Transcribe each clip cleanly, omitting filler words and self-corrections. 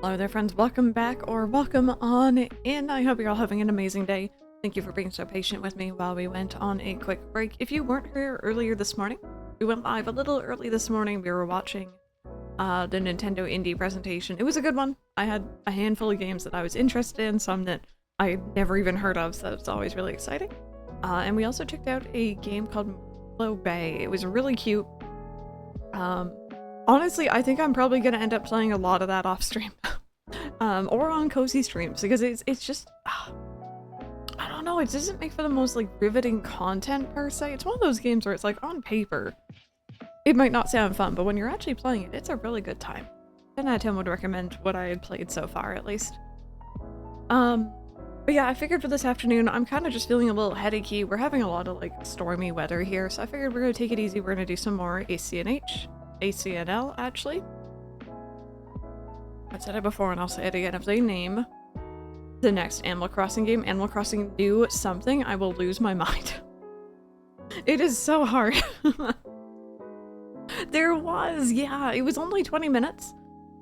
Hello there friends, welcome back or welcome on in. I hope you're all having an amazing day. Thank you for being so patient with me while we went on a quick break. If you weren't here earlier this morning, we went live a little early this morning. We were watching the Nintendo Indie presentation. It was a good one. I had a handful of games that I was interested in, some that I never even heard of, so it's always really exciting. And we also checked out a game called Wayback. It was really cute. Honestly, I think I'm probably going to end up playing a lot of that off stream. Or on cozy streams, because it's just, I don't know, it doesn't make for the most, like, riveting content per se. It's one of those games where it's like, on paper, it might not sound fun, but when you're actually playing it, it's a really good time. 10 out of 10 would recommend what I had played so far, at least. But yeah, I figured for this afternoon, I'm kind of just feeling a little headachy. We're having a lot of, like, stormy weather here, so I figured we're going to take it easy. We're going to do some more ACNL, actually. I've said it before and I'll say it again. If they name the next Animal Crossing game Animal Crossing New something, I will lose my mind. It is so hard. There was, yeah, it was only 20 minutes,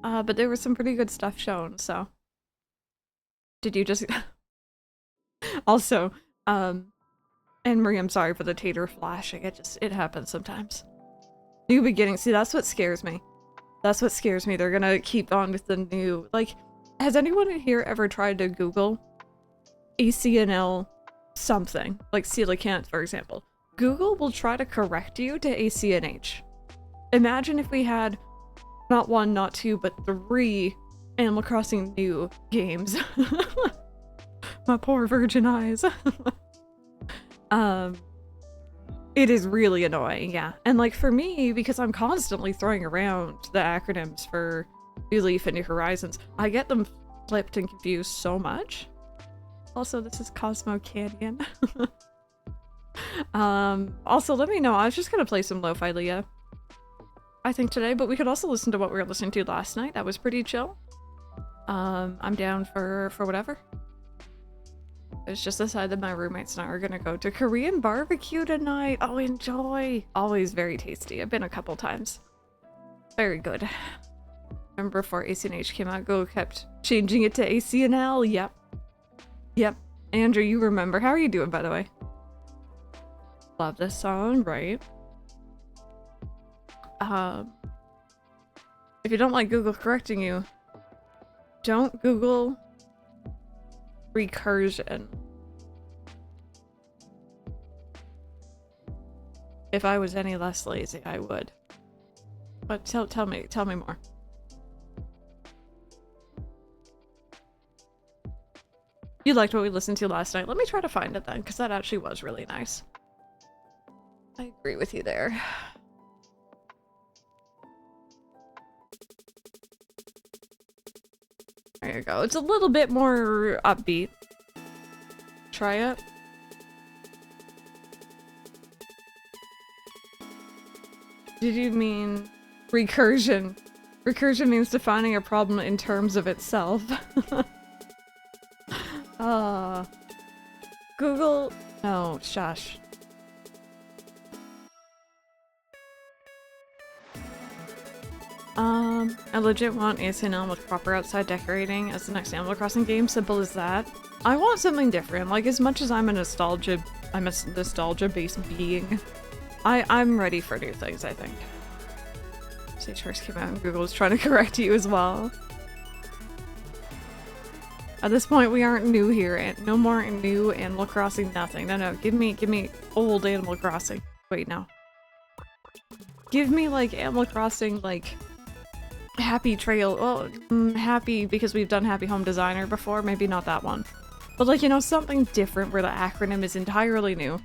but there was some pretty good stuff shown, so. Did you just... Also, and Marie, I'm sorry for the tater flashing, it happens sometimes. New beginning, see, that's what scares me. That's what scares me. They're gonna keep on with the new, like, has anyone in here ever tried to Google ACNL something? Like coelacanth, for example. Google will try to correct you to ACNH. Imagine if we had not one, not two, but 3 Animal Crossing New games. My poor virgin eyes. It is really annoying, yeah. And like for me, because I'm constantly throwing around the acronyms for New Leaf and New Horizons, I get them flipped and confused so much. Also, this is Cosmo Canyon. Also, let me know. I was just gonna play some Lo-Fi Leah, I think, today, but we could also listen to what we were listening to last night. That was pretty chill. I'm down for whatever. It's just decided that my roommates and I are gonna go to Korean barbecue tonight. Oh, enjoy! Always very tasty. I've been a couple times. Very good. Remember before ACNH came out, Go kept changing it to ACNL? Yep. Yep. Andrew, you remember. How are you doing, by the way? Love this song, right? If you don't like Google correcting you, don't Google recursion. If I was any less lazy, I would. But tell me more. You liked what we listened to last night. Let me try to find it then, because that actually was really nice. I agree with you there. There you go. It's a little bit more upbeat. Try it. Did you mean recursion? Recursion means defining a problem in terms of itself. Google... No, shush. I legit want ASNL with proper outside decorating as the next Animal Crossing game. Simple as that. I want something different. Like, as much as I'm a nostalgia-based being, I'm ready for new things, I think. Say chores came out and Google is trying to correct you as well. At this point, we aren't new here, and no more new Animal Crossing, nothing. No, give me old Animal Crossing. Wait, no. Give me, like, Animal Crossing, like, Happy Trail. Well, Happy because we've done Happy Home Designer before. Maybe not that one. But, like, you know, something different where the acronym is entirely new.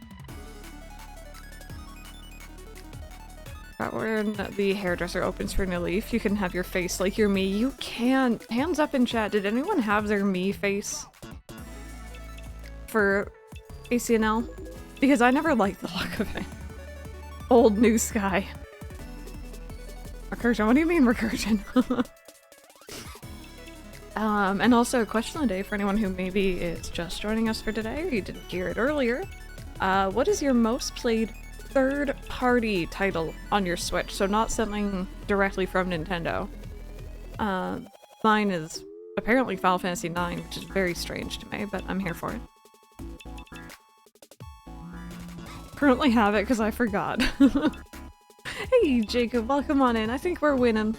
When the hairdresser opens for New Leaf, you can have your face like your me. You can. Hands up in chat. Did anyone have their me face for ACNL? Because I never liked the look of it. Old new sky. Recursion? What do you mean recursion? And also a question of the day for anyone who maybe is just joining us for today or you didn't hear it earlier. What is your most played third-party title on your Switch? So not something directly from Nintendo. mine is apparently Final Fantasy IX, which is very strange to me, but I'm here for it. Currently have it because I forgot. Hey Jacob, welcome on in. I think we're winning.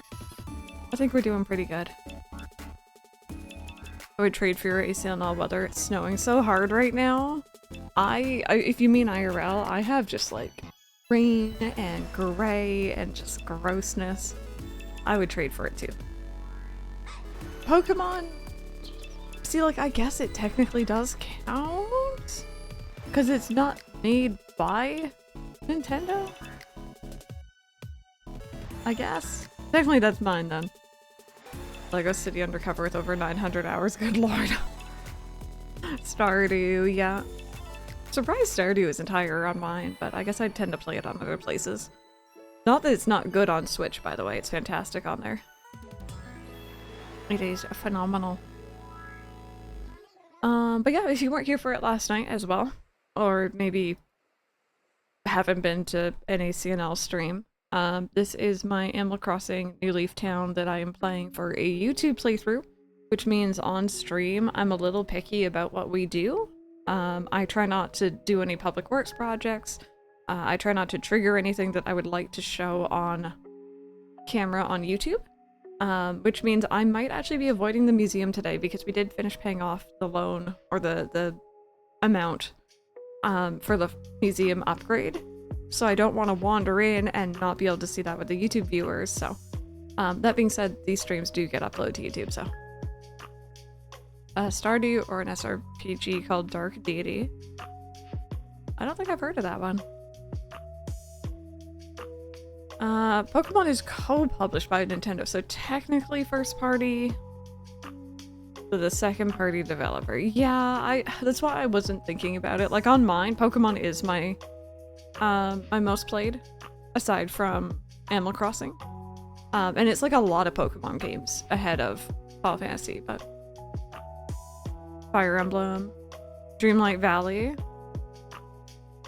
I think we're doing pretty good. I would trade for your AC on all weather. It's snowing so hard right now. If you mean IRL, I have just like rain and gray and just grossness. I would trade for it too. Pokemon? See, like, I guess it technically does count? Because it's not made by Nintendo? I guess. Technically that's mine then. Lego City Undercover with over 900 hours, good lord. Stardew, yeah. Surprised Stardew isn't higher on mine, but I guess I tend to play it on other places. Not that it's not good on Switch, by the way, it's fantastic on there. It is phenomenal. But yeah, if you weren't here for it last night as well, or maybe haven't been to any CNL stream, this is my Animal Crossing New Leaf Town that I am playing for a YouTube playthrough, which means on stream I'm a little picky about what we do. I try not to do any public works projects. I try not to trigger anything that I would like to show on camera on YouTube. Which means I might actually be avoiding the museum today because we did finish paying off the loan or the amount for the museum upgrade. So I don't want to wander in and not be able to see that with the YouTube viewers. So that being said, these streams do get uploaded to YouTube. So Stardew or an SRPG called Dark Deity. I don't think I've heard of that one. Pokemon is co-published by Nintendo, so technically first party, but the second party developer. Yeah, that's why I wasn't thinking about it. Like on mine, Pokemon is my my most played, aside from Animal Crossing. And it's like a lot of Pokemon games ahead of Final Fantasy, but Fire Emblem, Dreamlight Valley.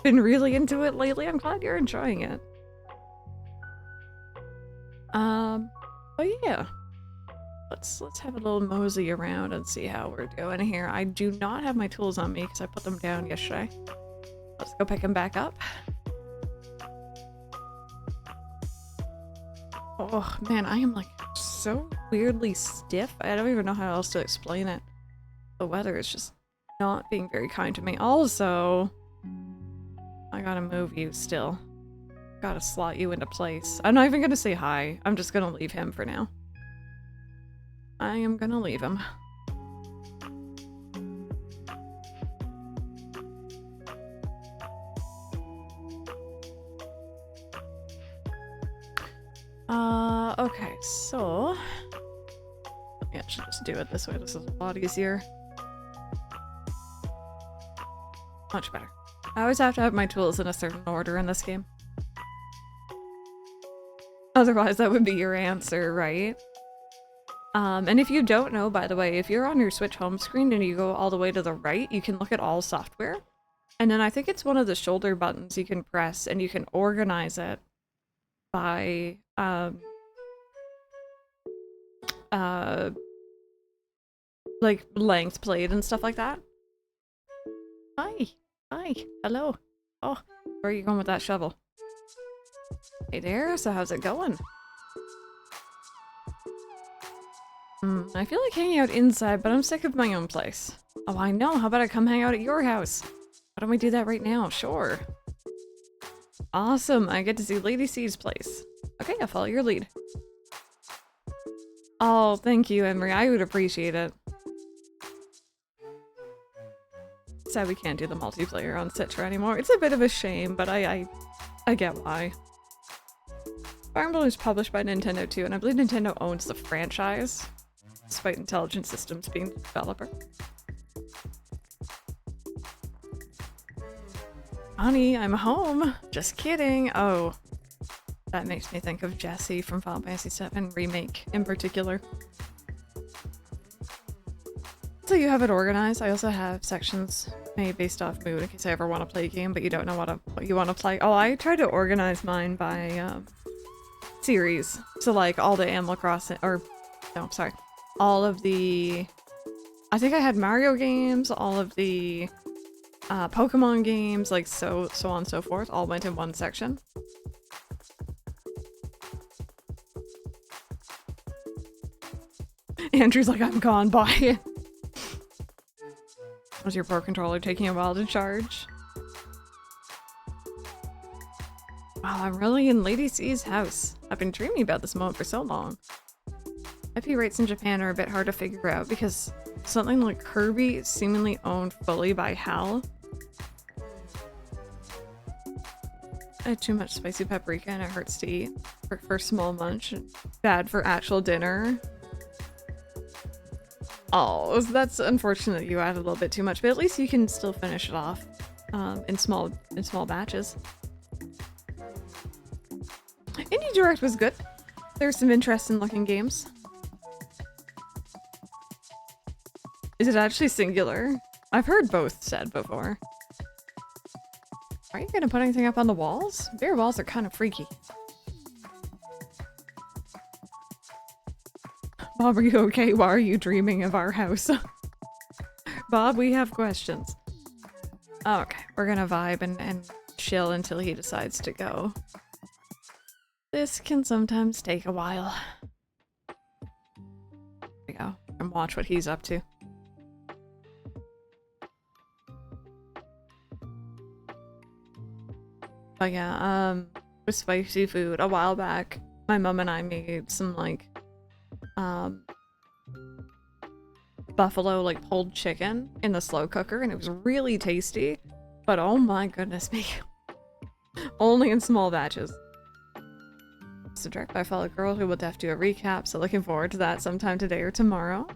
Been really into it lately. I'm glad you're enjoying it. But yeah, let's have a little mosey around and see how we're doing here. I do not have my tools on me because I put them down yesterday. Let's go pick them back up. Oh man, I am like so weirdly stiff. I don't even know how else to explain it. The weather is just not being very kind to me. Also, I gotta move you still. Gotta slot you into place. I'm not even gonna say hi. I'm just gonna leave him for now. I am gonna leave him. Okay, so let me actually just do it this way. This is a lot easier. Much better. I always have to have my tools in a certain order in this game. Otherwise, that would be your answer, right? And if you don't know, by the way, if you're on your Switch home screen and you go all the way to the right, you can look at all software. And then I think it's one of the shoulder buttons you can press and you can organize it by, like length played and stuff like that. Hi. Hi. Hello. Oh, where are you going with that shovel? Hey there, so how's it going? I feel like hanging out inside, but I'm sick of my own place. Oh, I know. How about I come hang out at your house? Why don't we do that right now? Sure. Awesome. I get to see Lady C's place. Okay, I'll follow your lead. Oh, thank you, Emery. I would appreciate it. Sad we can't do the multiplayer on Citra anymore. It's a bit of a shame, but I get why. Fire Emblem is published by Nintendo too, and I believe Nintendo owns the franchise, despite Intelligent Systems being the developer. Honey, I'm home. Just kidding. Oh, that makes me think of Jessie from Final Fantasy VII Remake in particular. So you have it organized. I also have sections made based off mood in case I ever want to play a game, but you don't know what you want to play. Oh, I tried to organize mine by series. So like all the Animal Crossing, or no, sorry, all of the... I think I had Mario games, all of the Pokemon games, like so on and so forth, all went in one section. Andrew's like, I'm gone, bye. Was your Pro Controller taking a while to charge? Wow, I'm really in Lady C's house. I've been dreaming about this moment for so long. IP rates in Japan are a bit hard to figure out because something like Kirby is seemingly owned fully by HAL. I had too much spicy paprika and it hurts to eat. For small munch. Bad for actual dinner. Oh, that's unfortunate you add a little bit too much, but at least you can still finish it off in small batches. Indie Direct was good. There's some interesting looking games. Is it actually singular? I've heard both said before. Are you gonna put anything up on the walls? Bare walls are kind of freaky. Bob, are you okay? Why are you dreaming of our house? Bob, we have questions. Okay, we're gonna vibe and chill until he decides to go. This can sometimes take a while. There we go. And watch what he's up to. But yeah, with spicy food, a while back, my mom and I made some like buffalo like pulled chicken in the slow cooker, and it was really tasty, but oh my goodness me. Only in small batches. It's a direct by a fellow girl who will have to do a recap, so looking forward to that sometime today or tomorrow.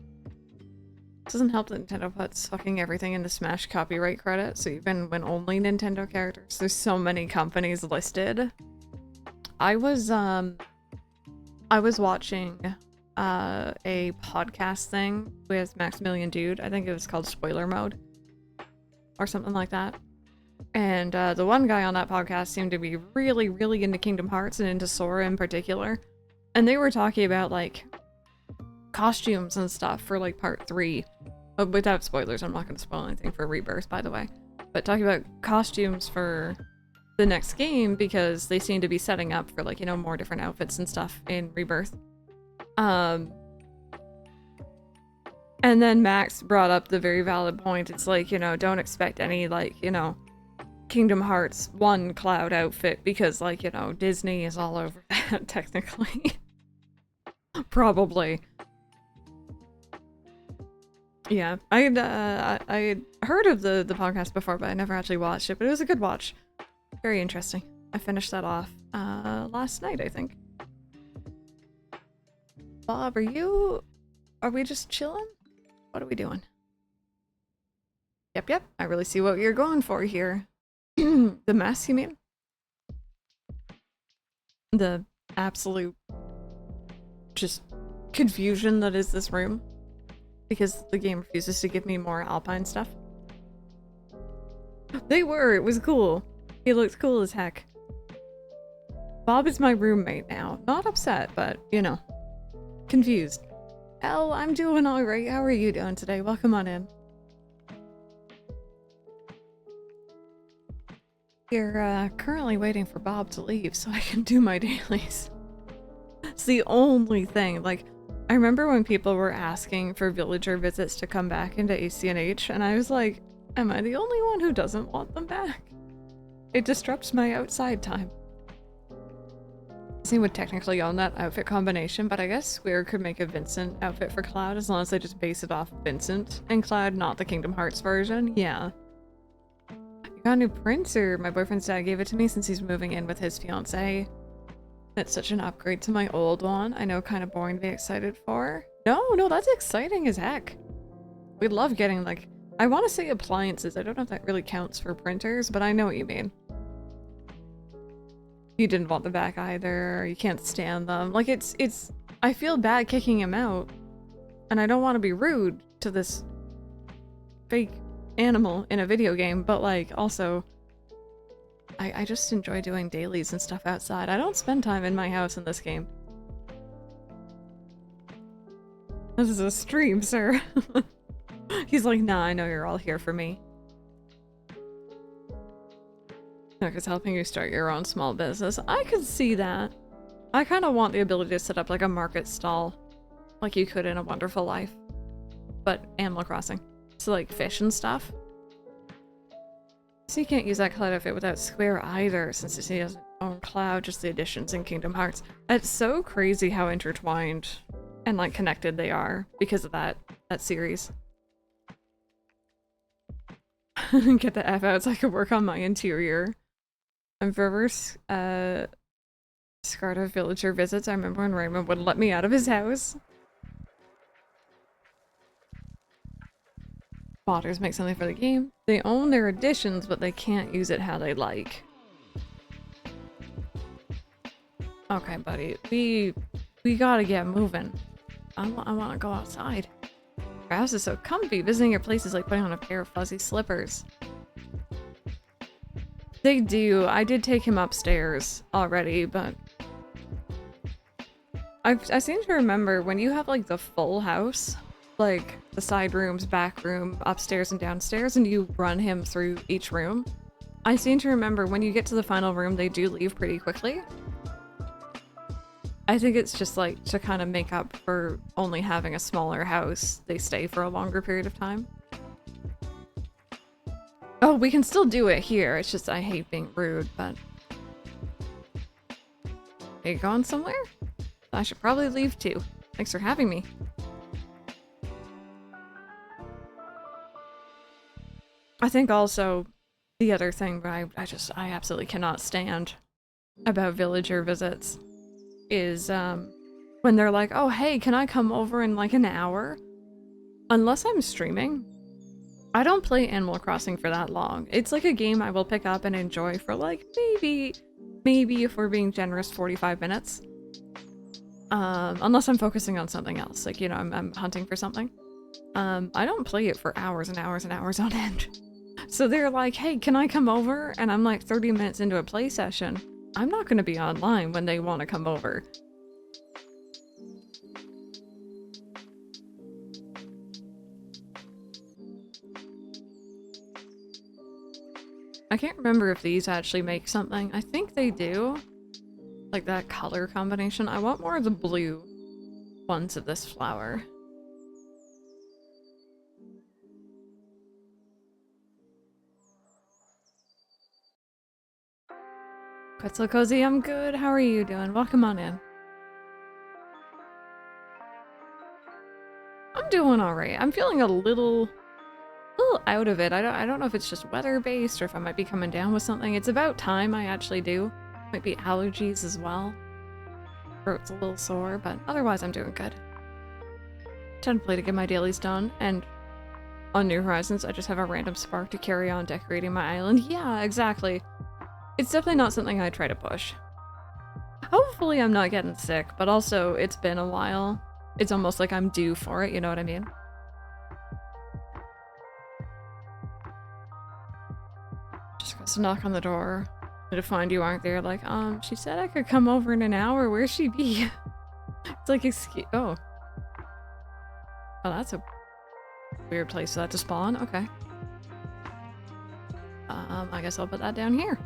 Doesn't help that Nintendo puts fucking everything into Smash copyright credit, so even when only Nintendo characters, there's so many companies listed. I was watching a podcast thing with Maximilian Dude. I think it was called Spoiler Mode or something like that. And the one guy on that podcast seemed to be really, really into Kingdom Hearts and into Sora in particular. And they were talking about like costumes and stuff for like part 3. Without spoilers, I'm not going to spoil anything for Rebirth, by the way. But talking about costumes for the next game because they seem to be setting up for like, you know, more different outfits and stuff in Rebirth. And then Max brought up the very valid point. It's like, you know, don't expect any like, you know, Kingdom Hearts 1 Cloud outfit because like, you know, Disney is all over that technically. Probably. Yeah, I had heard of the podcast before, but I never actually watched it, but it was a good watch. Very interesting. I finished that off last night, I think. Bob, are we just chilling? What are we doing? Yep, I really see what you're going for here. The mess, you mean? The absolute just confusion that is this room. Because the game refuses to give me more Alpine stuff. They were, it was cool. He looked cool as heck. Bob is my roommate now. Not upset, but, you know, confused. Elle, I'm doing alright. How are you doing today? Welcome on in. We're currently waiting for Bob to leave so I can do my dailies. It's the only thing, like, I remember when people were asking for villager visits to come back into ACNH, and I was like, am I the only one who doesn't want them back? It disrupts my outside time. Disney would technically own that outfit combination, but I guess Square could make a Vincent outfit for Cloud as long as they just base it off Vincent and Cloud, not the Kingdom Hearts version. Yeah. You got a new printer? My boyfriend's dad gave it to me since he's moving in with his fiance. It's such an upgrade to my old one. I know, kind of boring to be excited for. No, that's exciting as heck. We love getting, like, I want to say appliances. I don't know if that really counts for printers, but I know what you mean. You didn't want them back either. You can't stand them. Like, it's, I feel bad kicking him out. And I don't want to be rude to this fake animal in a video game, but, like, also... I just enjoy doing dailies and stuff outside. I don't spend time in my house in this game. This is a stream, sir. He's like, nah, I know you're all here for me. Look, it's helping you start your own small business. I could see that. I kind of want the ability to set up like a market stall, like you could in A Wonderful Life, but Animal Crossing. So like fish and stuff. So you can't use that cloud outfit without Square either, since he has its own cloud, just the additions in Kingdom Hearts. It's so crazy how intertwined and like connected they are because of that series. Get the F out so I could work on my interior. I'm forever scarred of villager visits. I remember when Raymond wouldn't let me out of his house. Modders make something for the game. They own their additions, but they can't use it how they like. Okay, buddy. We gotta get moving. I want to go outside. Your house is so comfy. Visiting your place is like putting on a pair of fuzzy slippers. They do. I did take him upstairs already, but I seem to remember when you have like the full house, like the side rooms, back room, upstairs and downstairs, and you run him through each room. I seem to remember when you get to the final room, they do leave pretty quickly. I think it's just like to kind of make up for only having a smaller house, they stay for a longer period of time. Oh, we can still do it here. It's just I hate being rude, but... Are you going somewhere? I should probably leave too. Thanks for having me. I think also the other thing I absolutely cannot stand about villager visits is when they're like, oh hey, can I come over in like an hour? Unless I'm streaming, I don't play Animal Crossing for that long. It's like a game I will pick up and enjoy for like maybe if we're being generous, 45 minutes. Unless I'm focusing on something else, like, you know, I'm hunting for something. I don't play it for hours and hours and hours on end. So they're like, hey, can I come over? And I'm like 30 minutes into a play session. I'm not going to be online when they want to come over. I can't remember if these actually make something. I think they do. Like that color combination. I want more of the blue ones of this flower. Quite so cozy, I'm good. How are you doing? Welcome on in. I'm doing alright. I'm feeling a little out of it. I don't know if it's just weather based or if I might be coming down with something. It's about time I actually do. Might be allergies as well. Throat's a little sore, but otherwise I'm doing good. Time to play to get my dailies done, and on New Horizons I just have a random spark to carry on decorating my island. Yeah, exactly. It's definitely not something I try to push. Hopefully I'm not getting sick, but also it's been a while. It's almost like I'm due for it, you know what I mean? Just goes to knock on the door. To find you aren't there, like, she said I could come over in an hour. Where'd she be? It's like, excuse— oh. Oh, that's a weird place for that to spawn. Okay. I guess I'll put that down here.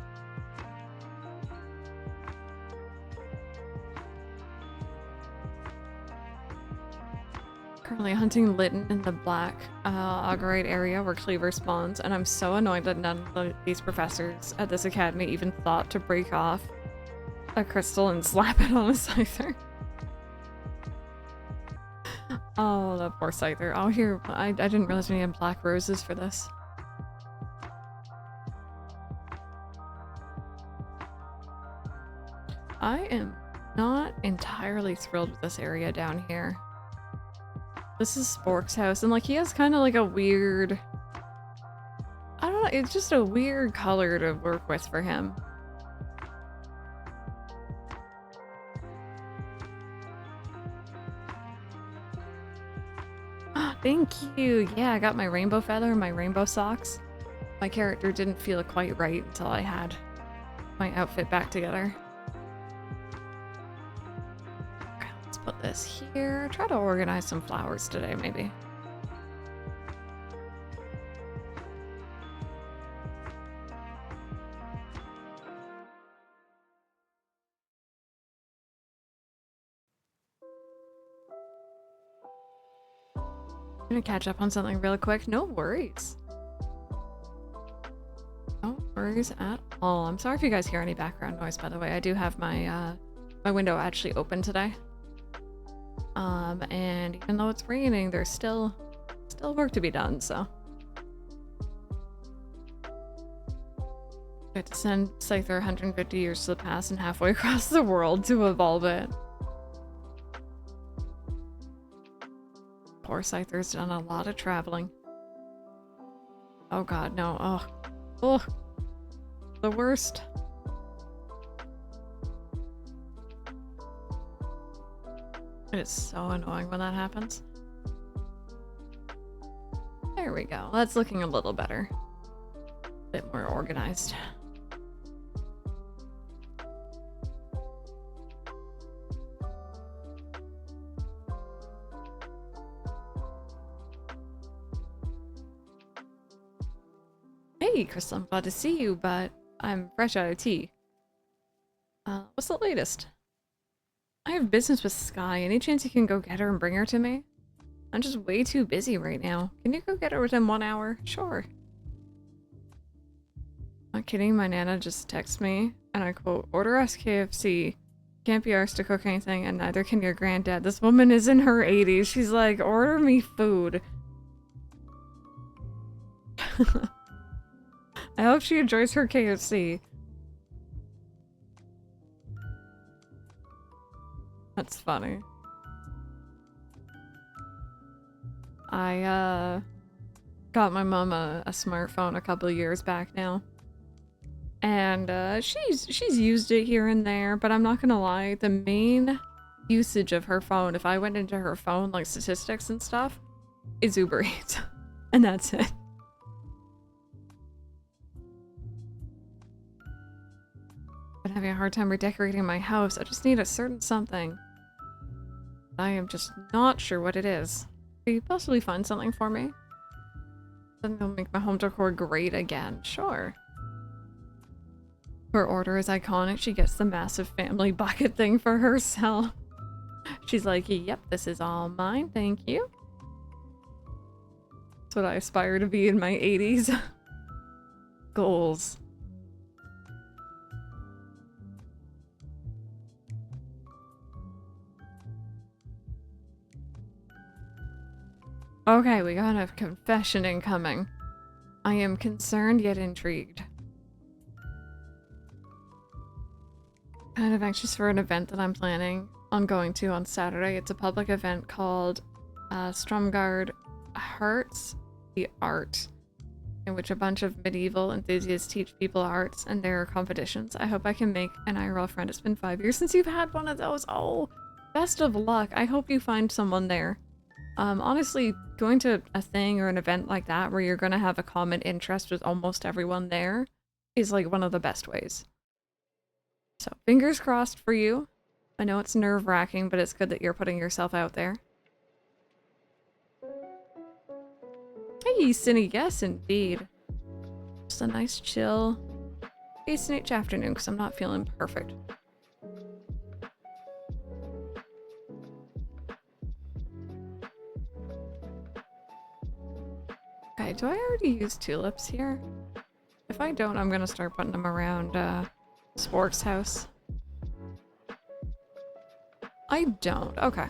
Currently hunting Litten in the black Augurite area where Cleaver spawns, and I'm so annoyed that none of these professors at this academy even thought to break off a crystal and slap it on a scyther. Oh, that poor scyther. Oh, here, I didn't realize we had black roses for this. I am not entirely thrilled with this area down here. This is Spork's house, and like he has kind of like a weird— I don't know, it's just a weird color to work with for him. Thank you! Yeah, I got my rainbow feather and my rainbow socks. My character didn't feel quite right until I had my outfit back together. Okay, let's put this this here. Try to organize some flowers today, maybe. I'm gonna catch up on something real quick. No worries. No worries at all. I'm sorry if you guys hear any background noise, by the way. I do have my my window actually open today. And even though it's raining, there's still work to be done, so. I have to send Scyther 150 years to the past and halfway across the world to evolve it. Poor Scyther's done a lot of traveling. Oh god, no. Oh. Oh. The worst. It is so annoying when that happens. There we go. That's looking a little better. A bit more organized. Hey, Crystal, I'm glad to see you, but I'm fresh out of tea. What's the latest? I have business with Sky. Any chance you can go get her and bring her to me? I'm just way too busy right now. Can you go get her within 1 hour? Sure. Not kidding, my Nana just texted me, and I quote, "Order us KFC. Can't be arsed to cook anything, and neither can your granddad. This woman is in her 80s. She's like, order me food." I hope she enjoys her KFC. That's funny. I got my mom a smartphone a couple of years back now. And she's used it here and there, but I'm not gonna lie, the main usage of her phone, if I went into her phone, like statistics and stuff, is Uber Eats. And that's it. I'm having a hard time redecorating my house. I just need a certain something. I am just not sure what it is. Could you possibly find something for me? Then they'll make my home decor great again. Sure. Her order is iconic. She gets the massive family bucket thing for herself. She's like, yep, this is all mine. Thank you. That's what I aspire to be in my 80s. Goals. Okay, we got a confession incoming. I am concerned yet intrigued. Kind of anxious for an event that I'm planning on going to on Saturday. It's a public event called Stromgard Hearts the Art, in which a bunch of medieval enthusiasts teach people arts, and there are competitions. I hope I can make an IRL friend. It's been 5 years since you've had one of those. Oh, best of luck. I hope you find someone there. Honestly, going to a thing or an event like that where you're gonna have a common interest with almost everyone there is like one of the best ways. So, fingers crossed for you. I know it's nerve-wracking, but it's good that you're putting yourself out there. Hey, Cindy, yes, indeed. Just a nice, chill, decent afternoon, because I'm not feeling perfect. Okay, do I already use tulips here? If I don't, I'm gonna start putting them around, Spork's house. I don't. Okay.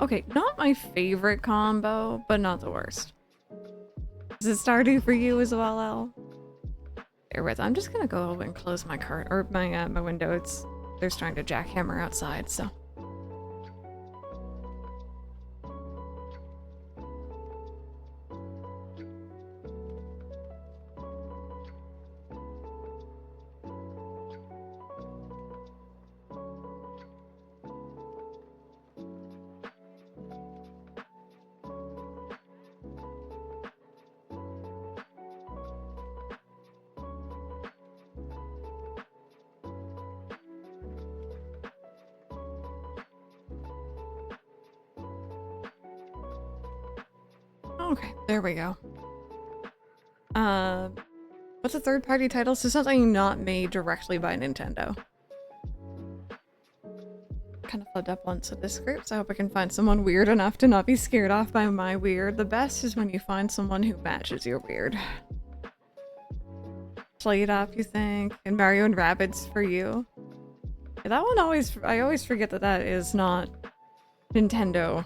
Okay, not my favorite combo, but not the worst. Is it starting for you as well, El? Bear with. I'm just gonna go and close my cart or my my window. They're starting to jackhammer outside, so. Okay, there we go. What's a third-party title? So something not made directly by Nintendo. Kind of flipped up once with this group, so I hope I can find someone weird enough to not be scared off by my weird. The best is when you find someone who matches your weird. Play it up, you think? And Mario and Rabbids for you? Yeah, that one I always forget that that is not Nintendo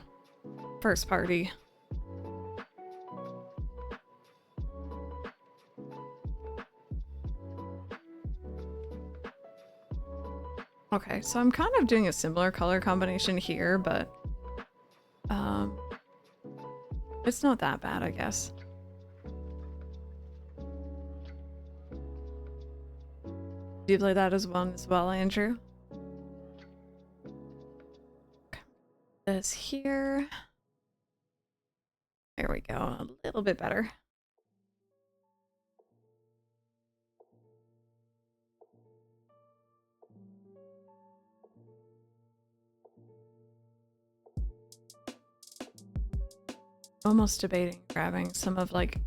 first party. Okay, so I'm kind of doing a similar color combination here, but it's not that bad, I guess. Do you play that as one as well, Andrew? Okay. This here. There we go, a little bit better. Almost debating grabbing some of like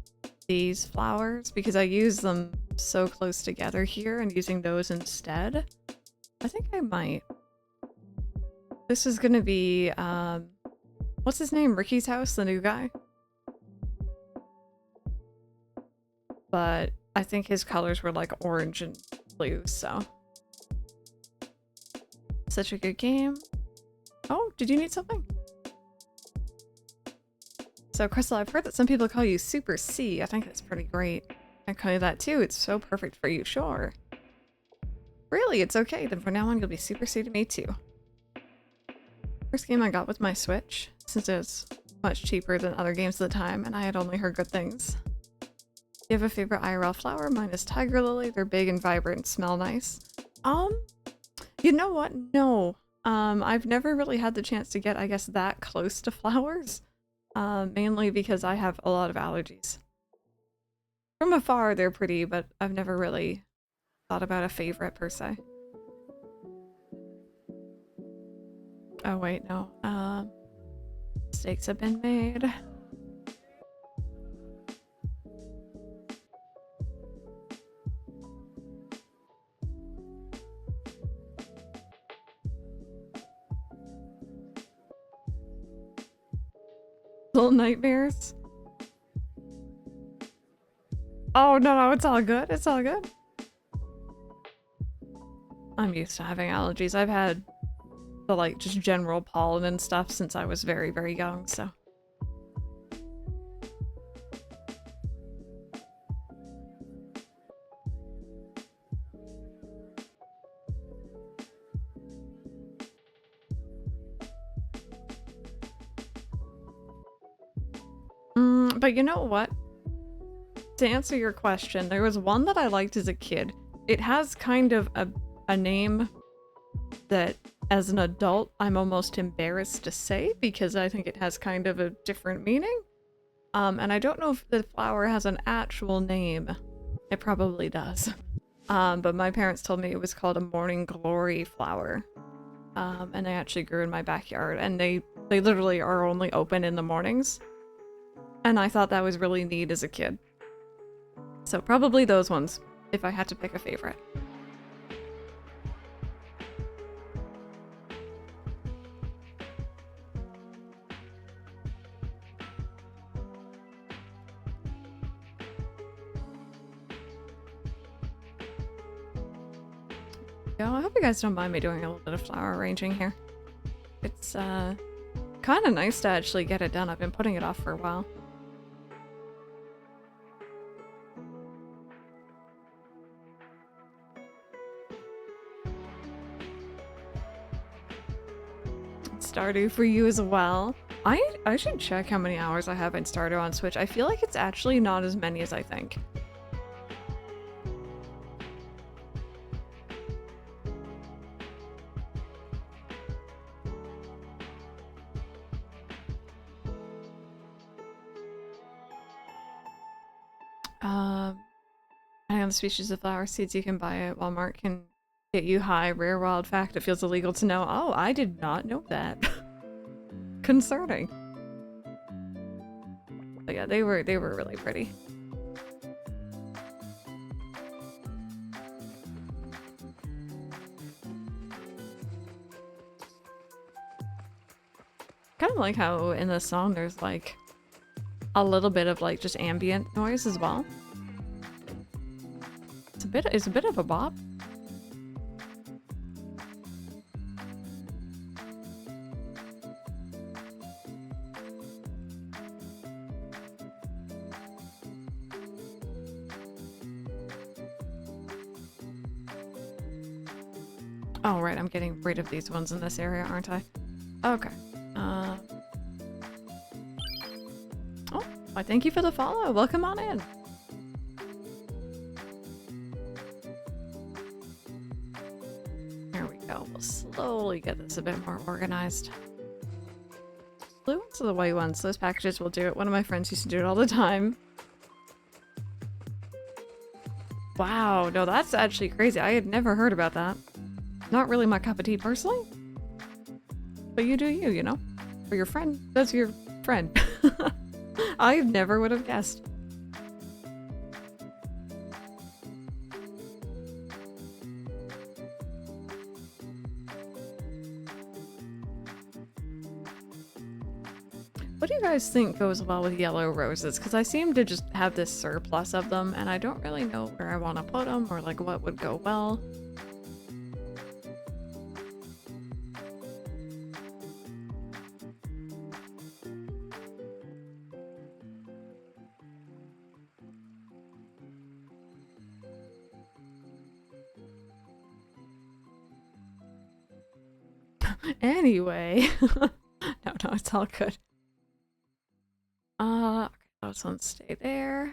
these flowers because I use them so close together here and using those instead. I think I might. This is gonna be what's his name? Ricky's house, the new guy. But I think his colors were like orange and blue, so such a good game. Oh, did you need something? So, Crystal, I've heard that some people call you Super C. I think that's pretty great. I call you that too. It's so perfect for you, sure. Really? It's okay. Then from now on, you'll be Super C to me too. First game I got with my Switch, since it was much cheaper than other games at the time, and I had only heard good things. You have a favorite IRL flower? Mine is Tiger Lily. They're big and vibrant and smell nice. You know what? No. I've never really had the chance to get, I guess, that close to flowers. Mainly because I have a lot of allergies. From afar, they're pretty, but I've never really thought about a favorite per se. Oh wait, no. Mistakes have been made. Little nightmares. Oh no, it's all good. It's all good. I'm used to having allergies. I've had the like just general pollen and stuff since I was very, very young, so. But you know what? To answer your question, there was one that I liked as a kid. It has kind of a name that as an adult I'm almost embarrassed to say because I think it has kind of a different meaning. And I don't know if the flower has an actual name. It probably does. But my parents told me it was called a morning glory flower. And they actually grew in my backyard, and they literally are only open in the mornings. And I thought that was really neat as a kid. So probably those ones, if I had to pick a favorite. Yeah, I hope you guys don't mind me doing a little bit of flower arranging here. It's kind of nice to actually get it done. I've been putting it off for a while. Stardew for you as well. I should check how many hours I have in Stardew on Switch. I feel like it's actually not as many as I think. Depending on the species of flower seeds you can buy at Walmart can get you high. Rare wild fact, it feels illegal to know. Oh, I did not know that. Concerning. But yeah, they were really pretty. Kind of like how in the song there's like a little bit of like just ambient noise as well. It's a bit of a bop. Oh right, I'm getting rid of these ones in this area, aren't I? Okay. Oh, why thank you for the follow. Welcome on in. There we go. We'll slowly get this a bit more organized. Blue ones are the white ones. Those packages will do it. One of my friends used to do it all the time. Wow, no, that's actually crazy. I had never heard about that. Not really my cup of tea personally. But you do you, you know? Or your friend does your friend. I never would have guessed. What do you guys think goes well with yellow roses? Because I seem to just have this surplus of them and I don't really know where I want to put them or like what would go well. Anyway. No, it's all good. Okay, those ones stay there.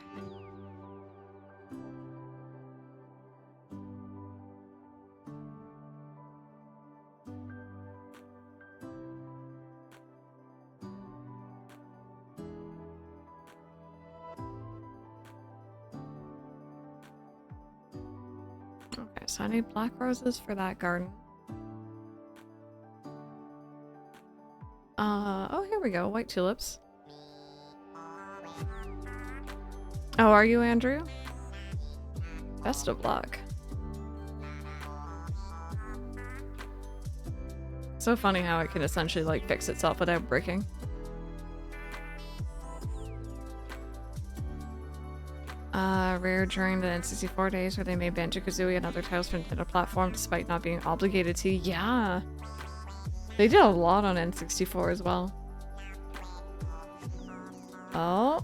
Okay, so I need black roses for that garden. Oh, here we go. White tulips. Oh, are you, Andrew? Best of luck. So funny how it can essentially, like, fix itself without breaking. Rare during the N64 days where they made Banjo-Kazooie and other titles for Nintendo platform despite not being obligated to. Yeah. They did a lot on N64 as well. Oh.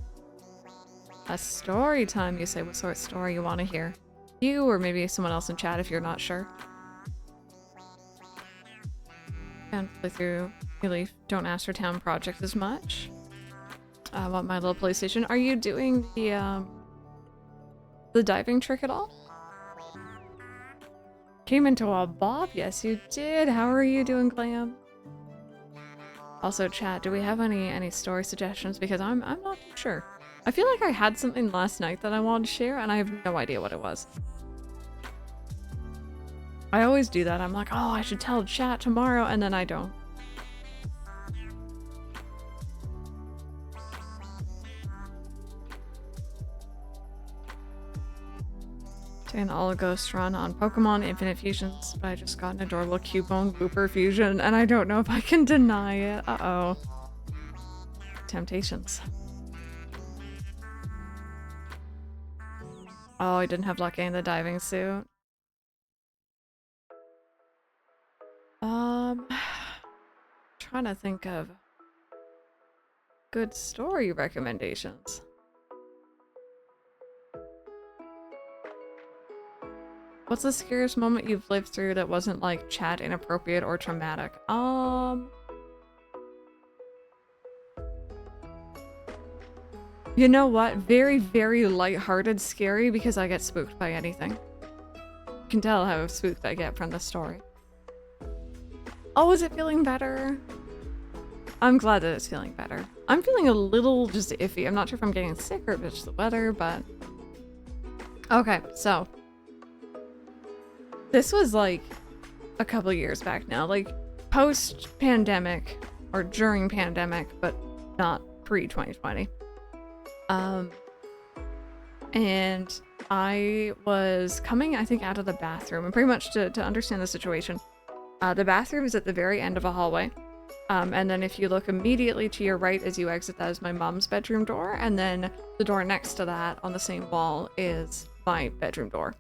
A story time, you say. What sort of story you want to hear? You or maybe someone else in chat if you're not sure. And play through really don't ask for town project as much. I want my little PlayStation. Are you doing the diving trick at all? Came into a bob? Yes, you did. How are you doing, Clam? Also, chat, do we have any story suggestions? Because I'm not too sure. I feel like I had something last night that I wanted to share, and I have no idea what it was. I always do that. I'm like, oh, I should tell chat tomorrow, and then I don't. Doing all ghost run on Pokemon Infinite Fusions, but I just got an adorable Cubone Booper fusion, and I don't know if I can deny it. Uh-oh. Temptations. Oh, I didn't have luck getting the diving suit. Trying to think of good story recommendations. What's the scariest moment you've lived through that wasn't like chat inappropriate or traumatic? You know what? Very, very lighthearted scary because I get spooked by anything. You can tell how spooked I get from the story. Oh, is it feeling better? I'm glad that it's feeling better. I'm feeling a little just iffy. I'm not sure if I'm getting sick or if it's just the weather, but... Okay, so... This was like a couple years back now, like post-pandemic or during pandemic, but not pre-2020. Um, and I was coming, I think, out of the bathroom, and pretty much to understand the situation, the bathroom is at the very end of a hallway. And then if you look immediately to your right as you exit, that is my mom's bedroom door, and then the door next to that on the same wall is my bedroom door.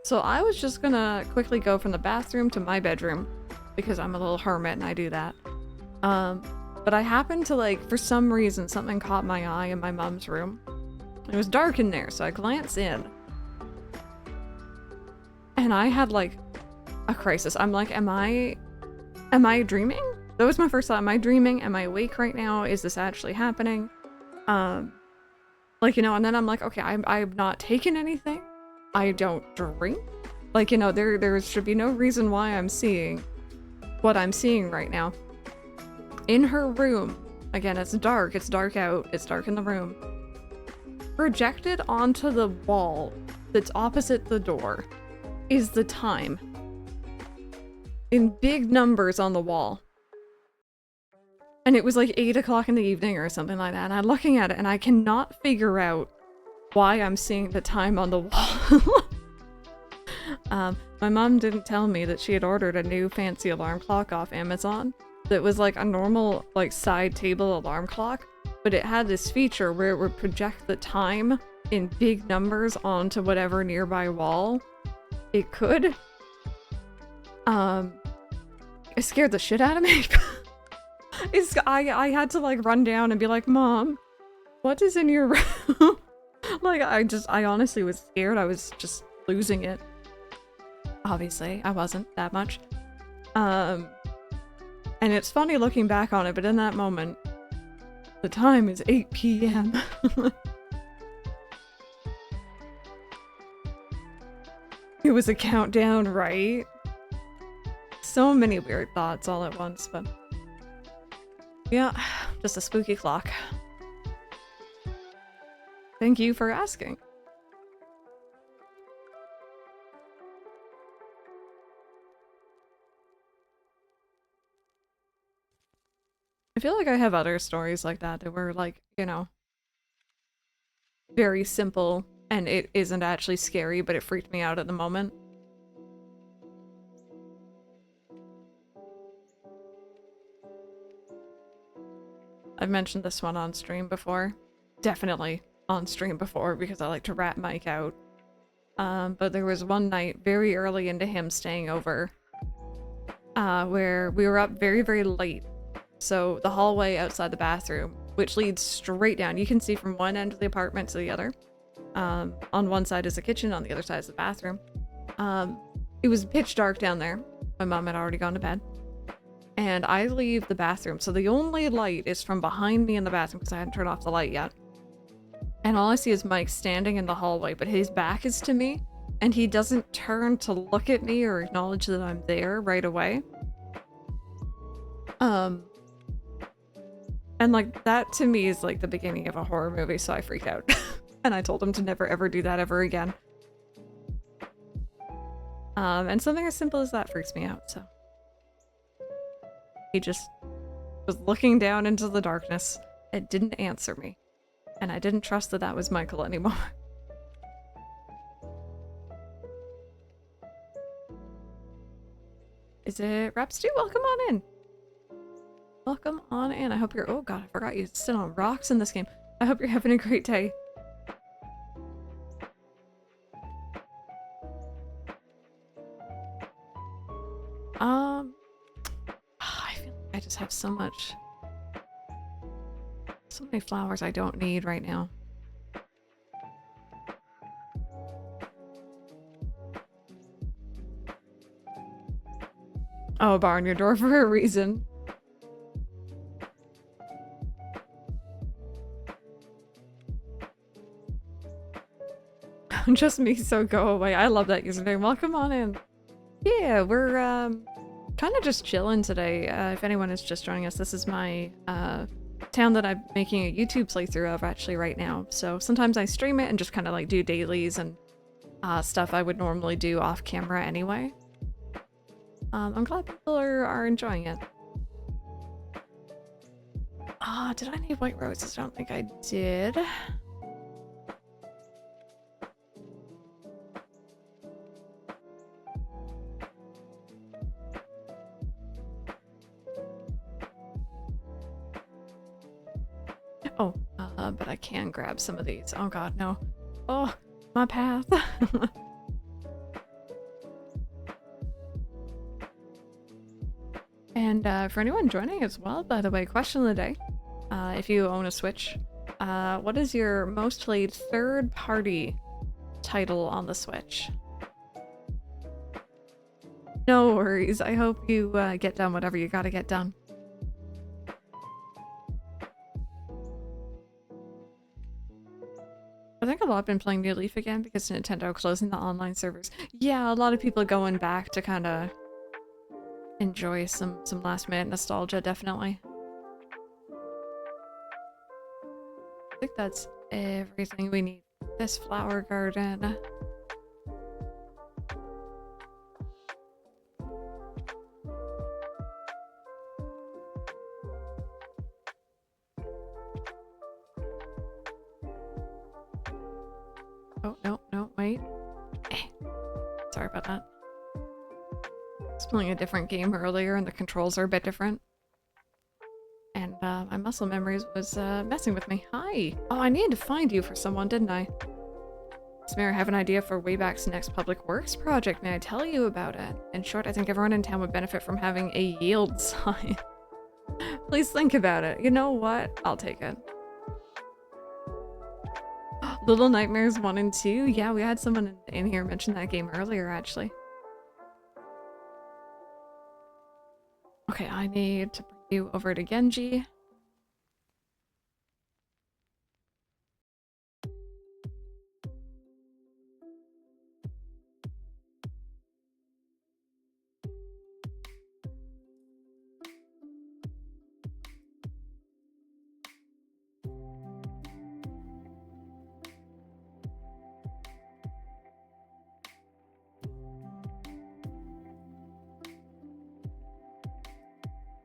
So I was just gonna quickly go from the bathroom to my bedroom, because I'm a little hermit and I do that. But I happened to, like, for some reason, something caught my eye in my mom's room. It was dark in there, so I glanced in. And I had, like, a crisis. I'm like, am I dreaming? That was my first thought. Am I dreaming? Am I awake right now? Is this actually happening? Like, you know, and then I'm like, okay, I'm not taking anything. I don't drink. Like, you know, there should be no reason why I'm seeing what I'm seeing right now. In her room, again, it's dark out, it's dark in the room. Projected onto the wall that's opposite the door is the time. In big numbers on the wall. And it was like 8 o'clock in the evening or something like that. And I'm looking at it and I cannot figure out why I'm seeing the time on the wall. My mom didn't tell me that she had ordered a new fancy alarm clock off Amazon that was like a normal, like, side table alarm clock, but it had this feature where it would project the time in big numbers onto whatever nearby wall it could. It scared the shit out of me. I had to, like, run down and be like, Mom, what is in your room? Like, I honestly was scared. I was just losing it. Obviously, I wasn't that much. And it's funny looking back on it, but in that moment, the time is 8 p.m. It was a countdown, right? So many weird thoughts all at once, but yeah, just a spooky clock. Thank you for asking. I feel like I have other stories like that were, like, you know, very simple and it isn't actually scary, but it freaked me out at the moment. I've mentioned this one on stream before. Definitely on stream before because I like to rat Mike out. But there was one night very early into him staying over where we were up very, very late. So the hallway outside the bathroom, which leads straight down, you can see from one end of the apartment to the other. On one side is the kitchen, on the other side is the bathroom. It was pitch dark down there. My mom had already gone to bed. And I leave the bathroom, so the only light is from behind me in the bathroom because I hadn't turned off the light yet. And all I see is Mike standing in the hallway, but his back is to me, and he doesn't turn to look at me or acknowledge that I'm there right away. And, like, that to me is like the beginning of a horror movie, so I freaked out. And I told him to never ever do that ever again. And something as simple as that freaks me out, so. He just was looking down into the darkness and didn't answer me. And I didn't trust that that was Michael anymore. Is it Rapstu? Welcome on in. Welcome on in. I hope you're— oh god, I forgot you sit on rocks in this game. I hope you're having a great day. I feel like I just have so many flowers I don't need right now. Oh, barn your door for a reason. Just me, so go away. I love that username. Welcome on in. Yeah, we're kind of just chilling today. If anyone is just joining us, this is my town that I'm making a YouTube playthrough of actually right now. So sometimes I stream it and just kind of like do dailies and stuff I would normally do off camera anyway. I'm glad people are enjoying it. Did I need white roses? I don't think I did. But I can grab some of these. Oh god, no. Oh, my path. And for anyone joining as well, by the way, question of the day. If you own a Switch, what is your most played third-party title on the Switch? No worries. I hope you get done whatever you gotta get done. I think a lot have been playing New Leaf again because Nintendo closing the online servers. Yeah, a lot of people going back to kind of enjoy some last minute nostalgia, definitely. I think that's everything we need. This flower garden. Oh, no, wait. Sorry about that. I was playing a different game earlier and the controls are a bit different. And my muscle memories was messing with me. Hi! Oh, I needed to find you for someone, didn't I? Smear, I have an idea for Wayback's next public works project. May I tell you about it? In short, I think everyone in town would benefit from having a yield sign. Please think about it. You know what? I'll take it. Little Nightmares 1 and 2? Yeah, we had someone in here mention that game earlier, actually. Okay, I need to bring you over to Genji.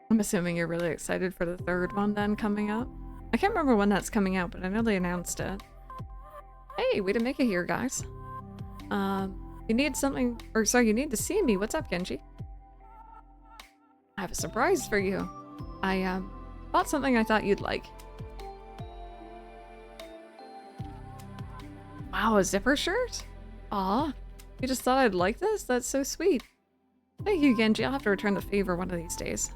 I'm assuming you're really excited for the third one then coming up. I can't remember when that's coming out, but I know they announced it. Hey, way to make it here, guys. You need something, or sorry, you need to see me. What's up, Genji? I have a surprise for you. I, bought something I thought you'd like. Wow, a zipper shirt? Aw, you just thought I'd like this? That's so sweet. Thank you, Genji. I'll have to return the favor one of these days.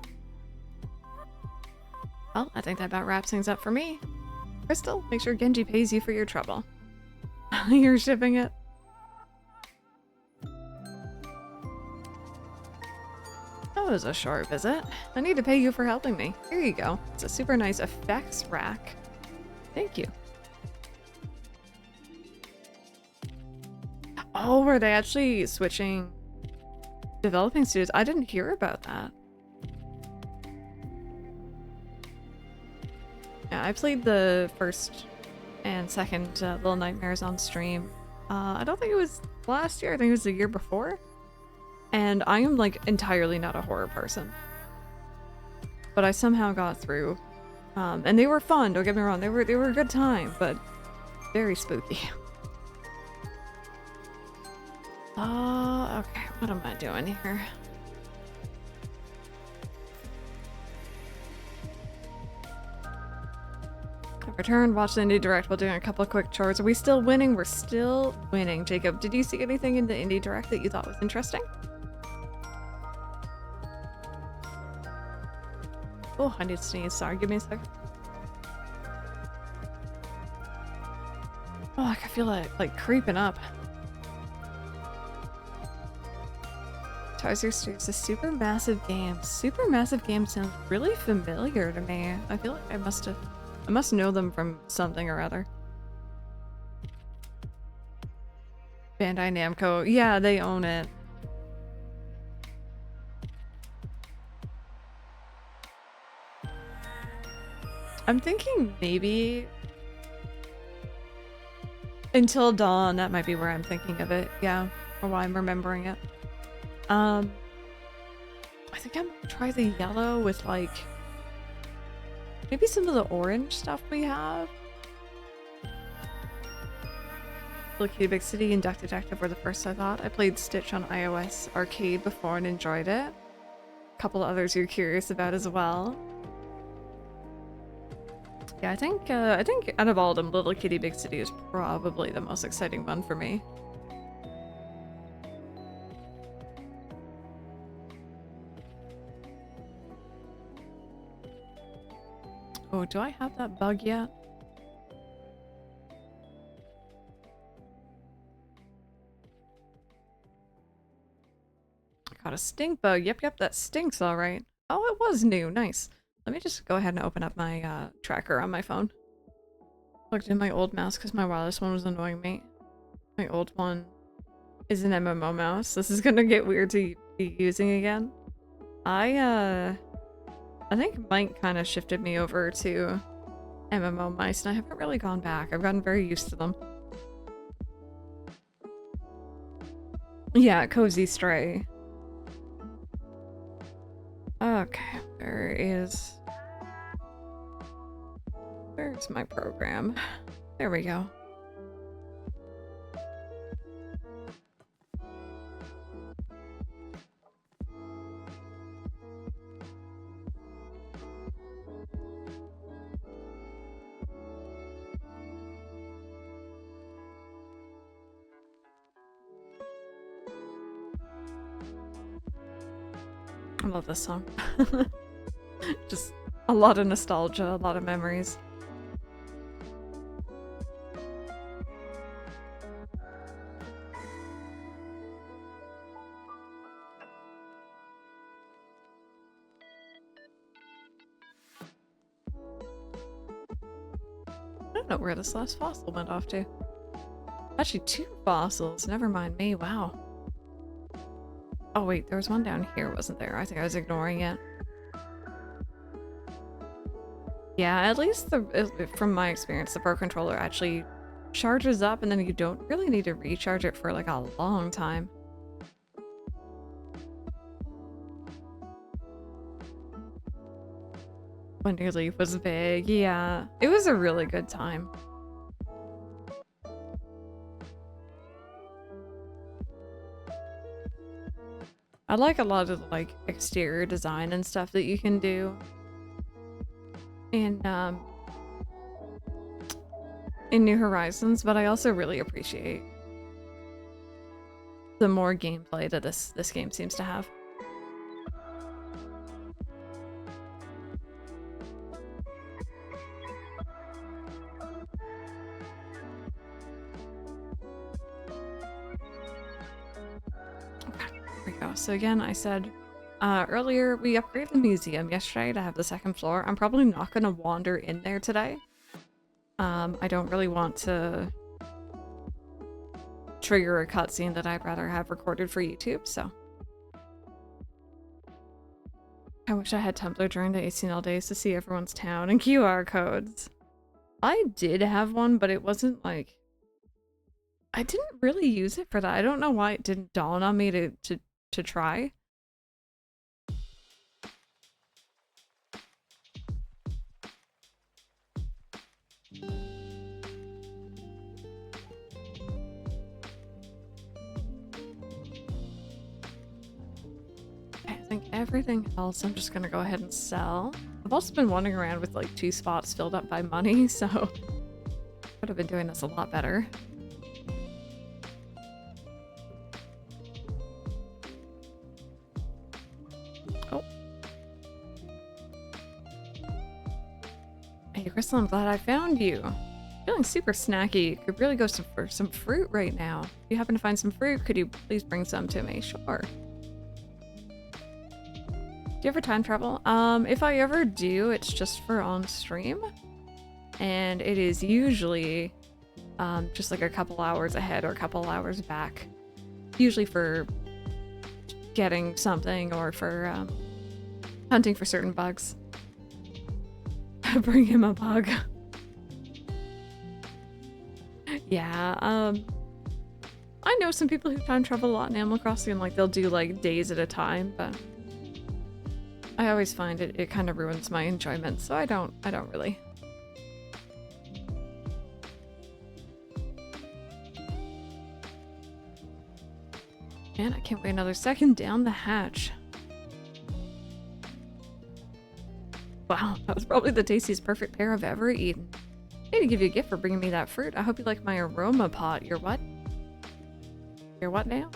Well, I think that about wraps things up for me. Crystal, make sure Genji pays you for your trouble. You're shipping it? That was a short visit. I need to pay you for helping me. Here you go. It's a super nice effects rack. Thank you. Oh, were they actually switching developing studios? I didn't hear about that. Yeah, I played the first and second Little Nightmares on stream. I don't think it was last year, I think it was the year before. And I am like entirely not a horror person. But I somehow got through. And they were fun, don't get me wrong, they were a good time, but very spooky. Okay, what am I doing here? Return, watch the Indie Direct while doing a couple of quick chores. Are we still winning? We're still winning. Jacob, did you see anything in the Indie Direct that you thought was interesting? Oh, I need to sneeze. Sorry, give me a second. Oh, I can feel it like creeping up. Toys R Us is a super massive game. Super massive game sounds really familiar to me. I feel like I must know them from something or other. Bandai Namco. Yeah, they own it. I'm thinking maybe Until Dawn. That might be where I'm thinking of it. Yeah, or why I'm remembering it. I think I'm gonna try the yellow with like maybe some of the orange stuff we have. Lucky Big City and Duck Detective were the first I thought. I played Stitch on iOS Arcade before and enjoyed it. A couple others you're curious about as well. Yeah, I think out of all of them, Little Kitty Big City is probably the most exciting one for me. Oh, do I have that bug yet? I got a stink bug. Yep, that stinks all right. Oh, it was new. Nice. Let me just go ahead and open up my tracker on my phone. Plugged in my old mouse because my wireless one was annoying me. My old one is an MMO mouse. This is gonna get weird to be using again. I think Mike kind of shifted me over to MMO mice, and I haven't really gone back. I've gotten very used to them. Yeah, Cozy Stray. Okay, where's my program? There we go. I love this song. Just a lot of nostalgia, a lot of memories. I don't know where this last fossil went off to. Actually, 2 fossils. Never mind me. Wow. Oh wait, there was one down here, wasn't there? I think I was ignoring it. Yeah, at least from my experience, the Pro Controller actually charges up and then you don't really need to recharge it for like a long time. When your leaf was big, yeah. It was a really good time. I like a lot of like exterior design and stuff that you can do in New Horizons, but I also really appreciate the more gameplay that this game seems to have. There we go. So again, I said earlier we upgraded the museum yesterday to have the 2nd floor. I'm probably not going to wander in there today. I don't really want to trigger a cutscene that I'd rather have recorded for YouTube, so. I wish I had Tumblr during the ACNL days to see everyone's town and QR codes. I did have one, but it wasn't like... I didn't really use it for that. I don't know why it didn't dawn on me to try. I think everything else I'm just gonna go ahead and sell. I've also been wandering around with like 2 spots filled up by money, so could have been doing this a lot better. Oh. Hey Crystal, I'm glad I found you. Feeling super snacky. Could really go for some fruit right now. If you happen to find some fruit, could you please bring some to me? Sure. Do you ever time travel? If I ever do, it's just for on stream. And it is usually just like a couple hours ahead or a couple hours back. Usually for getting something or for hunting for certain bugs. Bring him a bug. Yeah, I know some people who time travel a lot in Animal Crossing, and like they'll do like days at a time, but I always find it kind of ruins my enjoyment, so I don't really. Man, I can't wait another second down the hatch. Wow, that was probably the tastiest perfect pear I've ever eaten. I need to give you a gift for bringing me that fruit. I hope you like my aroma pot. Your what? Your what now?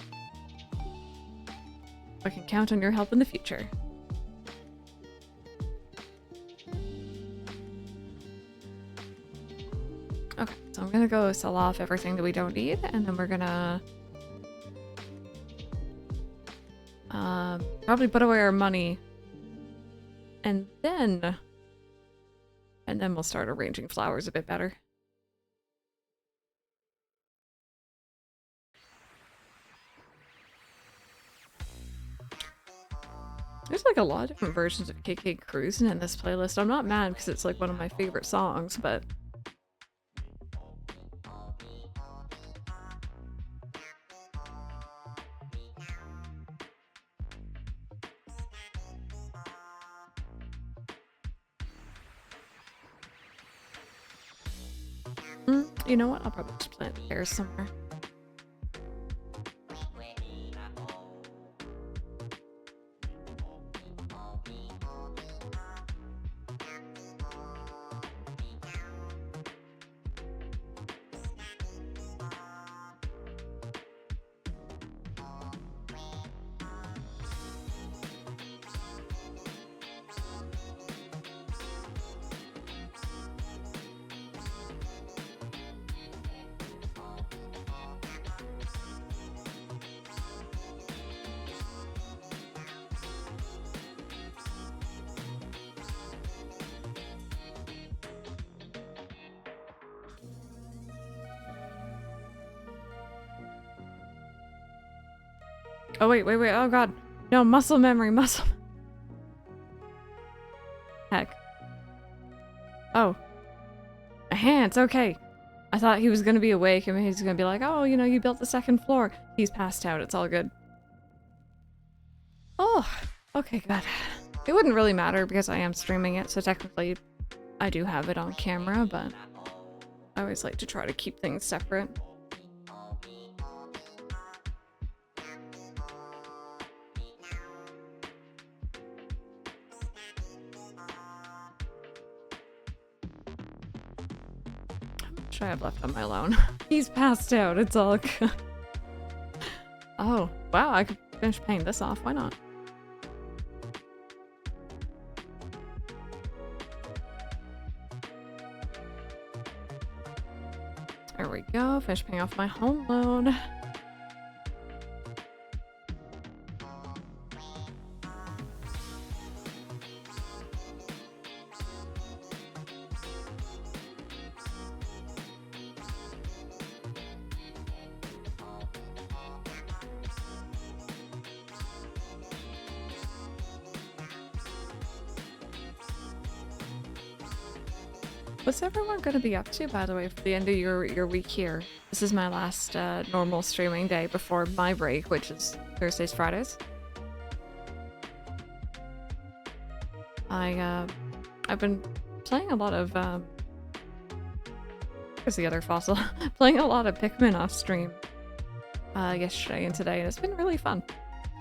I can count on your help in the future. Okay, so I'm gonna go sell off everything that we don't need, and then we're gonna probably put away our money, and then we'll start arranging flowers a bit better. There's like a lot of different versions of KK Cruisin' in this playlist. I'm not mad because it's like one of my favorite songs, but you know what? I'll probably just plant pears somewhere. Oh, wait. Oh, God. No, muscle memory, muscle. Heck. Oh. My hands, okay. I thought he was gonna be awake and he's gonna be like, oh, you know, you built the second floor. He's passed out, it's all good. Oh, okay, good. It wouldn't really matter because I am streaming it, so technically I do have it on camera, but I always like to try to keep things separate. I have left on my loan. He's passed out, it's all good. Oh, wow, I could finish paying this off, why not? There we go, finish paying off my home loan. What's everyone gonna be up to, by the way, for the end of your week here? This is my last normal streaming day before my break, which is Thursdays, Fridays. I've been playing a lot of where's the other fossil? Playing a lot of Pikmin off stream yesterday and today, and it's been really fun.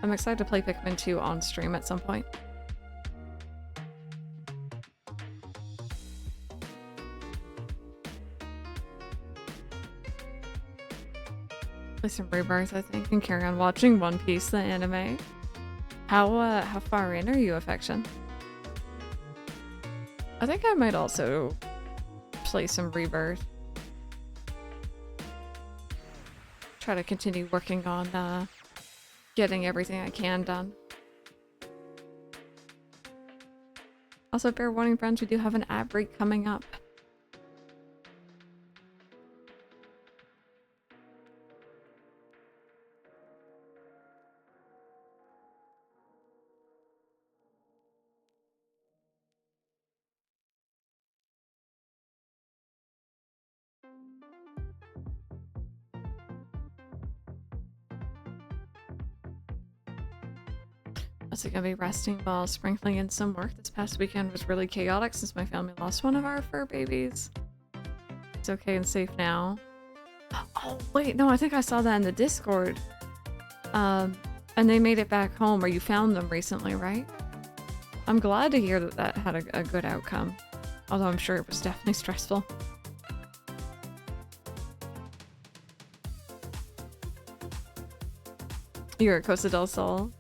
I'm excited to play Pikmin 2 on stream at some point. Play some Rebirth, I think, and carry on watching One Piece, the anime. How far in are you, Affection? I think I might also play some Rebirth. Try to continue working on getting everything I can done. Also, fair warning, friends, we do have an ad break coming up. Also gonna be resting while sprinkling in some work. This past weekend was really chaotic since my family lost one of our fur babies. It's okay and safe now. Oh wait, no, I think I saw that in the Discord. And they made it back home, or you found them recently, right? I'm glad to hear that that had a good outcome. Although I'm sure it was definitely stressful. You're at Costa del Sol.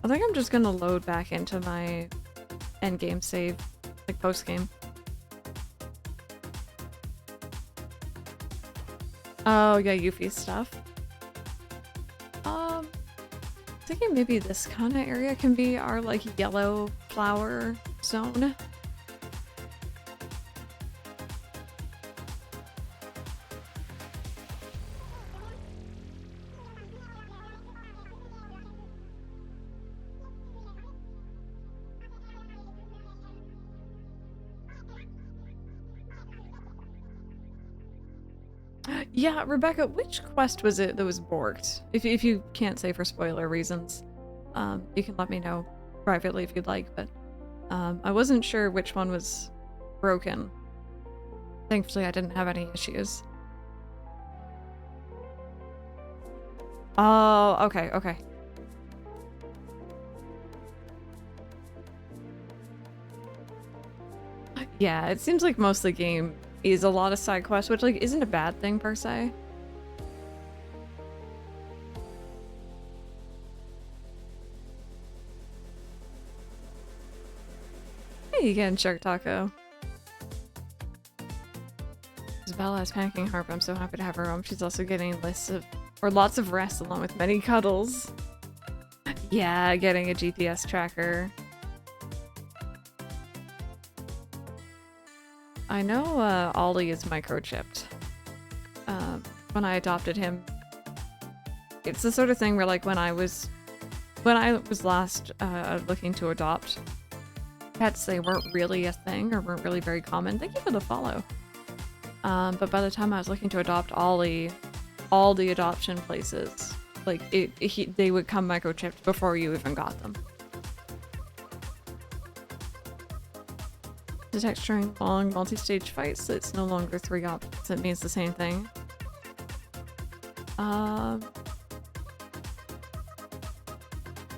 I think I'm just gonna load back into my endgame save, like post-game. Oh, yeah, Yuffie stuff. Thinking maybe this kind of area can be our, like, yellow flower zone. Yeah, Rebecca, which quest was it that was borked? If you can't say for spoiler reasons, you can let me know privately if you'd like, but I wasn't sure which one was broken. Thankfully, I didn't have any issues. Oh, okay, okay. Yeah, it seems like most of the game is a lot of side quests, which, like, isn't a bad thing per se. Hey again, Shark Taco. Isabella's panicking harp. I'm so happy to have her home. She's also getting lots of rest along with many cuddles. Yeah, getting a GPS tracker. I know Ollie is microchipped. When I adopted him, it's the sort of thing where, like, when I was last looking to adopt pets, they weren't really a thing or weren't really very common. Thank you for the follow. But by the time I was looking to adopt Ollie, all the adoption places, like, they would come microchipped before you even got them. Detecting long multi-stage fights, it's no longer 3 options. It means the same thing.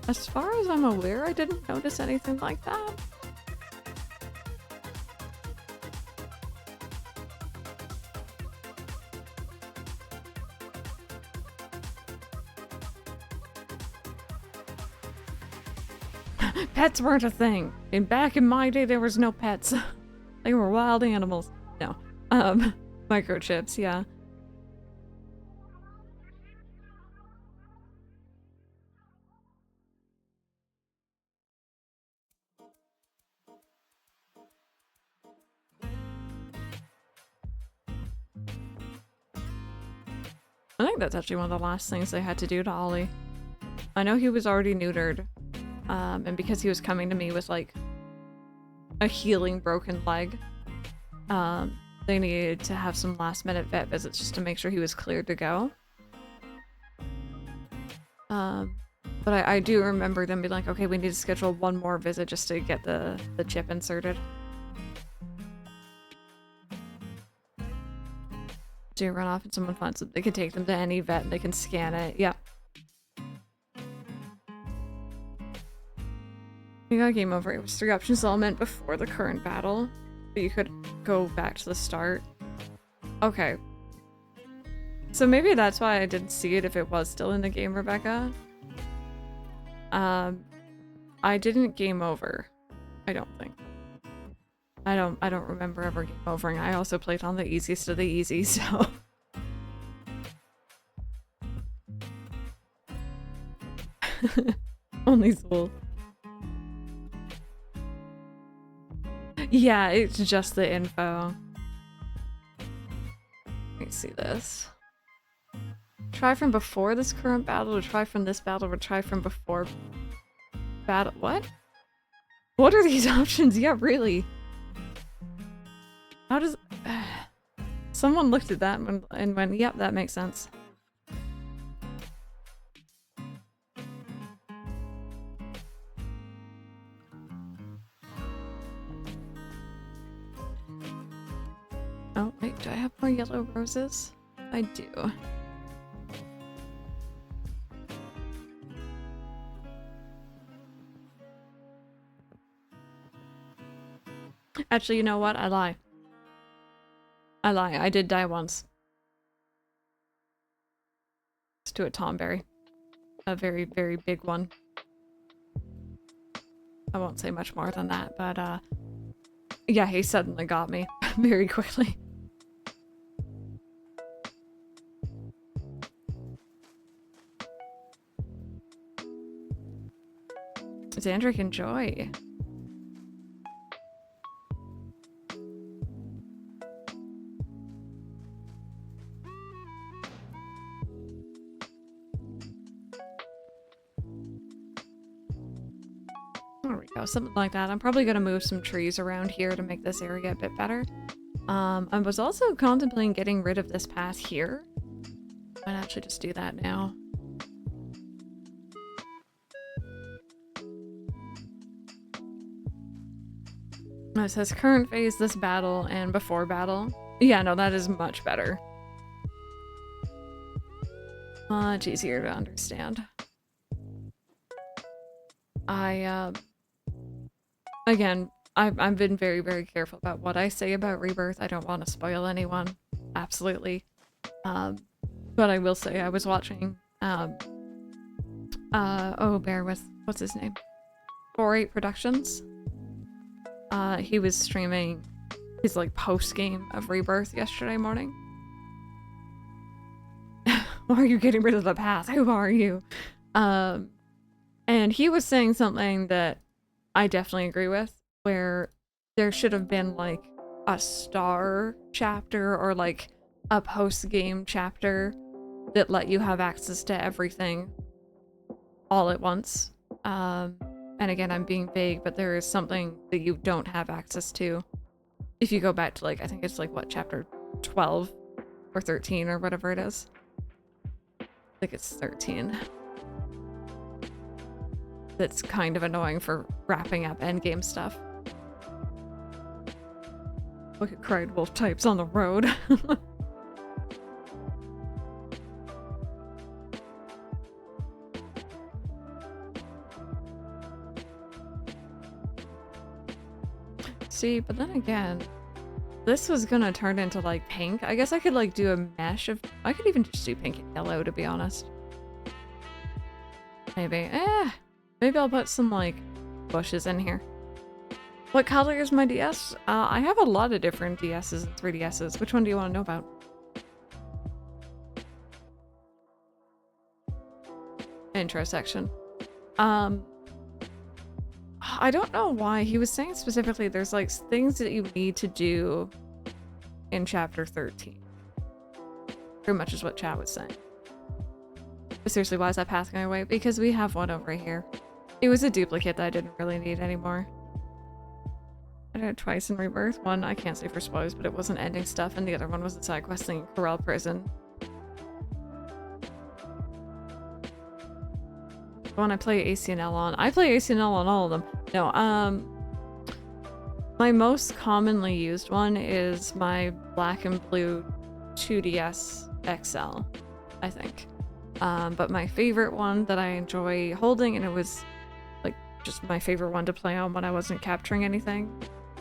As far as I'm aware, I didn't notice anything like that. Pets weren't a thing. Back in my day, there was no pets. They were wild animals. No. Microchips, yeah. I think that's actually one of the last things they had to do to Ollie. I know he was already neutered, and because he was coming to me with, like, a healing broken leg, they needed to have some last-minute vet visits just to make sure he was cleared to go. But I do remember them being like, okay, we need to schedule one more visit just to get the chip inserted. Do run off and someone finds them. They can take them to any vet and they can scan it. Yeah. You got game over. It was 3 options all meant before the current battle, but you could go back to the start. Okay. So maybe that's why I didn't see it if it was still in the game, Rebecca. I didn't game over. I don't think. I don't remember ever game overing. I also played on the easiest of the easy, so. Only Zool. Yeah, it's just the info. Let me see this. Try from before this current battle, or try from this battle, or try from before battle. What? What are these options? Yeah, really. How does... Someone looked at that and went, yep, that makes sense. Oh, wait, do I have more yellow roses? I do. Actually, you know what? I lie. I lie. I did die once. Let's do a Tomberry. A very, very big one. I won't say much more than that, but yeah, he suddenly got me very quickly. Xandric, enjoy. There we go, something like that. I'm probably gonna move some trees around here to make this area a bit better. I was also contemplating getting rid of this path here. Might actually just do that now. It says current phase, this battle, and before battle. Yeah, no, that is much better. Much easier to understand. Again, I've been very, very careful about what I say about Rebirth. I don't want to spoil anyone. Absolutely. But I will say I was watching, bear with, what's his name? 48 Productions. He was streaming his, like, post-game of Rebirth yesterday morning. Why are you getting rid of the path? Who are you? And he was saying something that I definitely agree with, where there should have been, like, a star chapter or, like, a post-game chapter that let you have access to everything all at once. And again, I'm being vague, but there is something that you don't have access to. If you go back to, like, I think it's, like, what, chapter 12 or 13 or whatever it is. I think it's 13. That's kind of annoying for wrapping up endgame stuff. Look at cried wolf types on the road. See, but then again, this was gonna turn into, like, pink. I guess I could, like, do a mesh of... I could even just do pink and yellow, to be honest. Maybe. Maybe I'll put some, like, bushes in here. What color is my DS? I have a lot of different DSs and 3DSs. Which one do you want to know about? Intro section. I don't know why. He was saying specifically there's, like, things that you need to do in chapter 13. Pretty much is what chat was saying. But seriously, why is that path going away? Because we have one over here. It was a duplicate that I didn't really need anymore. I did it twice in Rebirth. One, I can't say for spoilers, but it wasn't ending stuff, and the other one was a side quest thing in Corral Prison. The one I play ACNL on. I play ACNL on all of them. No, my most commonly used one is my black and blue 2DS XL, I think. But my favorite one that I enjoy holding, and it was like just my favorite one to play on when I wasn't capturing anything,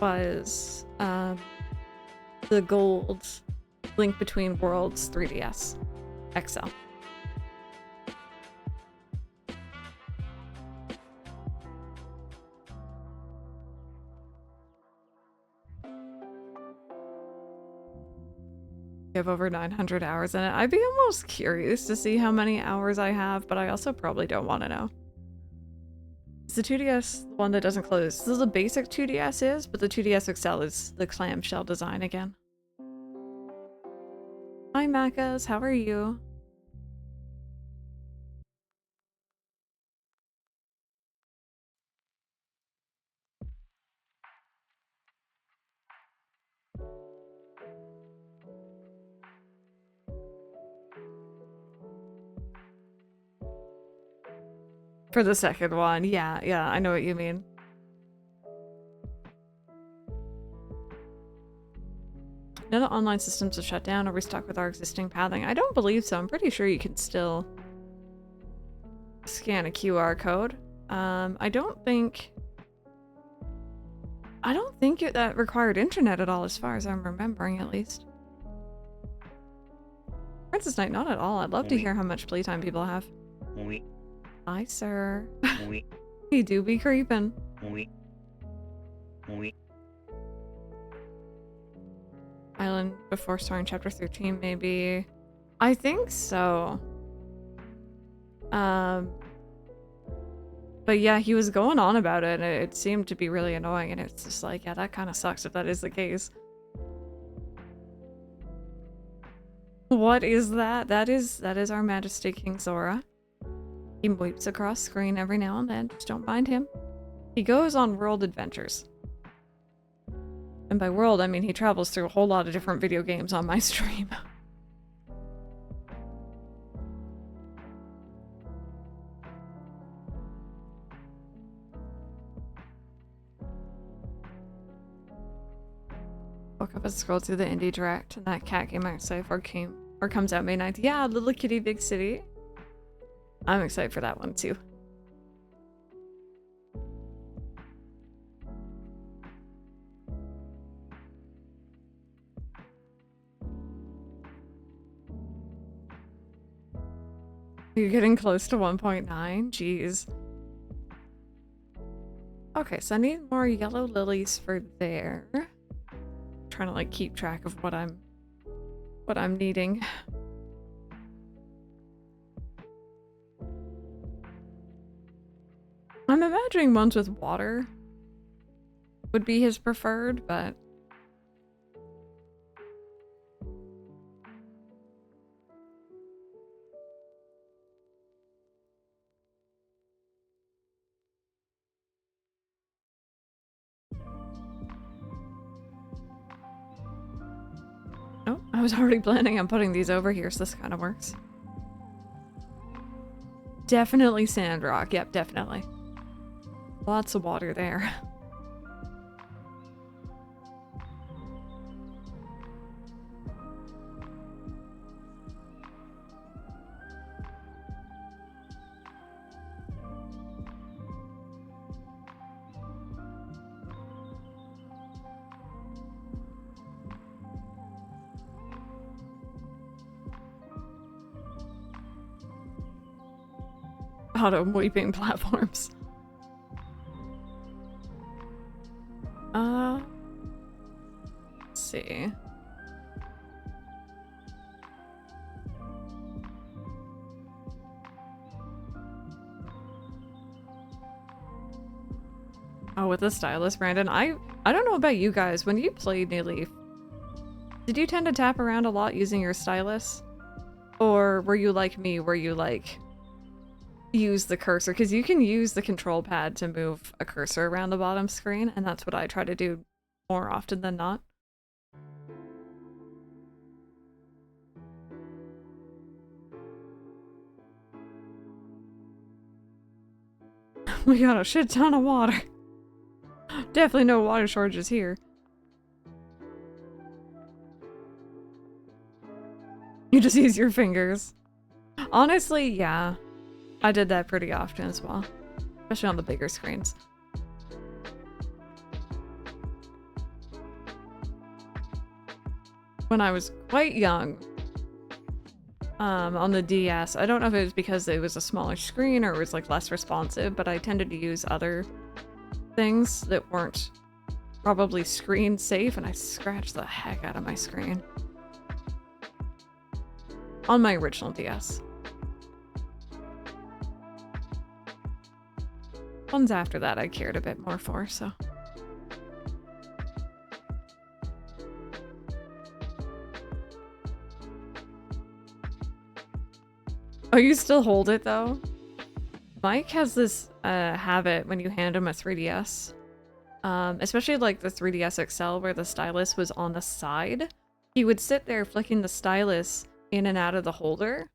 was the gold Link Between Worlds 3DS XL. I have over 900 hours in it. I'd be almost curious to see how many hours I have, but I also probably don't want to know. It's the 2DS, the one that doesn't close. This is the basic 2DS is, but the 2DS XL is the clamshell design again. Hi Macas, how are you? For the second one, yeah, I know what you mean. Now that online systems are shut down, are we stuck with our existing pathing? I don't believe so. I'm pretty sure you can still scan a QR code. I don't think... I don't think that required internet at all, as far as I'm remembering, at least. Princess Knight, not at all. I'd love to hear how much playtime people have. Hi, sir. You do be creeping. Island before starting chapter 13, maybe. I think so. But yeah, he was going on about it, and it seemed to be really annoying, and it's just like, yeah, that kind of sucks if that is the case. What is that? That is our Majesty King Zora. He weeps across screen every now and then, just don't mind him. He goes on world adventures. And by world, I mean he travels through a whole lot of different video games on my stream. Woke up and scrolled through the indie direct, and that cat game I'm excited for comes out May 9th. Yeah, Little Kitty Big City. I'm excited for that one too. You're getting close to 1.9? Jeez. Okay, so I need more yellow lilies for there. Trying to like keep track of what I'm needing. I'm imagining ones with water would be his preferred, but oh, I was already planning on putting these over here, so this kind of works. Definitely sandrock. Yep, definitely. Lots of water there. Auto weeping platforms. Let's see. Oh, with the stylus, Brandon. I don't know about you guys. When you played New Leaf, did you tend to tap around a lot using your stylus? Or were you like me, where you like use the cursor? Because you can use the control pad to move a cursor around the bottom screen, and that's what I try to do more often than not. We got a shit ton of water. Definitely no water shortages here. You just use your fingers. Honestly, yeah. I did that pretty often as well. Especially on the bigger screens. When I was quite young, on the DS, I don't know if it was because it was a smaller screen or it was like less responsive, but I tended to use other things that weren't probably screen safe, and I scratched the heck out of my screen. On my original DS. Ones after that I cared a bit more for, so. Oh, you still hold it though? Mike has this habit when you hand him a 3DS. Especially like the 3DS XL where the stylus was on the side. He would sit there flicking the stylus in and out of the holder.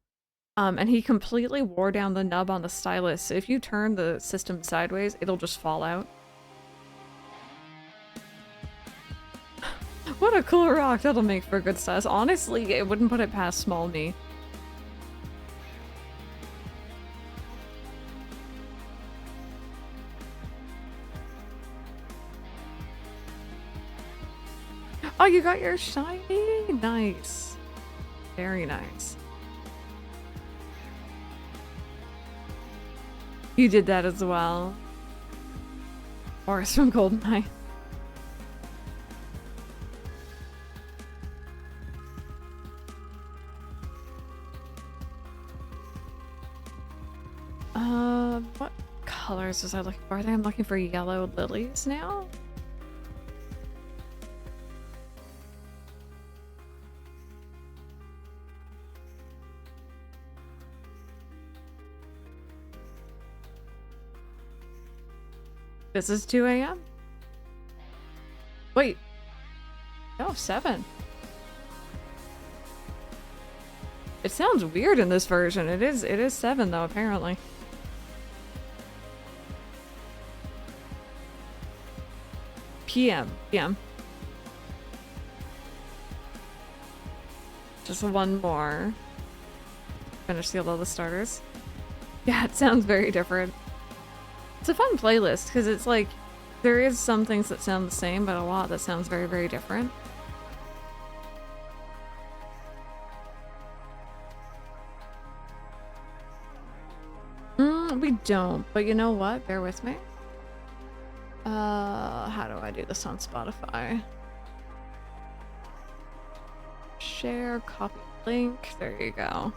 And he completely wore down the nub on the stylus. So if you turn the system sideways, it'll just fall out. What a cool rock. That'll make for a good stylus. Honestly, it wouldn't put it past small me. Oh, you got your shiny? Nice. Very nice. You did that as well. Forest from Goldeneye. What colors was I looking for? I think I'm looking for yellow lilies now. This is 2 a.m. Wait. No, 7. It sounds weird in this version. It is 7 though, apparently. PM. Just one more. Finish the all the starters. Yeah, it sounds very different. It's a fun playlist because it's like there is some things that sound the same, but a lot that sounds very, very different. We don't, but you know what? Bear with me. How do I do this on Spotify? Share, copy link. There you go.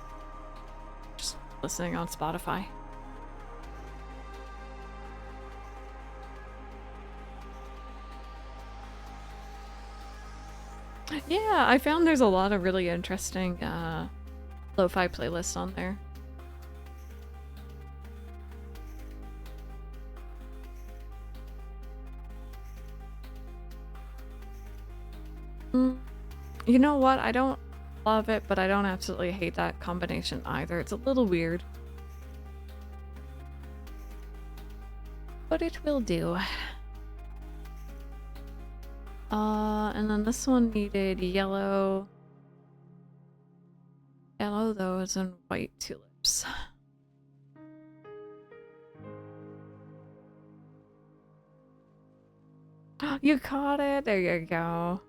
Just listening on Spotify. Yeah, I found there's a lot of really interesting lo-fi playlists on there. You know what? I don't love it, but I don't absolutely hate that combination either. It's a little weird. But it will do. And then this one needed yellow. Yellow, those, and white tulips. You caught it! There you go.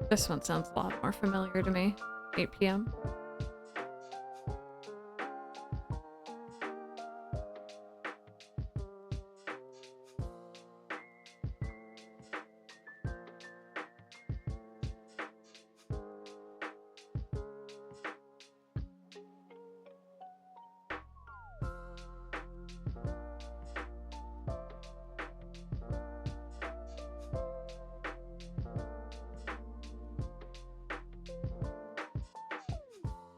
This one sounds a lot more familiar to me. 8 p.m.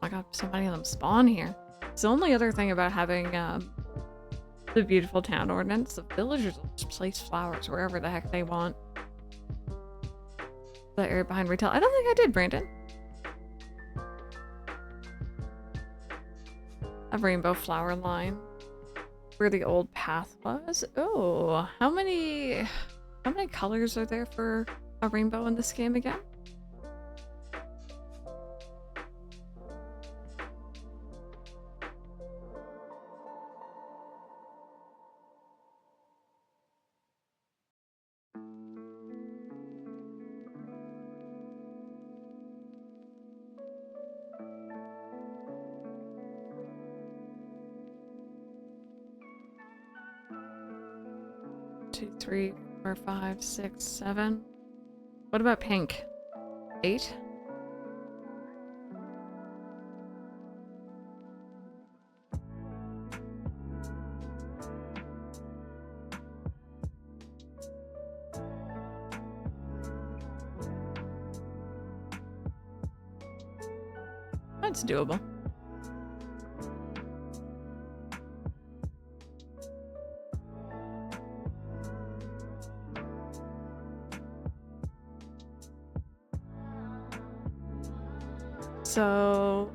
I got so many of them spawn here. It's the only other thing about having the beautiful town ordinance. The villagers will just place flowers wherever the heck they want. The area behind retail. I don't think I did, Brandon. A rainbow flower line where the old path was. Oh, how many colors are there for a rainbow in this game again? Two, 3, 4, 5, 6, 7. What about pink? 8? That's doable. So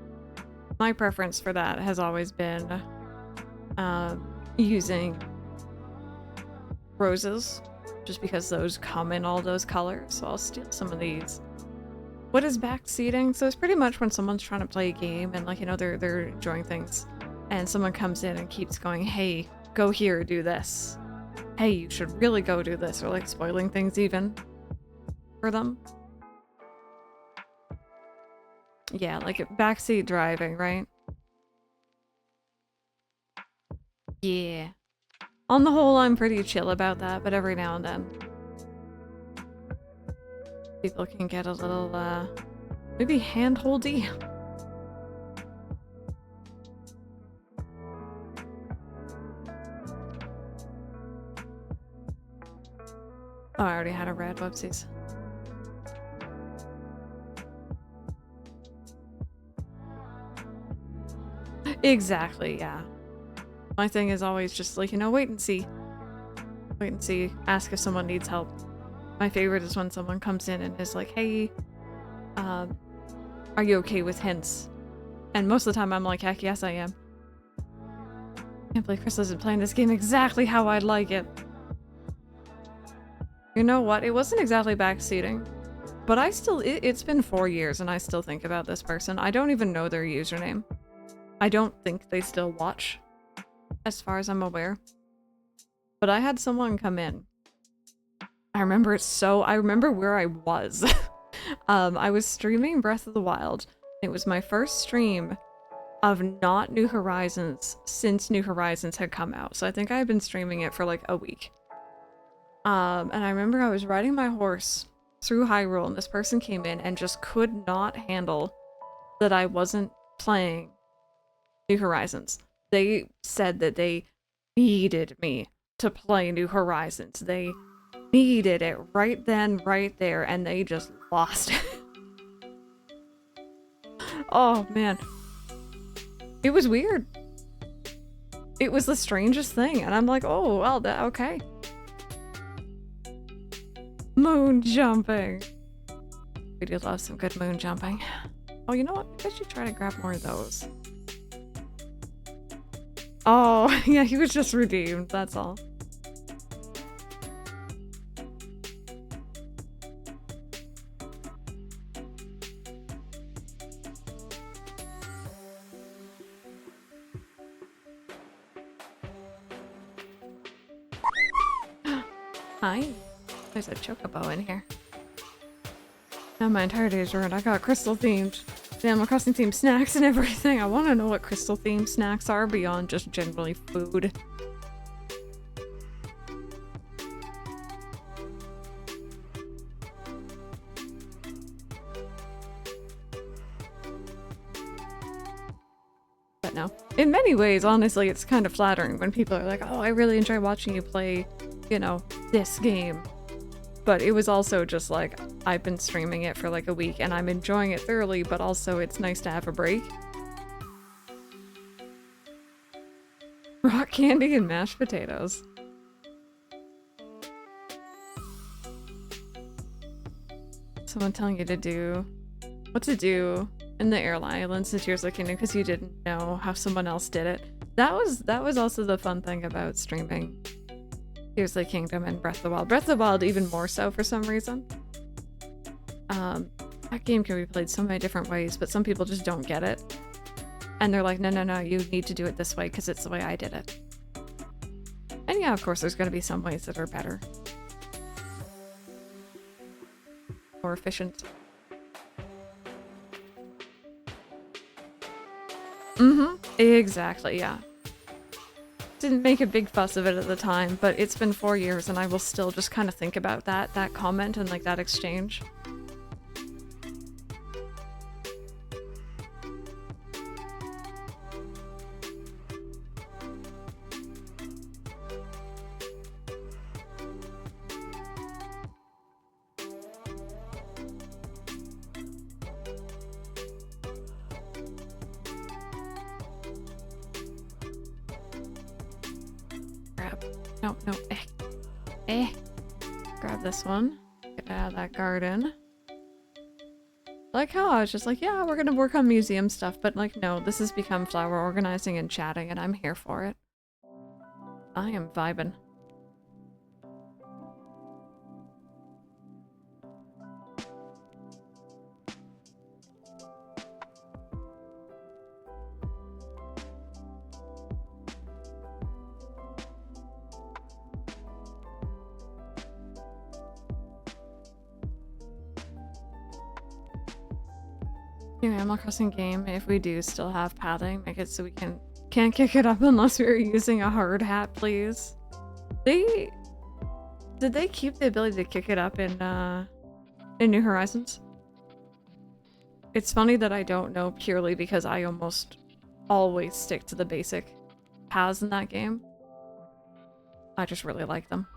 My preference for that has always been using roses, just because those come in all those colors, so I'll steal some of these. What is backseating? So it's pretty much when someone's trying to play a game and, like, you know, they're enjoying things, and someone comes in and keeps going, hey, go here, do this. Hey, you should really go do this, or like spoiling things even for them. Yeah, like backseat driving, right? Yeah. On the whole, I'm pretty chill about that, but every now and then people can get a little, maybe hand-holdy. Oh, I already had a red, whoopsies. Exactly, yeah. My thing is always just like, you know, wait and see. Wait and see. Ask if someone needs help. My favorite is when someone comes in and is like, hey, are you okay with hints? And most of the time I'm like, heck yes I am. I can't believe Crystal isn't playing this game exactly how I'd like it. You know what? It wasn't exactly backseating, but I still, it's been 4 years and I still think about this person. I don't even know their username. I don't think they still watch, as far as I'm aware. But I had someone come in. I remember it so, I remember where I was. I was streaming Breath of the Wild. It was my first stream of not New Horizons since New Horizons had come out. So I think I had been streaming it for like a week. And I remember I was riding my horse through Hyrule and this person came in and just could not handle that I wasn't playing New Horizons. They said that they needed me to play New Horizons. They needed it right then, right there, and they just lost it. Oh, man. It was weird. It was the strangest thing, and I'm like, oh, well, okay. Moon jumping. We do love some good moon jumping. Oh, you know what? I should try to grab more of those. Oh, yeah, he was just redeemed, that's all. Hi. There's a chocobo in here. Now my entire day's ruined. I got crystal themed Animal Crossing themed snacks and everything. I want to know what crystal themed snacks are beyond just generally food. But no. In many ways, honestly, it's kind of flattering when people are like, oh, I really enjoy watching you play, you know, this game. But it was also just like, I've been streaming it for like a week and I'm enjoying it thoroughly, but also it's nice to have a break. Rock candy and mashed potatoes. Someone telling you to do what to do in the airline islands to Tears of the Kingdom because you didn't know how someone else did it. That was also the fun thing about streaming Tears of the Kingdom and Breath of the Wild. Breath of the Wild even more so for some reason. That game can be played so many different ways, but some people just don't get it. And they're like, no, no, no, you need to do it this way because it's the way I did it. And yeah, of course, there's going to be some ways that are better. More efficient. Mm-hmm. Exactly, yeah. Didn't make a big fuss of it at the time, but it's been 4 years and I will still just kind of think about that comment and like that exchange. Grab this one. Get out of that garden. Like how I was just like, yeah, we're gonna work on museum stuff, but like, no, this has become flower organizing and chatting, and I'm here for it. I am vibing. New Animal Crossing game, if we do still have pathing, make it so we can't kick it up unless we're using a hard hat, please. Did they keep the ability to kick it up in New Horizons? It's funny that I don't know purely because I almost always stick to the basic paths in that game. I just really like them.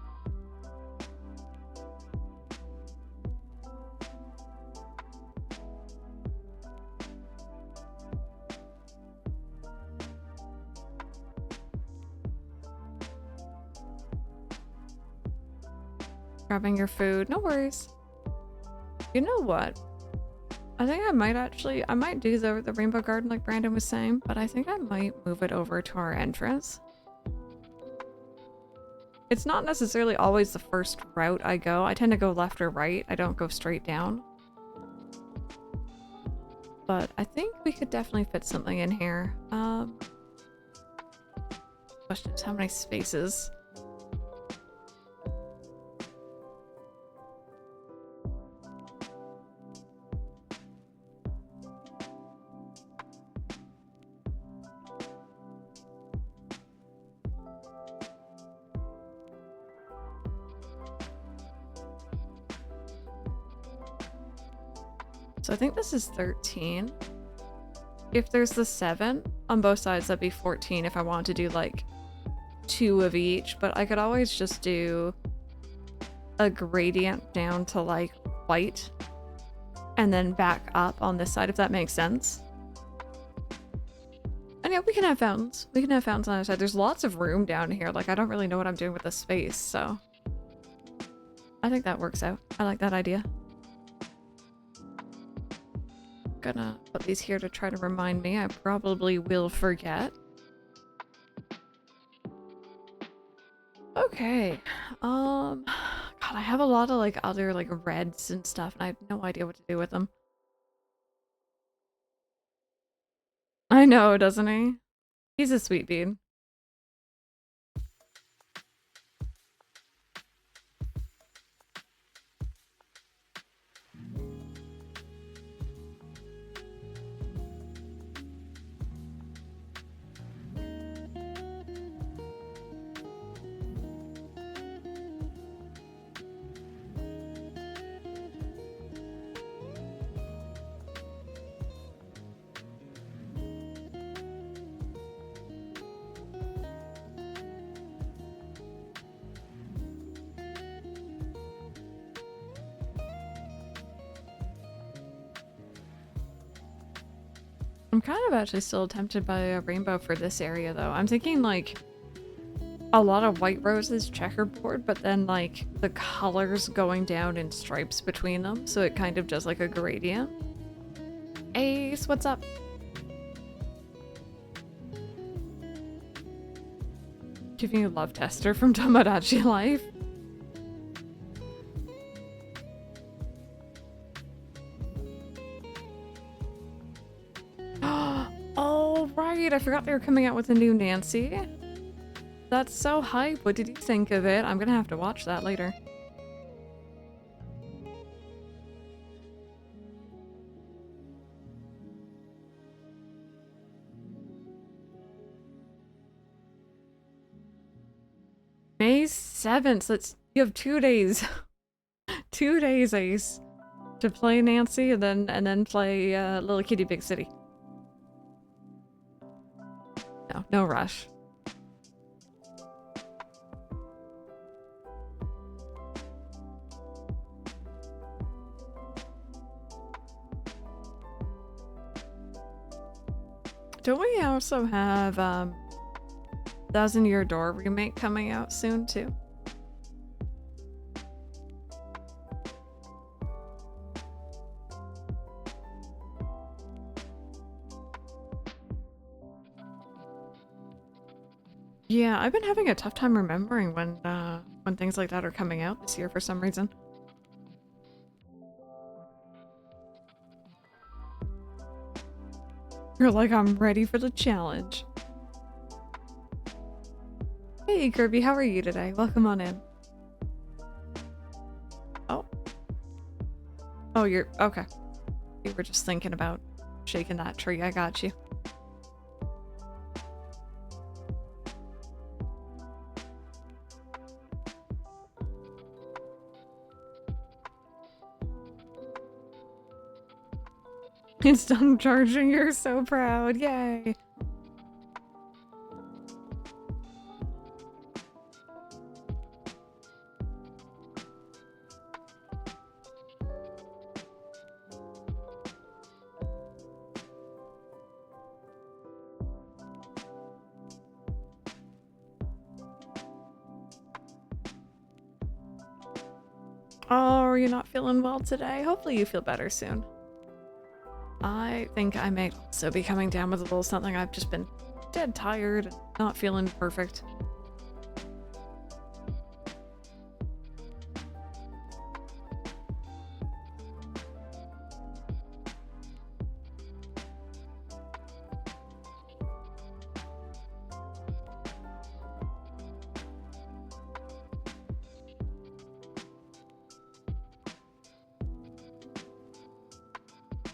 Grabbing your food, no worries. You know what? I think I might do the rainbow garden like Brandon was saying, but I think I might move it over to our entrance. It's not necessarily always the first route I go. I tend to go left or right. I don't go straight down. But I think we could definitely fit something in here. Question is how many spaces? So I think this is 13. If there's the 7 on both sides, that'd be 14 if I wanted to do like 2 of each, but I could always just do a gradient down to like white and then back up on this side, if that makes sense. And yeah, we can have fountains. We can have fountains on the other side. There's lots of room down here. Like, I don't really know what I'm doing with the space, so I think that works out. I like that idea. Gonna put these here to try to remind me. I probably will forget. Okay. God, I have a lot of like other like reds and stuff, and I have no idea what to do with them. I know, doesn't he? He's a sweet bean. I'm kind of actually still tempted by a rainbow for this area though. I'm thinking like a lot of white roses checkerboard, but then like the colors going down in stripes between them, so it kind of does like a gradient. Ace, what's up? Giving you a love tester from Tomodachi Life. Oh, right. I forgot they were coming out with a new Nancy. That's so hype. What did you think of it? I'm gonna have to watch that later. May 7th. You have 2 days. 2 days, Ace, to play Nancy and then play Little Kitty Big City. No rush. Don't we also have Thousand Year Door remake coming out soon too? Yeah, I've been having a tough time remembering when things like that are coming out this year for some reason. You're like, I'm ready for the challenge. Hey Kirby, how are you today? Welcome on in. Oh. Oh, you're okay. You were just thinking about shaking that tree. I got you. It's done charging. You're so proud. Yay. Oh, are you not feeling well today? Hopefully you feel better soon. I think I may also be coming down with a little something. I've just been dead tired and not feeling perfect.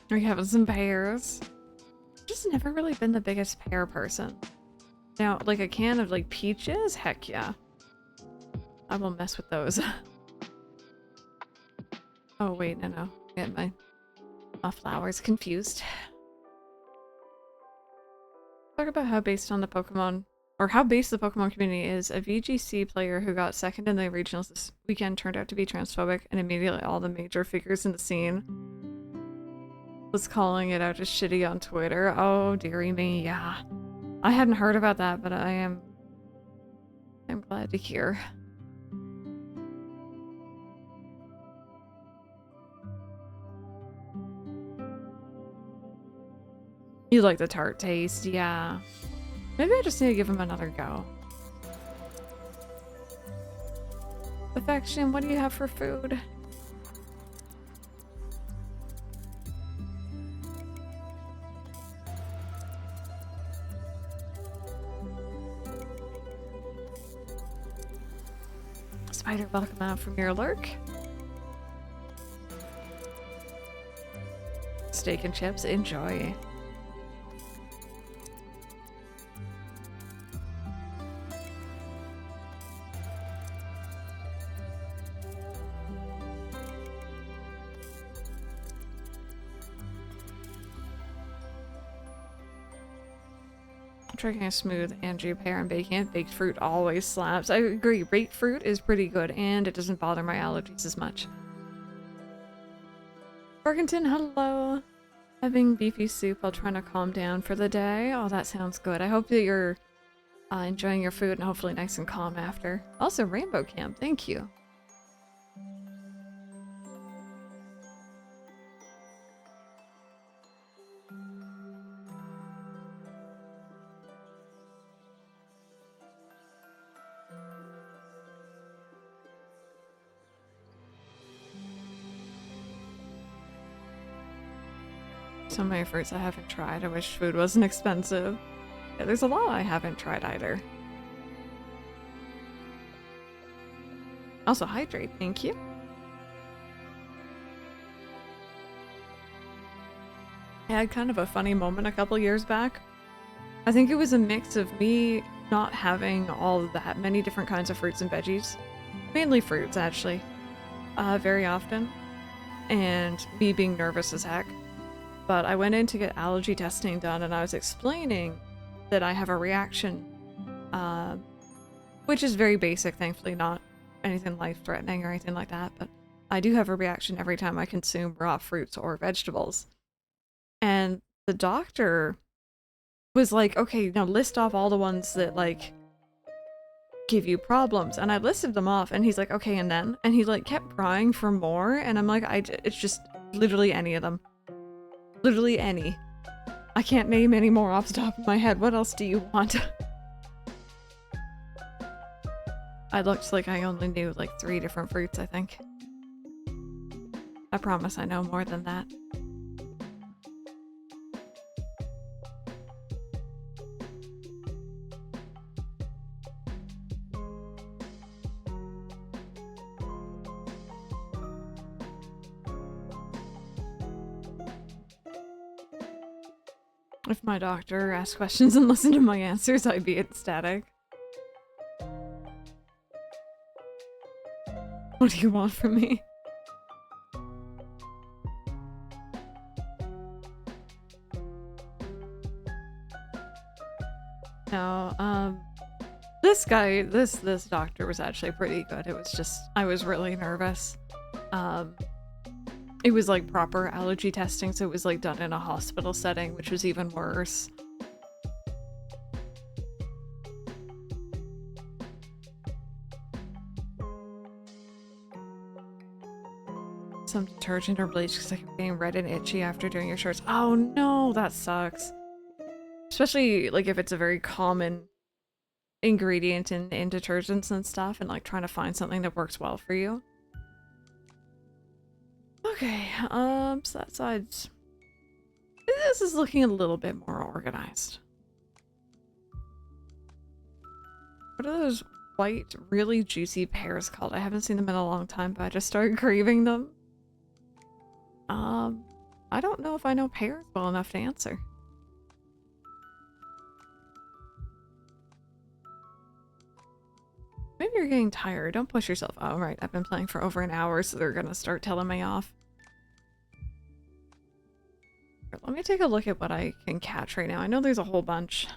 Are you having some pears? Just never really been the biggest pear person. Now, like a can of like peaches? Heck yeah. I will mess with those. Oh wait, no. Get my flowers confused. Talk about how based on the Pokemon, or how based the Pokemon community is. A VGC player who got second in the regionals this weekend turned out to be transphobic, and immediately all the major figures in the scene was calling it out as shitty on Twitter. Oh dearie me, yeah. I hadn't heard about that, but I'm glad to hear. You like the tart taste, yeah. Maybe I just need to give him another go. Affection, what do you have for food? Spider, welcome out from your lurk. Steak and chips, enjoy. Drinking a smooth Angie pear and baking it. Baked fruit always slaps. I agree, baked fruit is pretty good and it doesn't bother my allergies as much. Bergenton, hello. Having beefy soup while trying to calm down for the day. Oh, that sounds good. I hope that you're enjoying your food and hopefully nice and calm after. Also, Rainbow Camp, thank you. So many fruits I haven't tried. I wish food wasn't expensive. Yeah, there's a lot I haven't tried either. Also, hydrate, thank you. I had kind of a funny moment a couple years back. I think it was a mix of me not having all that many different kinds of fruits and veggies. Mainly fruits, actually. Very often. And me being nervous as heck. But I went in to get allergy testing done and I was explaining that I have a reaction, which is very basic, thankfully not anything life-threatening or anything like that, but I do have a reaction every time I consume raw fruits or vegetables. And the doctor was like, okay, now list off all the ones that, like, give you problems. And I listed them off and he's like, okay, and then? And he, like, kept prying for more and I'm like, it's just literally any of them. Literally any. I can't name any more off the top of my head. What else do you want? I looked like I only knew like 3 different fruits, I think. I promise I know more than that. If my doctor asked questions and listened to my answers, I'd be ecstatic. What do you want from me? No, this guy, this doctor was actually pretty good. It was just, I was really nervous. It was like proper allergy testing, so it was like done in a hospital setting, which was even worse. Some detergent or bleach because I kept getting red and itchy after doing your shirts. Oh no, that sucks. Especially like if it's a very common ingredient in detergents and stuff, and like trying to find something that works well for you. Okay, so that side's... This is looking a little bit more organized. What are those white, really juicy pears called? I haven't seen them in a long time, but I just started craving them. I don't know if I know pears well enough to answer. Maybe you're getting tired. Don't push yourself. Oh, right. I've been playing for over an hour, so they're gonna start telling me off. Let me take a look at what I can catch right now. I know there's a whole bunch.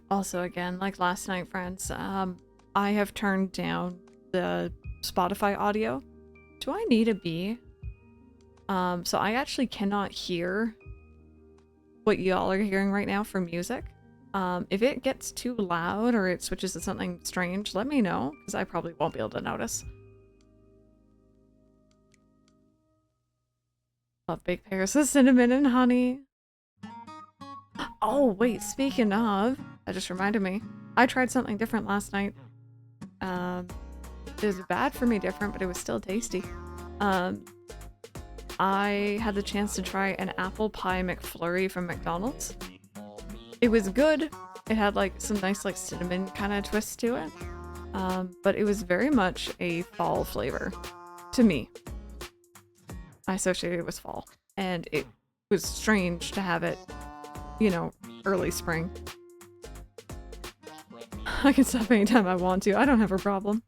Also, again, like last night, friends, I have turned down the Spotify audio. Do I need a bee? So I actually cannot hear what y'all are hearing right now for music. If it gets too loud or it switches to something strange, let me know, because I probably won't be able to notice. Love big pears of cinnamon and honey. Oh, wait, speaking of, that just reminded me. I tried something different last night. It was bad for me different, but it was still tasty. I had the chance to try an apple pie McFlurry from McDonald's. It was good. It had like some nice like cinnamon kind of twist to it. But it was very much a fall flavor to me. I associated it with fall, and it was strange to have it, you know, early spring. I can stop anytime I want to. I don't have a problem.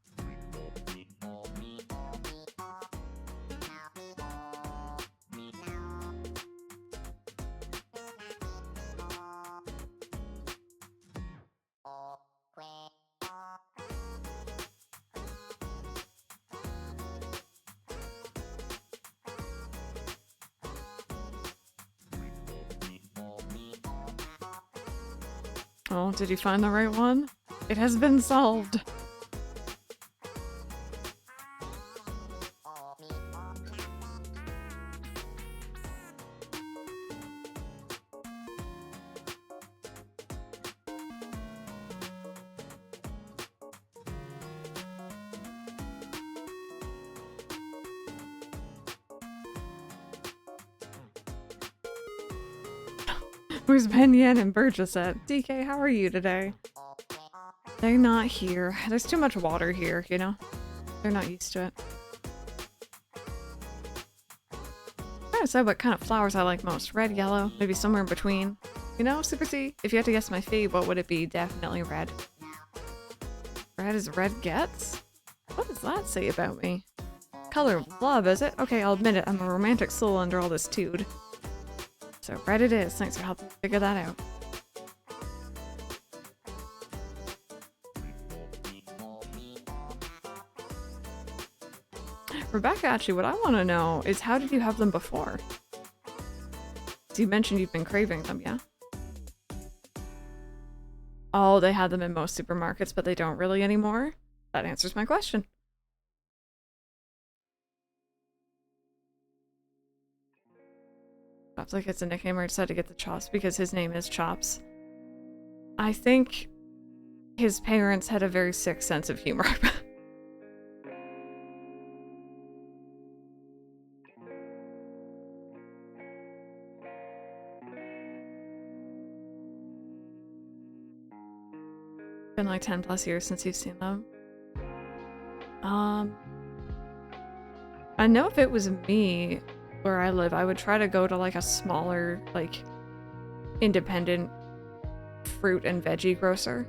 Oh, did you find the right one? It has been solved. Where's Ben Yen and Burgess at? DK, how are you today? They're not here. There's too much water here, you know? They're not used to it. I'm trying to decide what kind of flowers I like most. Red, yellow, maybe somewhere in between. You know, Super C? If you had to guess my fave, what would it be? Definitely red. Red is red gets? What is does that say about me? Color of love, is it? Okay, I'll admit it. I'm a romantic soul under all this tude. So red it is. Thanks for helping figure that out. Rebecca, actually, what I want to know is how did you have them before? So you mentioned you've been craving them, yeah? Oh, they had them in most supermarkets, but they don't really anymore? That answers my question. Chops like it's a nickname, or I decided to get the Chops because his name is Chops. I think his parents had a very sick sense of humor. Been like 10 plus years since you've seen them. I know if it was me where I live, I would try to go to like a smaller, like, independent fruit and veggie grocer.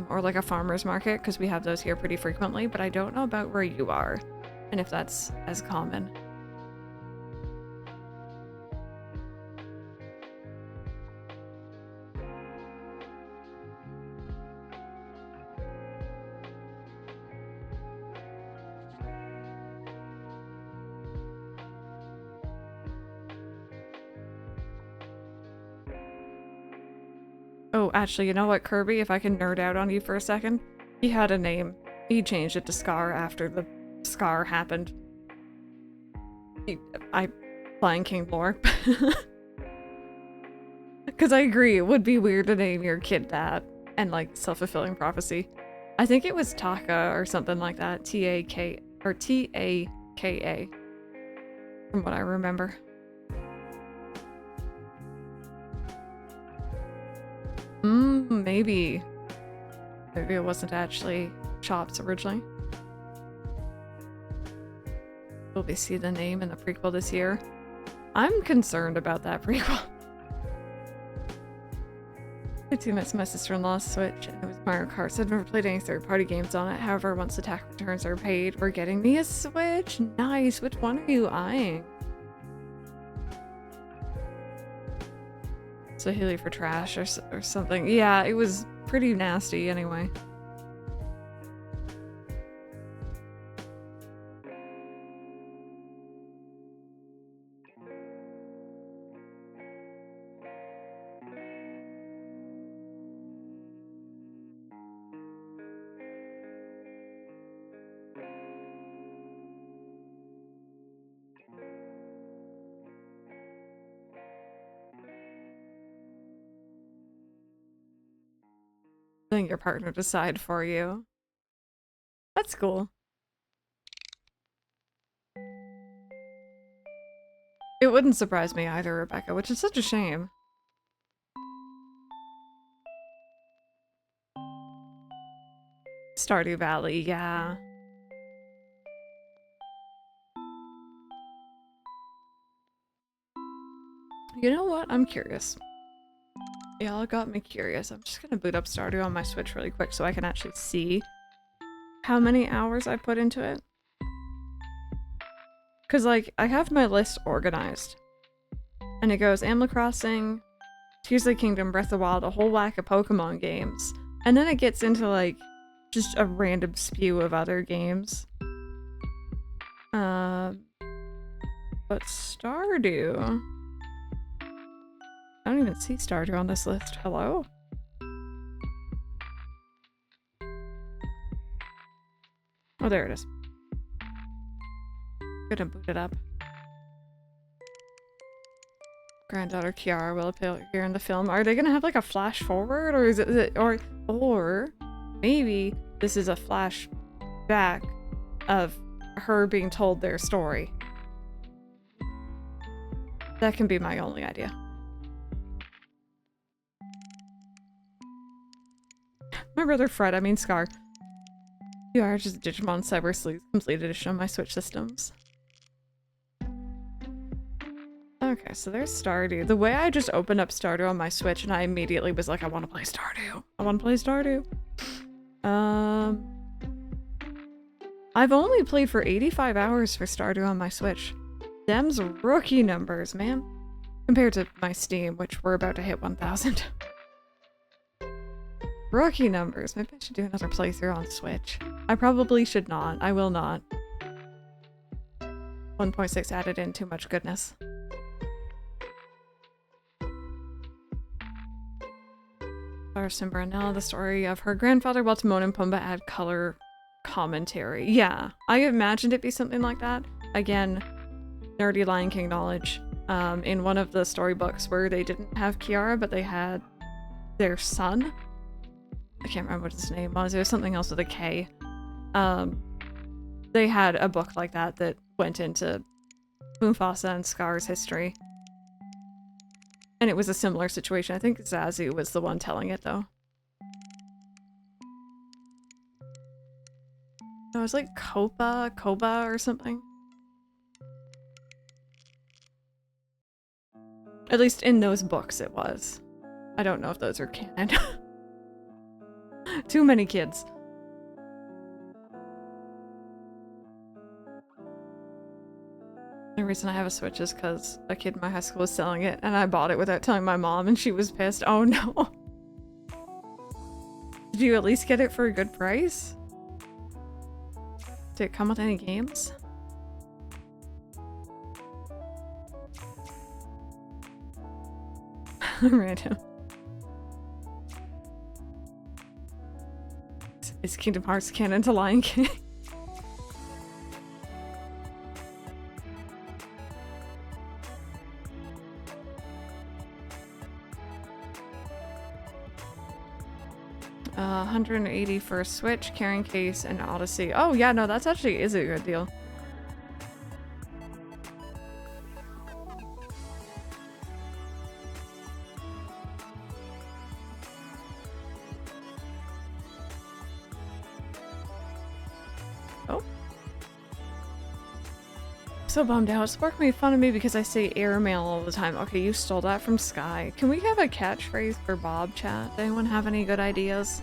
Or like a farmer's market, because we have those here pretty frequently, but I don't know about where you are and if that's as common. Oh, actually, you know what, Kirby? If I can nerd out on you for a second, he had a name. He changed it to Scar after the Scar happened. Lion King lore. Because I agree, it would be weird to name your kid that, and like self-fulfilling prophecy. I think it was Taka or something like that. T-A-K, or T-A-K-A, from what I remember. Maybe. Maybe it wasn't actually Chops originally. Will we see the name in the prequel this year? I'm concerned about that prequel. My teammates, my sister-in-law's Switch, and it was Mario Kart, so I've never played any third-party games on it. However, once the tax returns are paid, we're getting me a Switch. Nice. Which one are you eyeing? Swahili for trash or something. Yeah, it was pretty nasty anyway. Letting your partner decide for you. That's cool. It wouldn't surprise me either, Rebecca, which is such a shame. Stardew Valley, yeah. You know what? I'm curious. Y'all got me curious. I'm just gonna boot up Stardew on my Switch really quick so I can actually see how many hours I put into it. Because, like, I have my list organized. And it goes Animal Crossing, Tears of the Kingdom, Breath of the Wild, a whole whack of Pokemon games. And then it gets into, like, just a random spew of other games. But Stardew... I don't even see Stardew on this list. Hello? Oh, there it is. Gonna boot it up. Granddaughter Kiara will appear here in the film. Are they gonna have like a flash forward, or is it or maybe this is a flashback of her being told their story? That can be my only idea. My brother Fred, I mean Scar. You are just Digimon Cyber Sleuth Complete Edition on my Switch systems. Okay, so there's Stardew. The way I just opened up Stardew on my Switch and I immediately was like, I want to play Stardew. I want to play Stardew. I've only played for 85 hours for Stardew on my Switch. Them's rookie numbers, man. Compared to my Steam, which we're about to hit 1,000. Rookie numbers. Maybe I should do another playthrough on Switch. I probably should not. I will not. 1.6 added in too much goodness. Simba, the story of her grandfather, while Timon and Pumbaa add color commentary. Yeah, I imagined it'd be something like that. Again, nerdy Lion King knowledge. In one of the storybooks where they didn't have Kiara, but they had their son. I can't remember what his name was. It was something else with a K. They had a book like that that went into Mufasa and Scar's history. And it was a similar situation. I think Zazu was the one telling it, though. No, it was like Koba or something. At least in those books it was. I don't know if those are canon. Too many kids. The reason I have a Switch is because a kid in my high school was selling it and I bought it without telling my mom and she was pissed. Oh no. Did you at least get it for a good price? Did it come with any games? Random. Is Kingdom Hearts canon to Lion King? $180 for a Switch, carrying case, and Odyssey. Oh yeah, no, that's actually is a good deal. Oh. So bummed out. Spark made fun of me because I say airmail all the time. Okay, you stole that from Sky. Can we have a catchphrase for Bob chat? Anyone have any good ideas?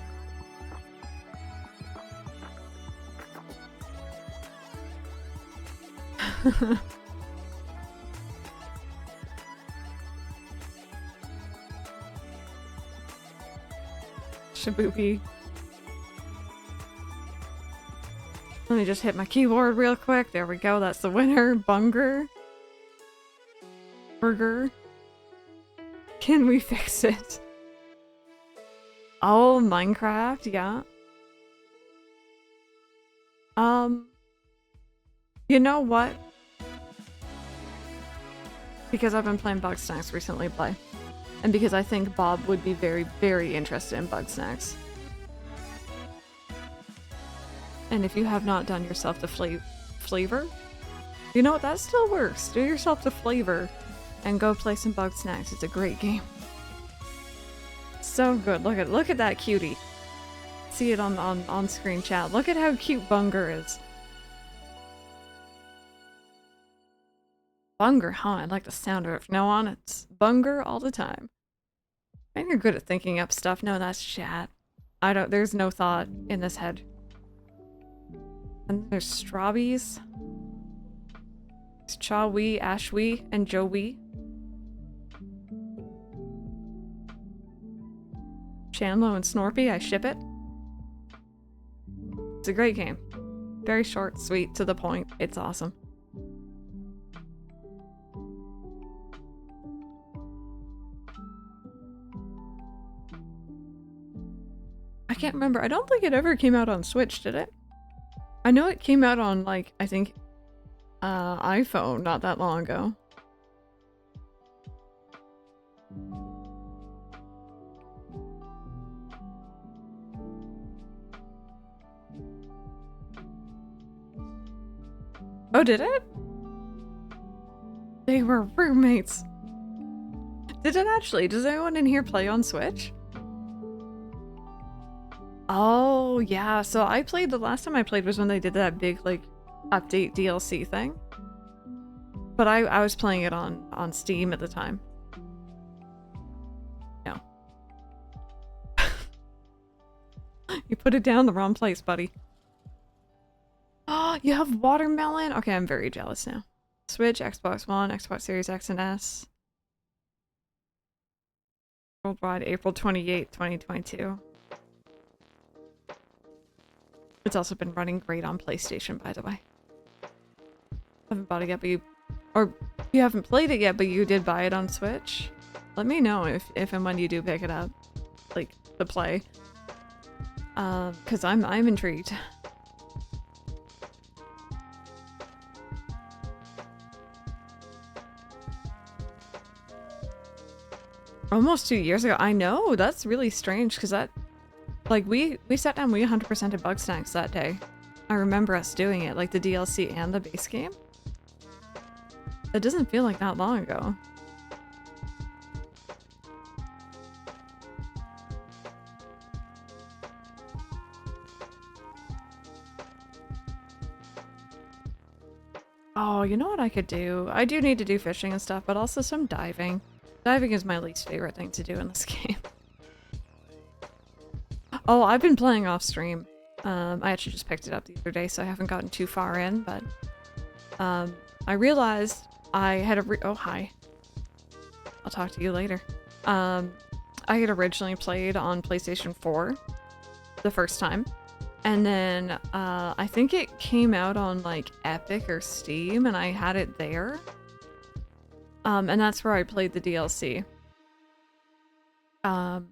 Shabuki. Let me just hit my keyboard real quick. There we go. That's the winner. Bunger. Burger. Can we fix it? Oh, Minecraft. Yeah. You know what? Because I've been playing Bugsnax recently, and because I think Bob would be very, very interested in Bugsnax. And if you have not done yourself the flavor, you know what? That still works. Do yourself the flavor and go play some Bugsnax. It's a great game. So good. Look at that cutie. See it on screen chat. Look at how cute Bunger is. Bunger, huh? I like the sound of it. From now on, it's Bunger all the time. And you're good at thinking up stuff. No, that's chat. There's no thought in this head. And there's Strawbees. There's Cha-wee, Ash-wee, and Joe-wee. Chandlo and Snorpy, I ship it. It's a great game. Very short, sweet, to the point. It's awesome. I can't remember. I don't think it ever came out on Switch, did it? I know it came out on, like, I think, iPhone not that long ago. Oh, did it? They were roommates. Did it actually? Does anyone in here play on Switch? Oh, yeah. So I played, the last time I played was when they did that big, like, update DLC thing. But I was playing it on Steam at the time. No. You put it down the wrong place, buddy. Oh, you have watermelon? Okay, I'm very jealous now. Switch, Xbox One, Xbox Series X and S. Worldwide, April 28th, 2022. It's also been running great on PlayStation, by the way. Haven't bought it yet, but you haven't played it yet, but you did buy it on Switch. Let me know if and when you do pick it up, like to play. Because I'm intrigued. Almost 2 years ago. I know, that's really strange because that, like, we sat down, we 100%ed Bugsnax that day. I remember us doing it, like the DLC and the base game. It doesn't feel like that long ago. Oh, you know what I could do? I do need to do fishing and stuff, but also some diving. Diving is my least favorite thing to do in this game. Oh, I've been playing off stream. I actually just picked it up the other day, so I haven't gotten too far in, but I realized I had oh, hi. I'll talk to you later. I had originally played on PlayStation 4 the first time, and then I think it came out on like Epic or Steam, and I had it there. And that's where I played the DLC. And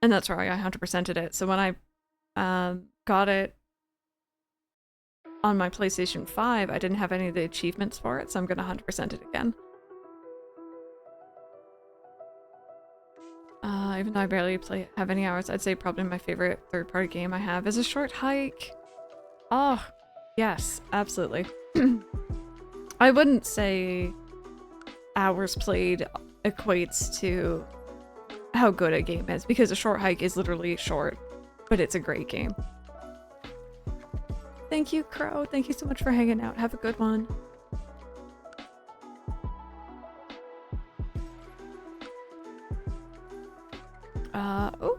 that's where I 100%ed it. So when I got it on my PlayStation 5, I didn't have any of the achievements for it, so I'm gonna 100% it again. Even though I barely have any hours, I'd say probably my favorite third-party game I have is A Short Hike. Oh, yes, absolutely. I wouldn't say hours played equates to how good a game is, because A Short Hike is literally short, but it's a great game. Thank you, Crow. Thank you so much for hanging out. Have a good one.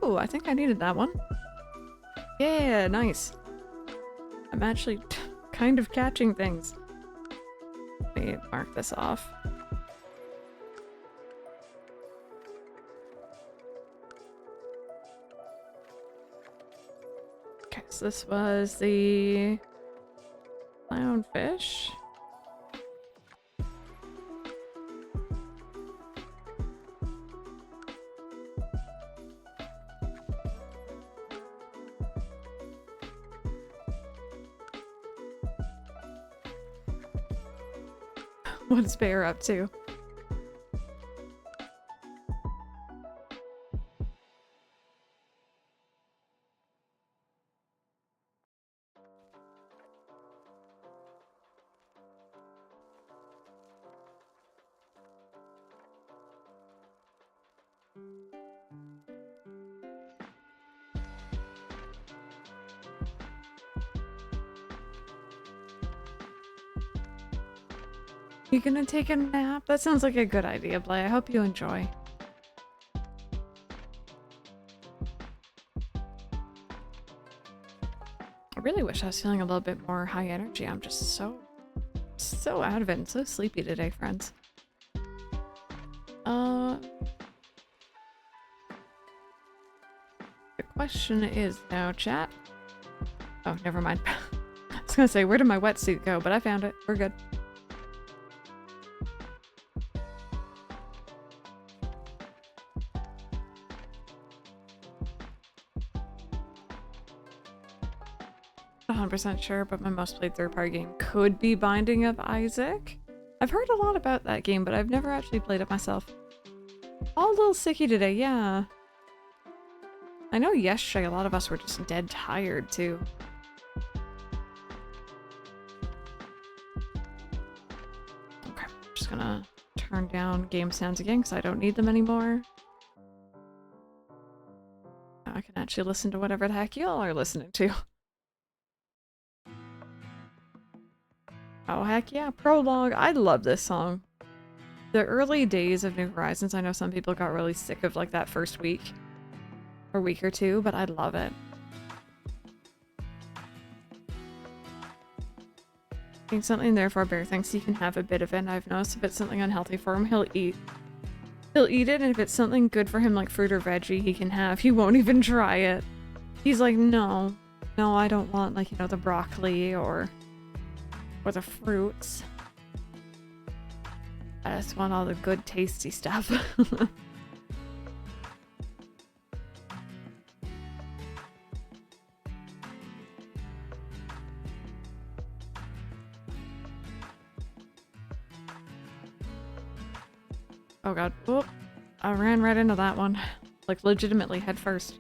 Oh, I think I needed that one. Yeah, nice. I'm actually kind of catching things. Let me mark this off. Okay, so this was the clownfish. What is Bear up to? You gonna take a nap? That sounds like a good idea, Blay. I hope you enjoy. I really wish I was feeling a little bit more high energy. I'm just so out of it and so sleepy today, friends. The question is now, chat. Oh, never mind. I was gonna say, where did my wetsuit go? But I found it. We're good. Not 100% sure, but my most played third-party game could be Binding of Isaac. I've heard a lot about that game, but I've never actually played it myself. All a little sicky today, yeah. I know yesterday a lot of us were just dead tired, too. Okay, I'm just gonna turn down game sounds again because I don't need them anymore. Now I can actually listen to whatever the heck y'all are listening to. Oh, heck yeah, Prologue. I love this song. The early days of New Horizons, I know some people got really sick of like that first week or week or two, but I love it. Eat something, therefore Bear thinks he can have a bit of it, and I've noticed if it's something unhealthy for him, he'll eat it, and if it's something good for him like fruit or veggie he can have, he won't even try it. He's like, no, I don't want, like, you know, the broccoli or the fruits. I just want all the good tasty stuff. Oh god. Oh, I ran right into that one. Like, legitimately head first.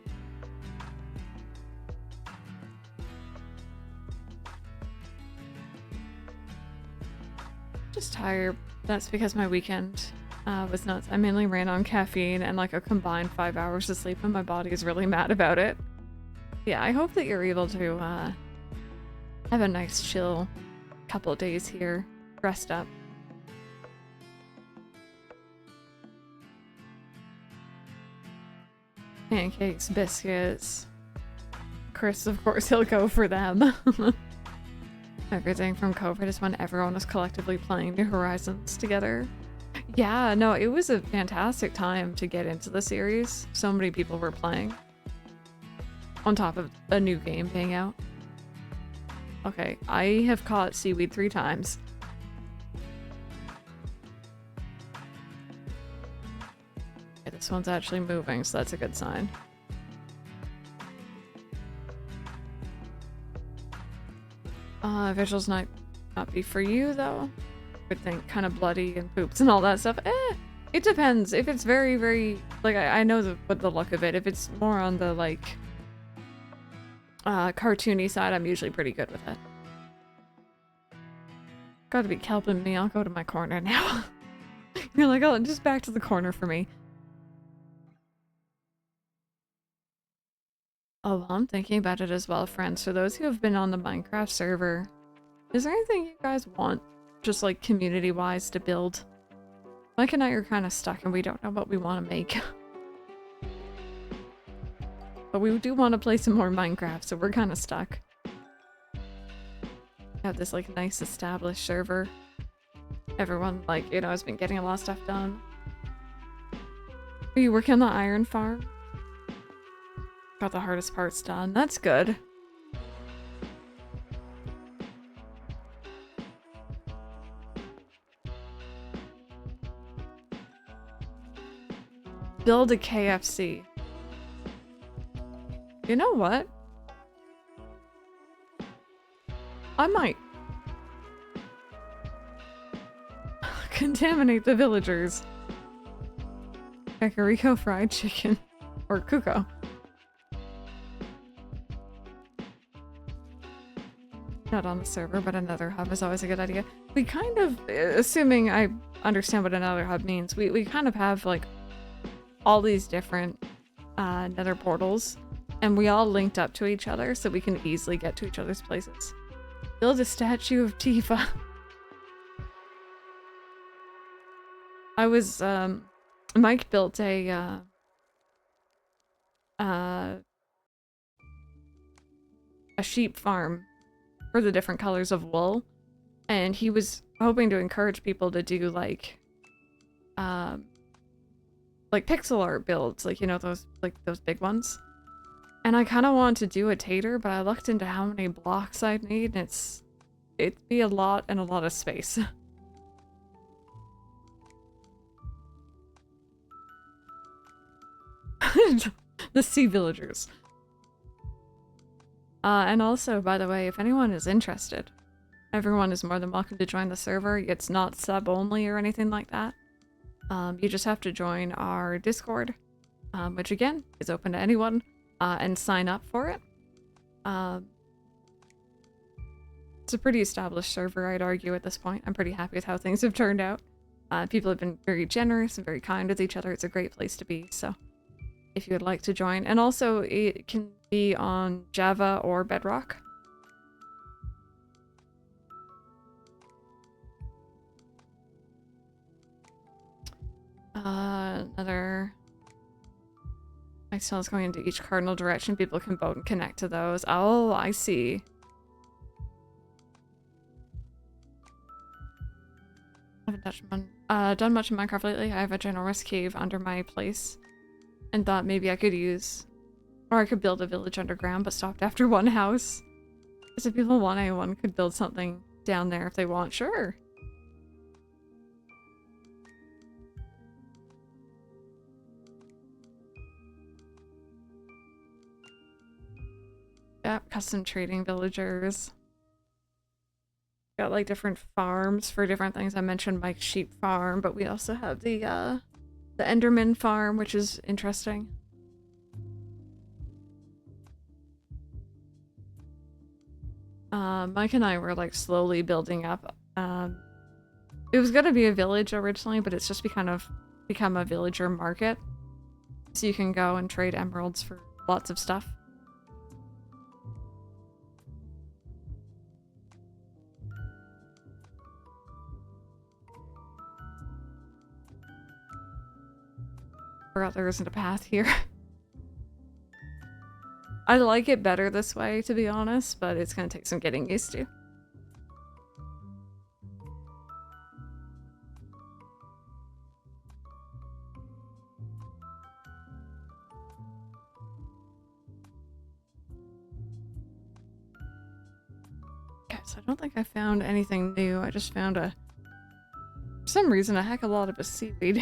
Just tired. That's because my weekend was nuts. I mainly ran on caffeine and like a combined 5 hours of sleep, and my body is really mad about it. Yeah, I hope that you're able to have a nice chill couple of days here, rest up. Pancakes, biscuits. Chris, of course, he'll go for them. Everything from COVID is when everyone was collectively playing New Horizons together. Yeah, no, it was a fantastic time to get into the series. So many people were playing. On top of a new game being out. Okay, I have caught seaweed 3 times. Okay, this one's actually moving, so that's a good sign. Visuals might not be for you, though. I would think kind of bloody and poops and all that stuff. It depends. If it's very, very... Like, I know what the look of it. If it's more on the, like... cartoony side, I'm usually pretty good with it. Gotta be helping me. I'll go to my corner now. You're like, oh, just back to the corner for me. Oh, well, I'm thinking about it as well, friends. For those who have been on the Minecraft server, is there anything you guys want, just like community-wise, to build? Mike and I are kind of stuck and we don't know what we want to make. But we do want to play some more Minecraft, so we're kind of stuck. Have this like nice established server. Everyone, like, you know, has been getting a lot of stuff done. Are you working on the iron farm? Got the hardest parts done. That's good. Build a KFC. You know what? I might. Contaminate the villagers. Kakariko fried chicken. Or Kuko. Not on the server, but another hub is always a good idea. We kind of, assuming I understand what another hub means, we kind of have like all these different nether portals, and we all linked up to each other so we can easily get to each other's places. Build a statue of Tifa. I was, Mike built a sheep farm for the different colors of wool, and he was hoping to encourage people to do like pixel art builds, like, you know, those big ones. And I kind of wanted to do a tater, but I looked into how many blocks I'd need, and it'd be a lot and a lot of space. The sea villagers. And also, by the way, if anyone is interested, everyone is more than welcome to join the server. It's not sub only or anything like that. You just have to join our Discord, which again is open to anyone, and sign up for it. It's a pretty established server, I'd argue, at this point. I'm pretty happy with how things have turned out. People have been very generous and very kind with each other. It's a great place to be, so if you would like to join. And also, it can be on Java or Bedrock. Another... My cell is going into each cardinal direction. People can vote and connect to those. Oh, I see. done much in Minecraft lately. I have a ginormous cave under my place, and thought maybe I could build a village underground, but stopped after one house. So if people want, anyone could build something down there if they want. Sure. Yep, custom trading villagers. Got like different farms for different things. I mentioned my sheep farm, but we also have the Enderman farm, which is interesting. Mike and I were like slowly building up. It was gonna be a village originally, but it's just become a villager market. So you can go and trade emeralds for lots of stuff. Forgot there isn't a path here. I like it better this way, to be honest, but it's gonna take some getting used to. Okay, so I don't think I found anything new. I just found for some reason, a heck of a lot of seaweed.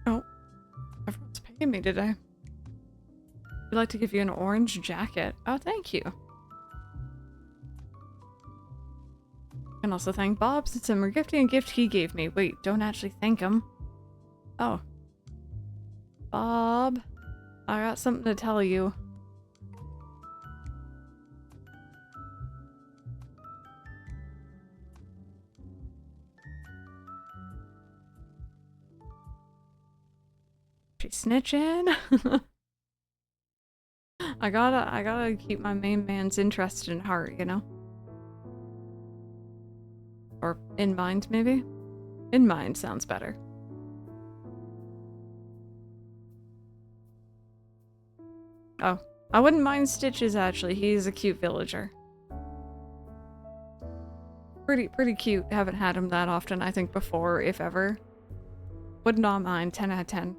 Oh, everyone's paying me today. We'd like to give you an orange jacket. Oh, thank you. And also thank Bob since I'm regifting a gift he gave me. Wait, don't actually thank him. Oh. Bob, I got something to tell you. She's snitching. I gotta keep my main man's interest in heart, you know? Or in mind, maybe? In mind sounds better. Oh, I wouldn't mind Stitches, actually. He's a cute villager. Pretty cute. Haven't had him that often, I think, before, if ever. Would not mind. 10 out of 10.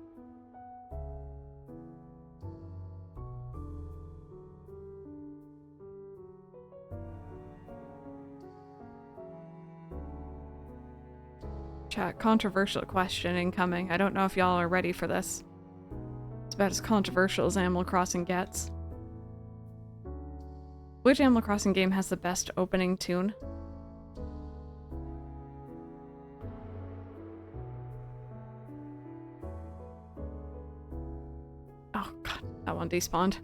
Chat, controversial question incoming. I don't know if y'all are ready for this. It's about as controversial as Animal Crossing gets. Which Animal Crossing game has the best opening tune? Oh god, that one despawned.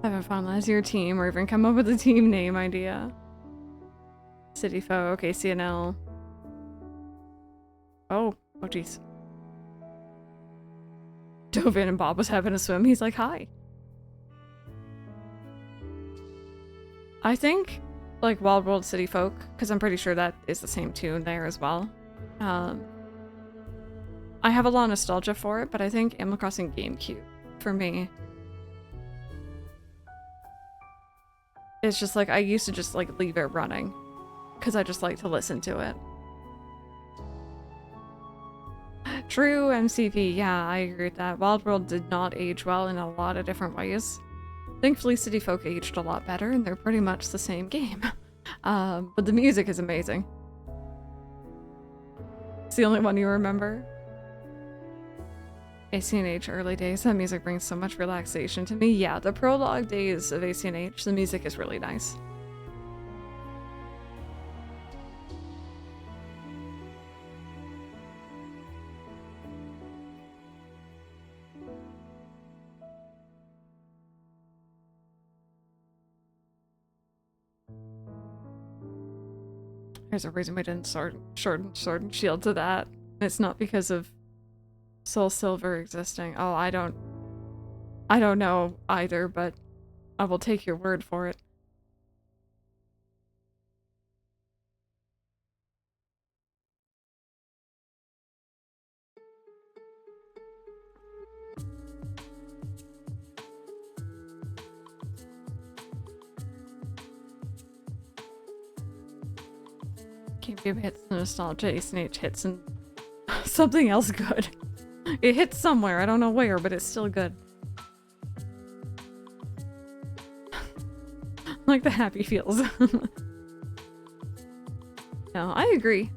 Haven't finalized your team or even come up with a team name idea. City folk, ACNL. Oh jeez. Dove in and Bob was having a swim. He's like, hi. I think, like, Wild World City Folk, because I'm pretty sure that is the same tune there as well. I have a lot of nostalgia for it, but I think Animal Crossing GameCube, for me, it's just like, I used to just, like, leave it running, because I just like to listen to it. True, MCP, yeah, I agree with that. Wild World did not age well in a lot of different ways. Thankfully, City Folk aged a lot better, and they're pretty much the same game. But the music is amazing. It's the only one you remember. ACNH early days, that music brings so much relaxation to me. Yeah, the prologue days of ACNH, the music is really nice. There's a reason we didn't shorten Sword and Shield to that. It's not because of Soul Silver existing. Oh, I don't know either, but I will take your word for it. GameCube hits the nostalgia, Ace and H hits and something else good. It hits somewhere, I don't know where, but it's still good. Like the happy feels. No, I agree.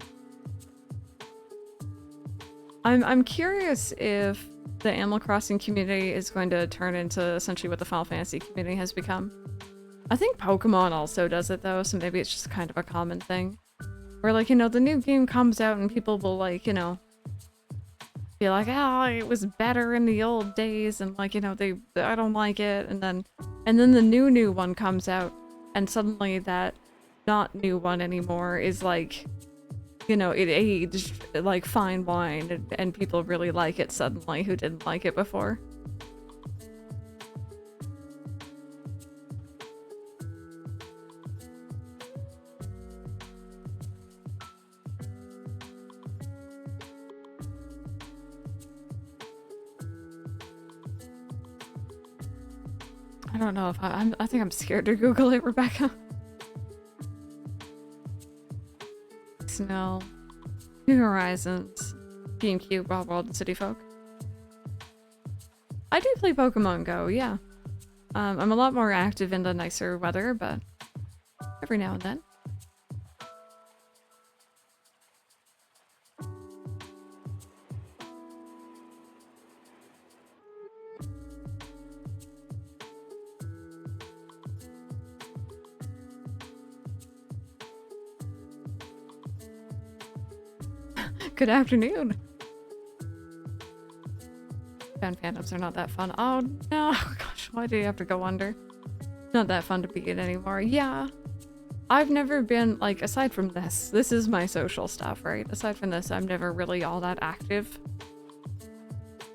I'm curious if the Animal Crossing community is going to turn into essentially what the Final Fantasy community has become. I think Pokemon also does it though, so maybe it's just kind of a common thing. Where, like, you know, the new game comes out and people will, like, you know, be like, oh, it was better in the old days, and, like, you know, I don't like it, and then the new one comes out, and suddenly that not new one anymore is, like, you know, it aged like fine wine, and people really like it suddenly who didn't like it before. I don't know if I think I'm scared to Google it, Rebecca. Snow, New Horizons, GameCube, Wild World, and City Folk. I do play Pokemon Go, yeah. I'm a lot more active in the nicer weather, but every now and then. Good afternoon. Fan fandoms are not that fun. Oh no, gosh, why do you have to go under? Not that fun to be in anymore. Yeah. I've never been, like, aside from this is my social stuff, right? Aside from this, I'm never really all that active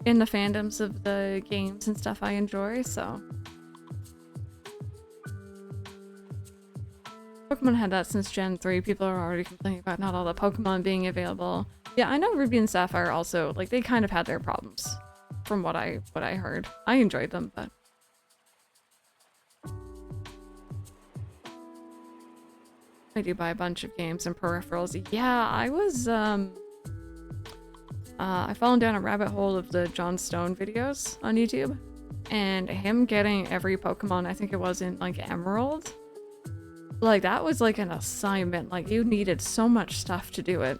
in the fandoms of the games and stuff I enjoy, so. Pokemon had that since Gen 3. People are already complaining about not all the Pokemon being available. Yeah, I know Ruby and Sapphire also, like, they kind of had their problems from what I heard. I enjoyed them, but I do buy a bunch of games and peripherals. Yeah, I was I've fallen down a rabbit hole of the John Stone videos on YouTube, and him getting every Pokemon, I think it was in, like, Emerald, like, that was like an assignment. Like, you needed so much stuff to do it.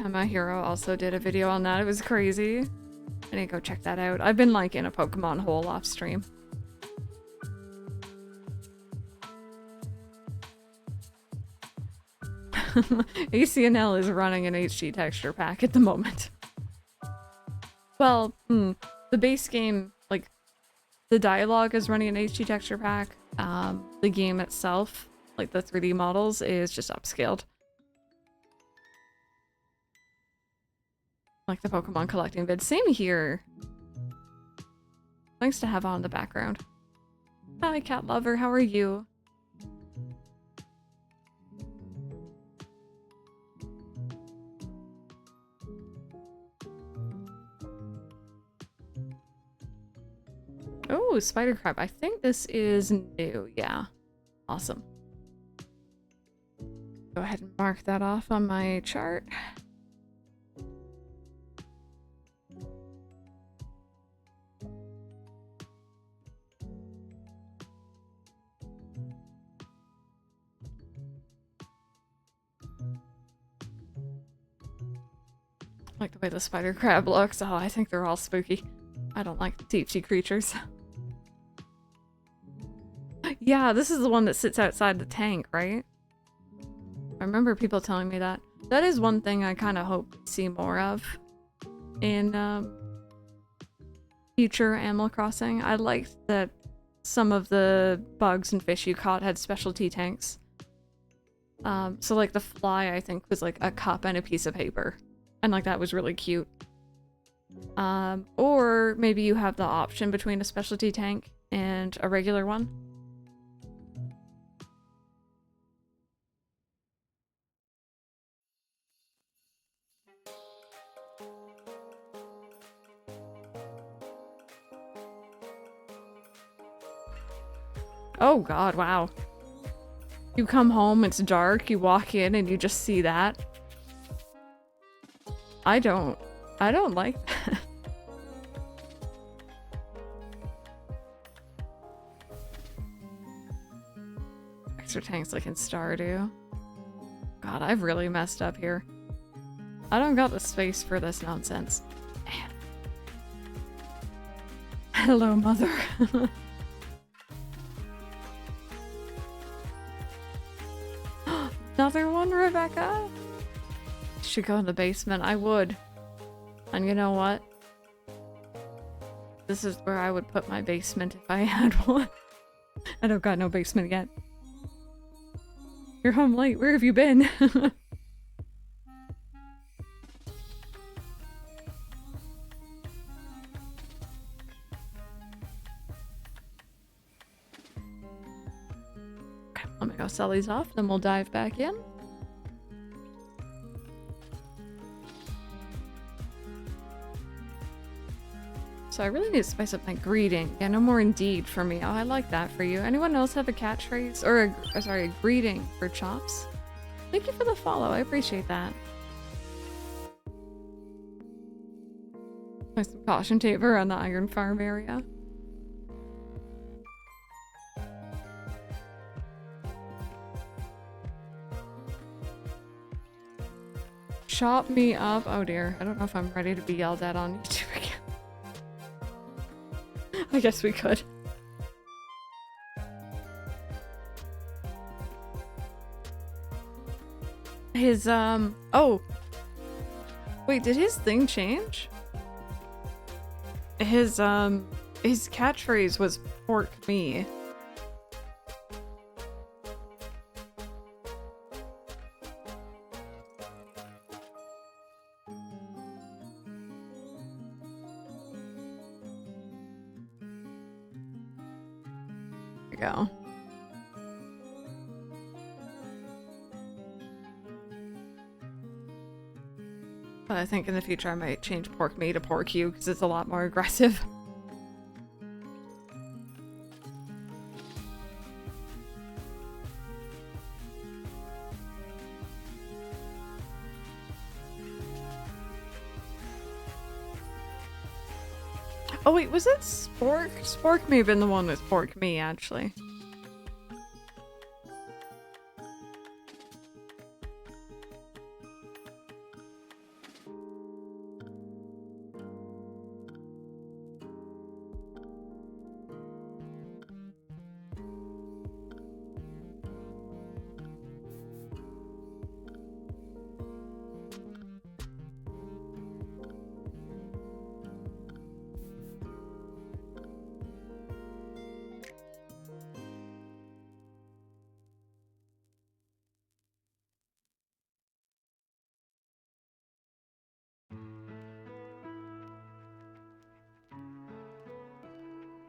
My Hero also did a video on that. It was crazy. I need to go check that out. I've been, like, in a Pokemon hole off stream. ACNL is running an HD texture pack at the moment. Well, the base game, like, the dialogue is running an HD texture pack. The game itself, like the 3D models, is just upscaled. Like the Pokemon collecting vid. Same here. Nice to have on in the background. Hi, cat lover. How are you? Oh, spider crab. I think this is new. Yeah. Awesome. Go ahead and mark that off on my chart. I like the way the spider crab looks. Oh, I think they're all spooky. I don't like deep sea creatures. Yeah, this is the one that sits outside the tank, right? I remember people telling me that. That is one thing I kind of hope to see more of in future Animal Crossing. I liked that some of the bugs and fish you caught had specialty tanks. So like the fly, I think, was like a cup and a piece of paper. And like that was really cute. Or maybe you have the option between a specialty tank and a regular one. Oh god, wow. You come home, it's dark, you walk in and you just see that. I don't like that. Extra tanks like in Stardew. God, I've really messed up here. I don't got the space for this nonsense. Man. Hello, mother. Another one, Rebecca? Should go in the basement. I would. And you know what? This is where I would put my basement if I had one. I don't got no basement yet. You're home late. Where have you been? Okay, let me go sell these off, then we'll dive back in. So I really need to spice up my greeting. Yeah, no more indeed for me. Oh, I like that for you. Anyone else have a catchphrase? Or sorry, a greeting for Chops? Thank you for the follow. I appreciate that. There's some caution tape around the iron farm area. Chop me up. Oh dear. I don't know if I'm ready to be yelled at on YouTube again. I guess we could. His, oh. Wait, did his thing change? His catchphrase was pork me. Go. But I think in the future I might change pork me to pork you because it's a lot more aggressive. Oh wait, was it Spork? Spork may have been the one with pork me, actually.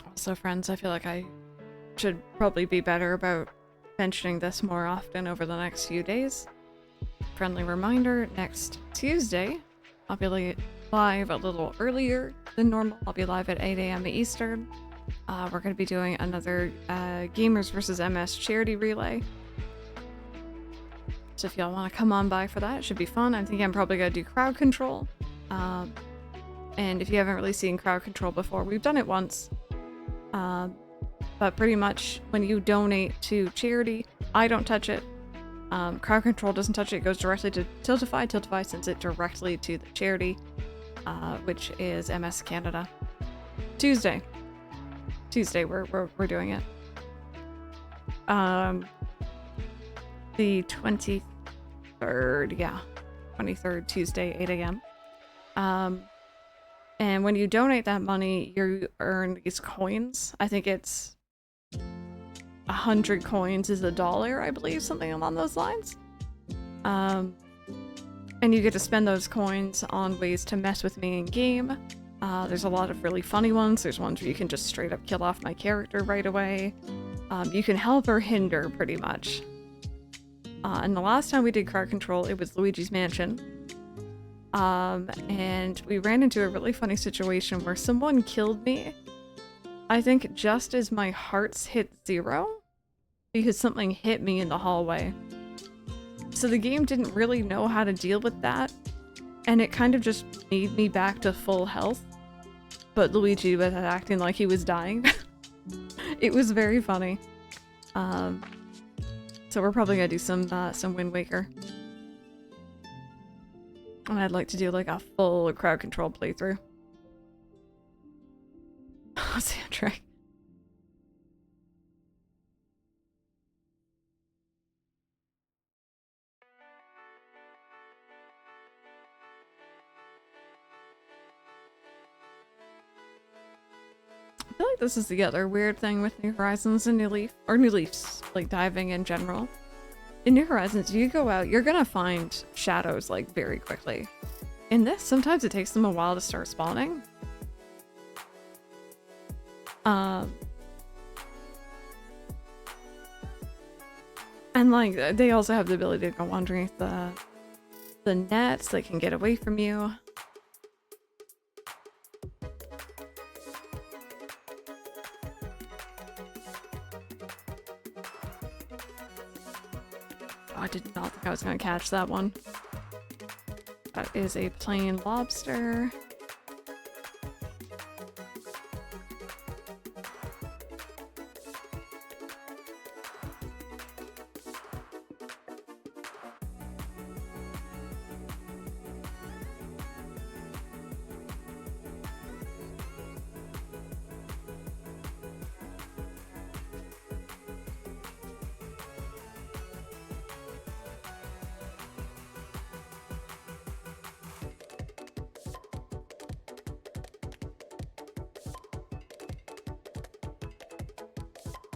Also, friends, I feel like I should probably be better about mentioning this more often over the next few days. Friendly reminder, next Tuesday, I'll be live a little earlier than normal. I'll be live at 8 a.m. Eastern. We're going to be doing another Gamers vs. MS charity relay. So if y'all want to come on by for that, it should be fun. I think I'm probably going to do crowd control. And if you haven't really seen crowd control before, we've done it once. But pretty much when you donate to charity, I don't touch it. Crowd control doesn't touch it. It goes directly to Tiltify. Tiltify sends it directly to the charity, which is MS Canada. Tuesday, we're doing it. The 23rd, yeah, 23rd Tuesday, 8 a.m. And when you donate that money, you earn these coins. I think it's 100 coins is $1, I believe, something along those lines. And you get to spend those coins on ways to mess with me in game. There's a lot of really funny ones. There's ones where you can just straight up kill off my character right away. You can help or hinder, pretty much. And the last time we did crowd control, it was Luigi's Mansion. And we ran into a really funny situation where someone killed me, I think just as my hearts hit 0, because something hit me in the hallway. So the game didn't really know how to deal with that, and it kind of just made me back to full health, but Luigi was acting like he was dying. It was very funny. So we're probably gonna do some Wind Waker. And I'd like to do like a full crowd control playthrough. Oh, soundtrack. I feel like this is the other weird thing with New Horizons and New Leaf, or New Leafs, like diving in general. In New Horizons, you go out, you're gonna find shadows like very quickly. In this, sometimes it takes them a while to start spawning. And like, they also have the ability to go underneath the nets, they can get away from you. I did not think I was going to catch that one. That is a plain lobster.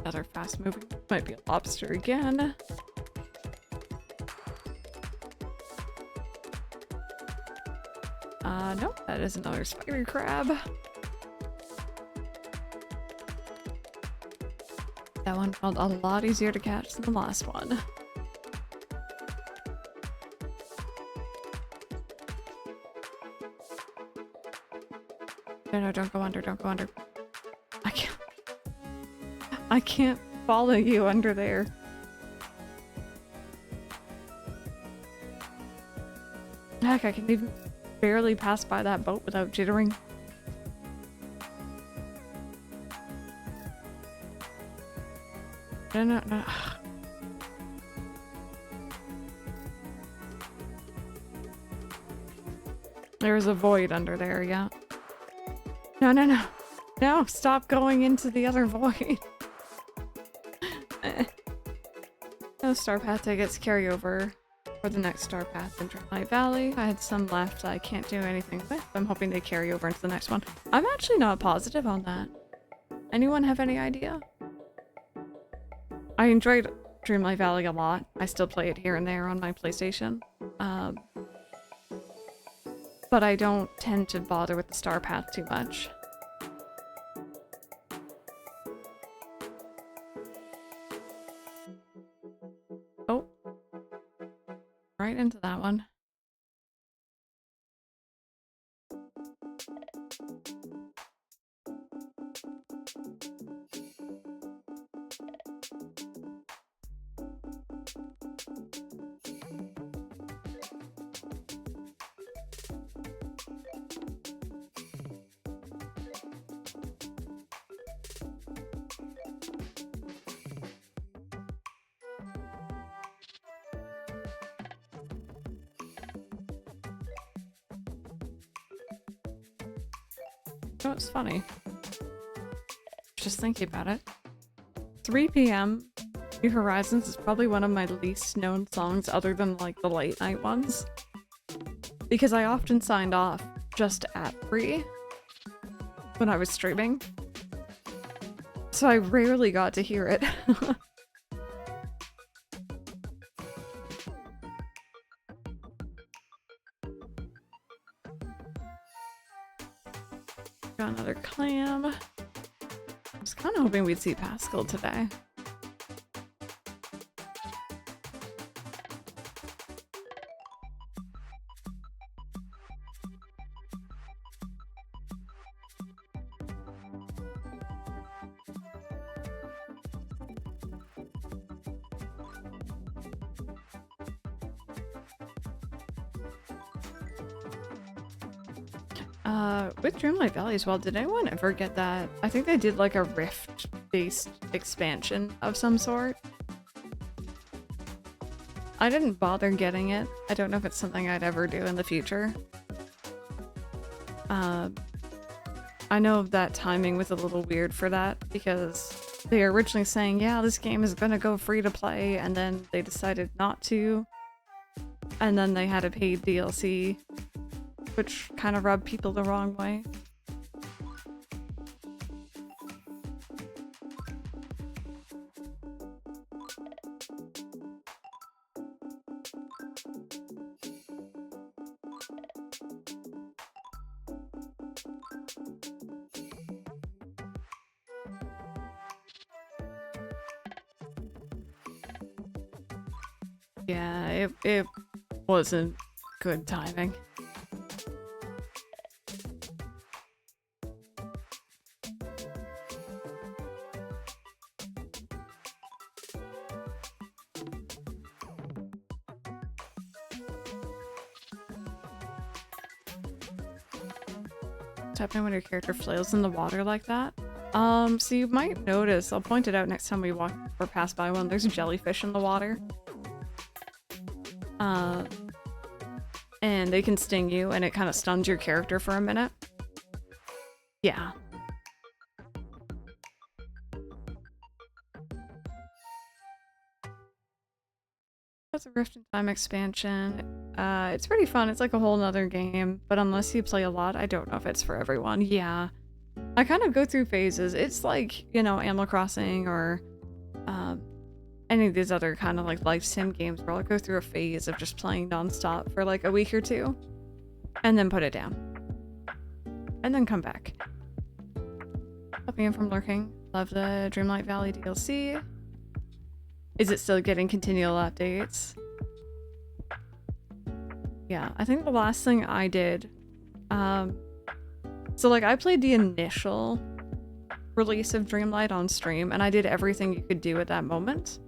Another fast moving, might be a lobster again. No, that is another spider crab. That one felt a lot easier to catch than the last one. No, don't go under, don't go under. I can't follow you under there. Heck, I can even barely pass by that boat without jittering. No. There's a void under there, yeah. No. No, stop going into the other void. No Star Path tickets carry over for the next Star Path in Dreamlight Valley. I had some left I can't do anything with. I'm hoping they carry over into the next one. I'm actually not positive on that. Anyone have any idea? I enjoyed Dreamlight Valley a lot. I still play it here and there on my PlayStation. But I don't tend to bother with the Star Path too much. Oh. Right into that one. Oh, it's funny. Just thinking about it. 3 p.m. New Horizons is probably one of my least known songs other than like the late night ones. Because I often signed off just at 3. when I was streaming. So I rarely got to hear it. Got another clam. I was kind of hoping we'd see Pascal today. With Dreamlight Valley as well, did anyone ever get that? I think they did like a Rift-based expansion of some sort. I didn't bother getting it. I don't know if it's something I'd ever do in the future. I know that timing was a little weird for that because they were originally saying, yeah, this game is gonna go free to play, and then they decided not to. And then they had a paid DLC, which kind of rubbed people the wrong way. Yeah, it wasn't good timing. What's happening when your character flails in the water like that? So you might notice, I'll point it out next time we walk or pass by one, there's jellyfish in the water. And they can sting you, and it kind of stuns your character for a minute. Yeah. That's a Rift in Time expansion. It's pretty fun. It's like a whole nother game, but unless you play a lot, I don't know if it's for everyone. Yeah. I kind of go through phases. It's like, you know, Animal Crossing or any of these other kind of like life sim games where I'll go through a phase of just playing nonstop for like a week or two and then put it down and then come back. Popping in from lurking. Love the Dreamlight Valley DLC. Is it still getting continual updates? Yeah, I think the last thing I did, so like I played the initial release of Dreamlight on stream and I did everything you could do at that moment.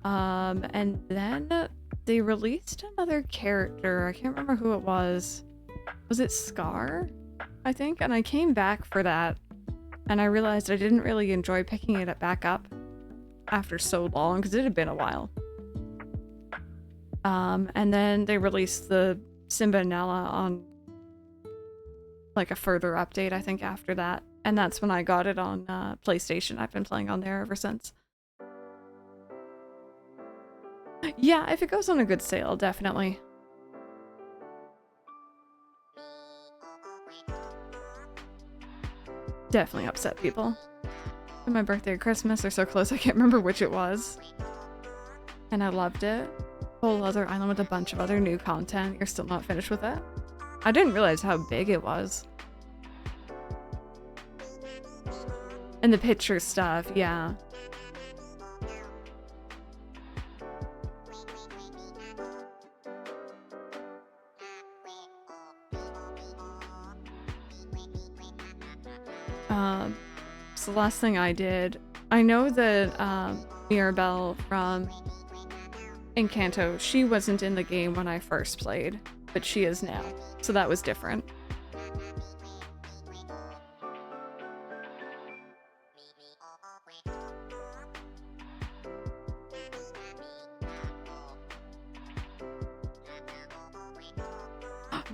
And then they released another character. I can't remember who it was. Was it Scar? I think. And I came back for that and I realized I didn't really enjoy picking it back up after so long because it had been a while. And then they released the Simba and Nala on like a further update, I think, after that. And that's when I got it on PlayStation. I've been playing on there ever since. Yeah, if it goes on a good sale, definitely. Definitely upset people. My birthday or Christmas are so close I can't remember which it was. And I loved it. Whole other island with a bunch of other new content. You're still not finished with it? I didn't realize how big it was. And the picture stuff, yeah. So the last thing I did, I know that Mirabelle from Encanto, she wasn't in the game when I first played, but she is now. So that was different.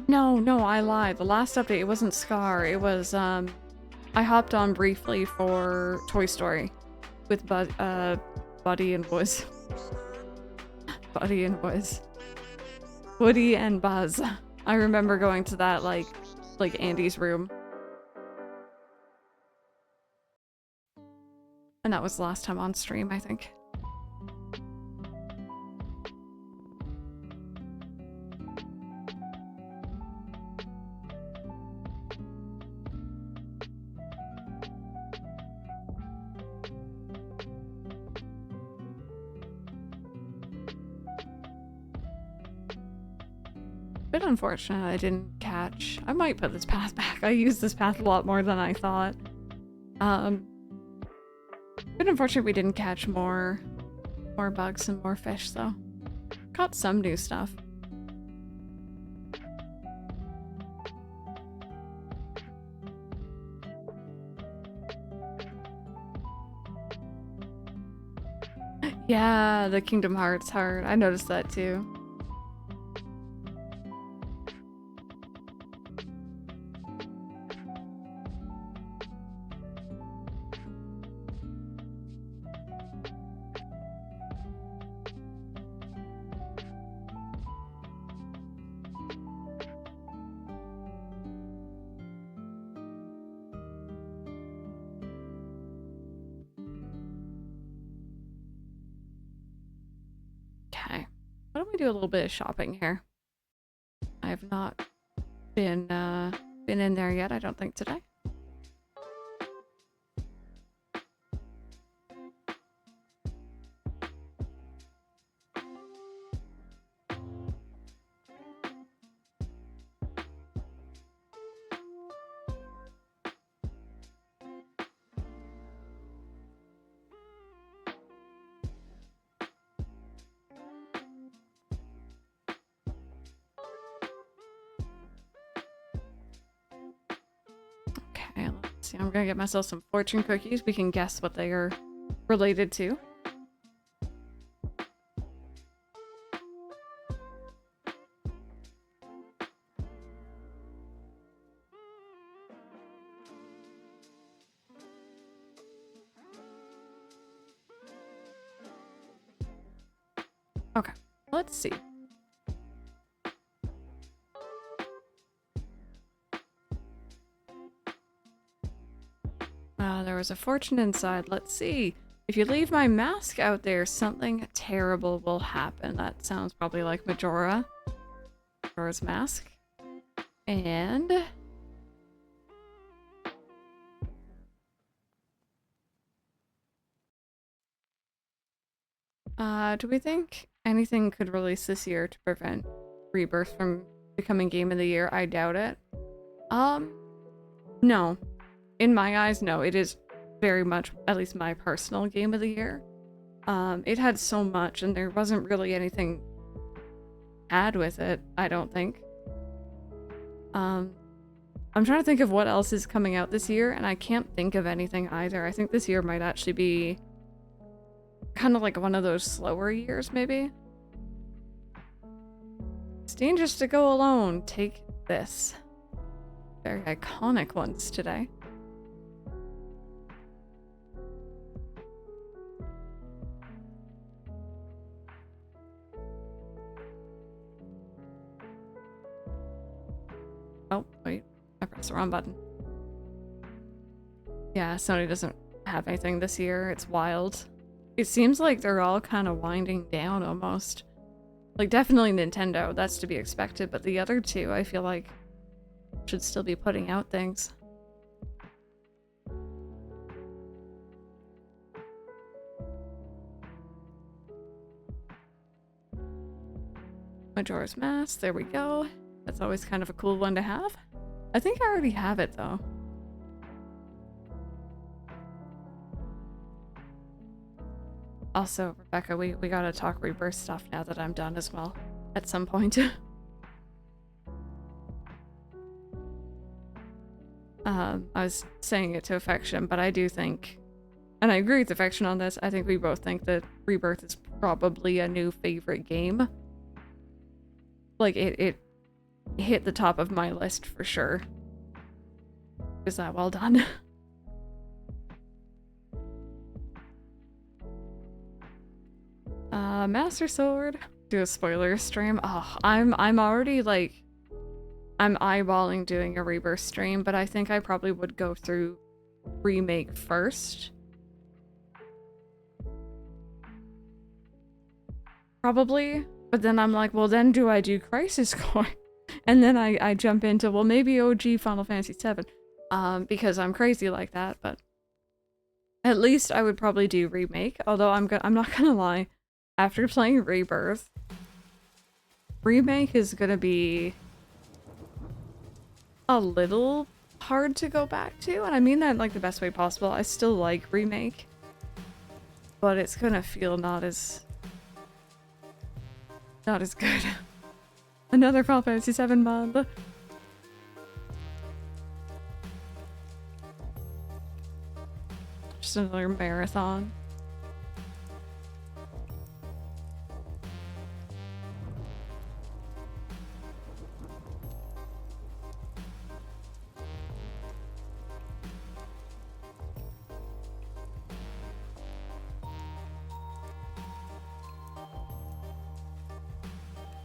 No, I lied. The last update, it wasn't Scar. It was, I hopped on briefly for Toy Story with Buddy and Buzz. Buddy and Buzz. Woody and Buzz. I remember going to that, like Andy's room. And that was the last time on stream, I think. Bit unfortunate I didn't catch. I might put this path back. I used this path a lot more than I thought. Bit unfortunate we didn't catch more bugs and more fish though. Caught some new stuff. Yeah, the Kingdom Hearts heart. I noticed that too. Why don't we do a little bit of shopping here? I have not been in there yet, I don't think, today. Okay, let's see. I'm gonna get myself some fortune cookies. We can guess what they are related to. Okay, let's see. There was a fortune inside. Let's see. If you leave my mask out there, something terrible will happen. That sounds probably like Majora's mask. And... do we think anything could release this year to prevent Rebirth from becoming Game of the Year? I doubt it. No. In my eyes, no. It is very much, at least my personal Game of the Year. It had so much, and there wasn't really anything bad with it, I don't think. I'm trying to think of what else is coming out this year, and I can't think of anything either. I think this year might actually be kind of like one of those slower years, maybe. It's dangerous to go alone. Take this. Very iconic ones today. Oh, wait. I pressed the wrong button. Yeah, Sony doesn't have anything this year. It's wild. It seems like they're all kind of winding down almost. Like, definitely Nintendo, that's to be expected, but the other two, I feel like, should still be putting out things. Majora's Mask, there we go. That's always kind of a cool one to have. I think I already have it, though. Also, Rebecca, we gotta talk Rebirth stuff now that I'm done as well, at some point. I was saying it to Affection, but I do think, and I agree with Affection on this, I think we both think that Rebirth is probably a new favorite game. Like, it hit the top of my list for sure. Is that well done? Master Sword. Do a spoiler stream. Oh, I'm already like, I'm eyeballing doing a Rebirth stream, but I think I probably would go through Remake first. probably. But then I'm like, well, then do I do Crisis Core? And then I jump into, well, maybe OG Final Fantasy VII. Because I'm crazy like that, but at least I would probably do Remake. Although I'm not gonna lie, after playing Rebirth, Remake is gonna be a little hard to go back to, and I mean that in like the best way possible. I still like Remake, but it's gonna feel not as good. Another Final Fantasy VII mod. Just another marathon.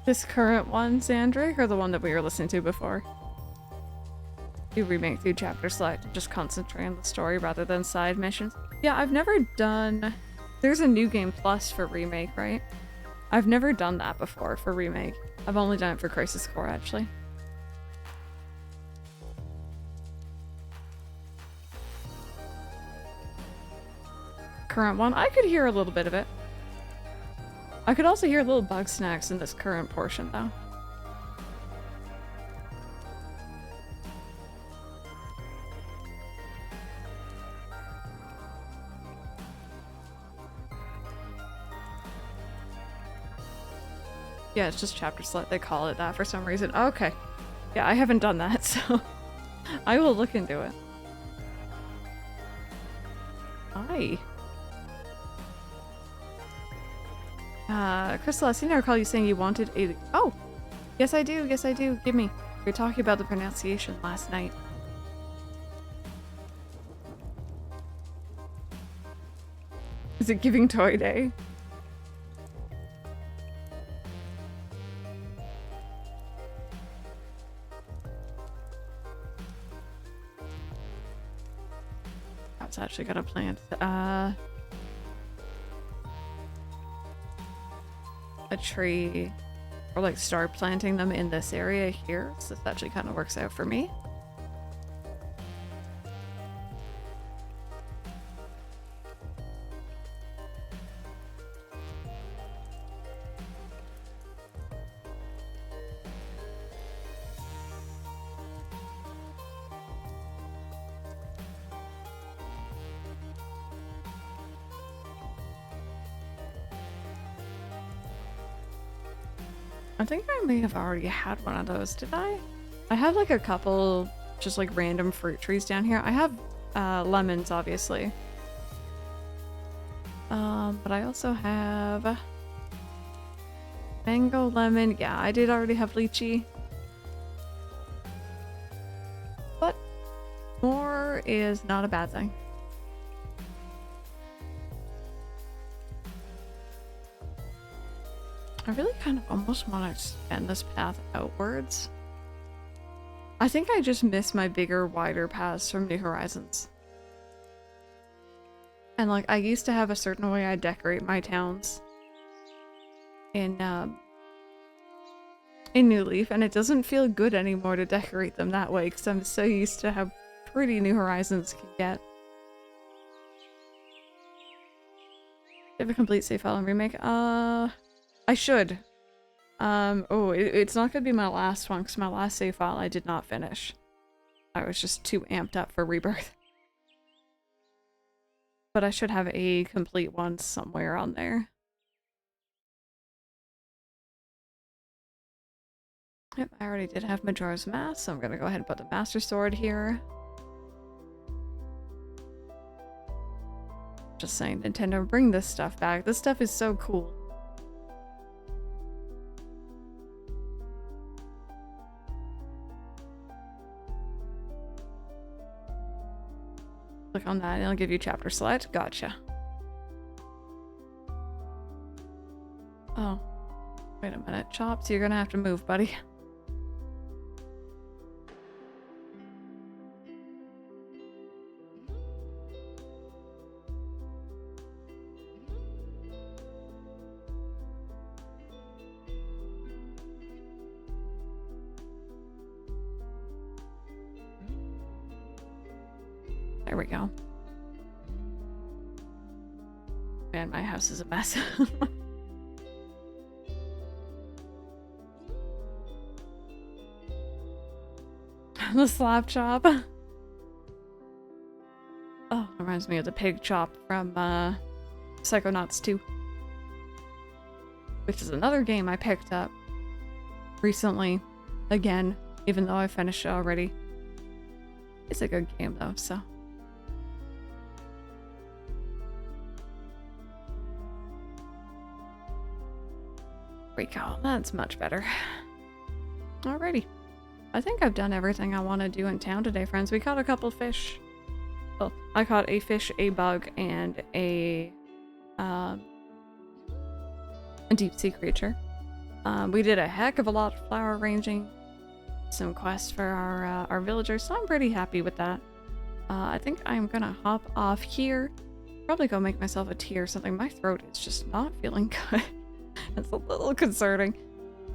This current one, Xandric, or the one that we were listening to before? Do Remake through chapter select and just concentrate on the story rather than side missions. Yeah, I've never done... There's a New Game Plus for Remake, right? I've never done that before for Remake. I've only done it for Crisis Core, actually. Current one, I could hear a little bit of it. I could also hear little bug snacks in this current portion, though. Yeah, it's just chapter select. They call it that for some reason. Okay. Yeah, I haven't done that, so I will look into it. Hi. Crystal, I seem to recall you saying you wanted a... Oh! Yes, I do. Yes, I do. Give me. We were talking about the pronunciation last night. Is it Giving Toy Day? I was actually gonna plant, a tree, or like start planting them in this area here, so this actually kind of works out for me. I think I may have already had one of those, did I? I have like a couple just like random fruit trees down here. I have lemons, obviously. But I also have mango, lemon. Yeah, I did already have lychee. But more is not a bad thing. I really kind of almost want to extend this path outwards. I think I just miss my bigger, wider paths from New Horizons. And like, I used to have a certain way I decorate my towns in New Leaf, and it doesn't feel good anymore to decorate them that way because I'm so used to how pretty New Horizons can get. Do you have a complete save file and remake? I should. It's not gonna be my last one because my last save file I did not finish. I was just too amped up for Rebirth. But I should have a complete one somewhere on there. Yep, I already did have Majora's Mask, so I'm gonna go ahead and put the Master Sword here. Just saying, Nintendo, bring this stuff back. This stuff is so cool. Click on that and it'll give you chapter select. Gotcha. Oh. Wait a minute. Chops, you're gonna have to move, buddy. There we go. Man, my house is a mess. The slap chop. Oh, reminds me of the pig chop from Psychonauts 2. Which is another game I picked up recently. Again, even though I finished it already. It's a good game though, so. There we go. That's much better. Alrighty. I think I've done everything I want to do in town today, friends. We caught a couple fish. Well, I caught a fish, a bug, and a deep sea creature. We did a heck of a lot of flower arranging, some quests for our villagers, so I'm pretty happy with that. I think I'm gonna hop off here. Probably go make myself a tea or something. My throat is just not feeling good. It's a little concerning.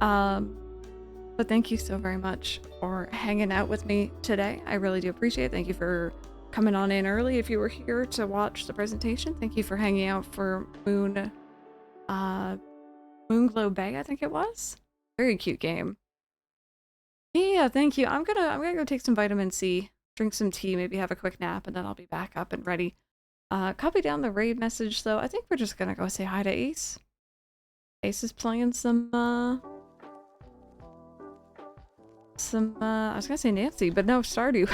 But thank you so very much for hanging out with me today. I really do appreciate it. Thank you for coming on in early if you were here to watch the presentation. Thank you for hanging out for Moonglow Bay, I think it was. Very cute game. Yeah, thank you. I'm gonna go take some vitamin C, drink some tea, maybe have a quick nap, and then I'll be back up and ready. Copy down the raid message though. I think we're just gonna go say hi to Ace. Ace is playing some I was gonna say Nancy, but no, Stardew.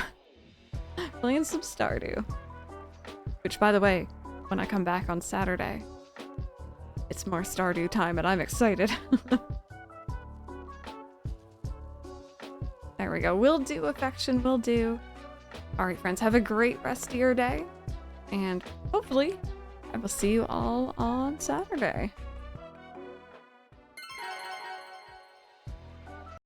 Playing some Stardew. Which, by the way, when I come back on Saturday, it's more Stardew time and I'm excited. There we go. Will do, affection, will do. Alright, friends, have a great rest of your day. And hopefully, I will see you all on Saturday.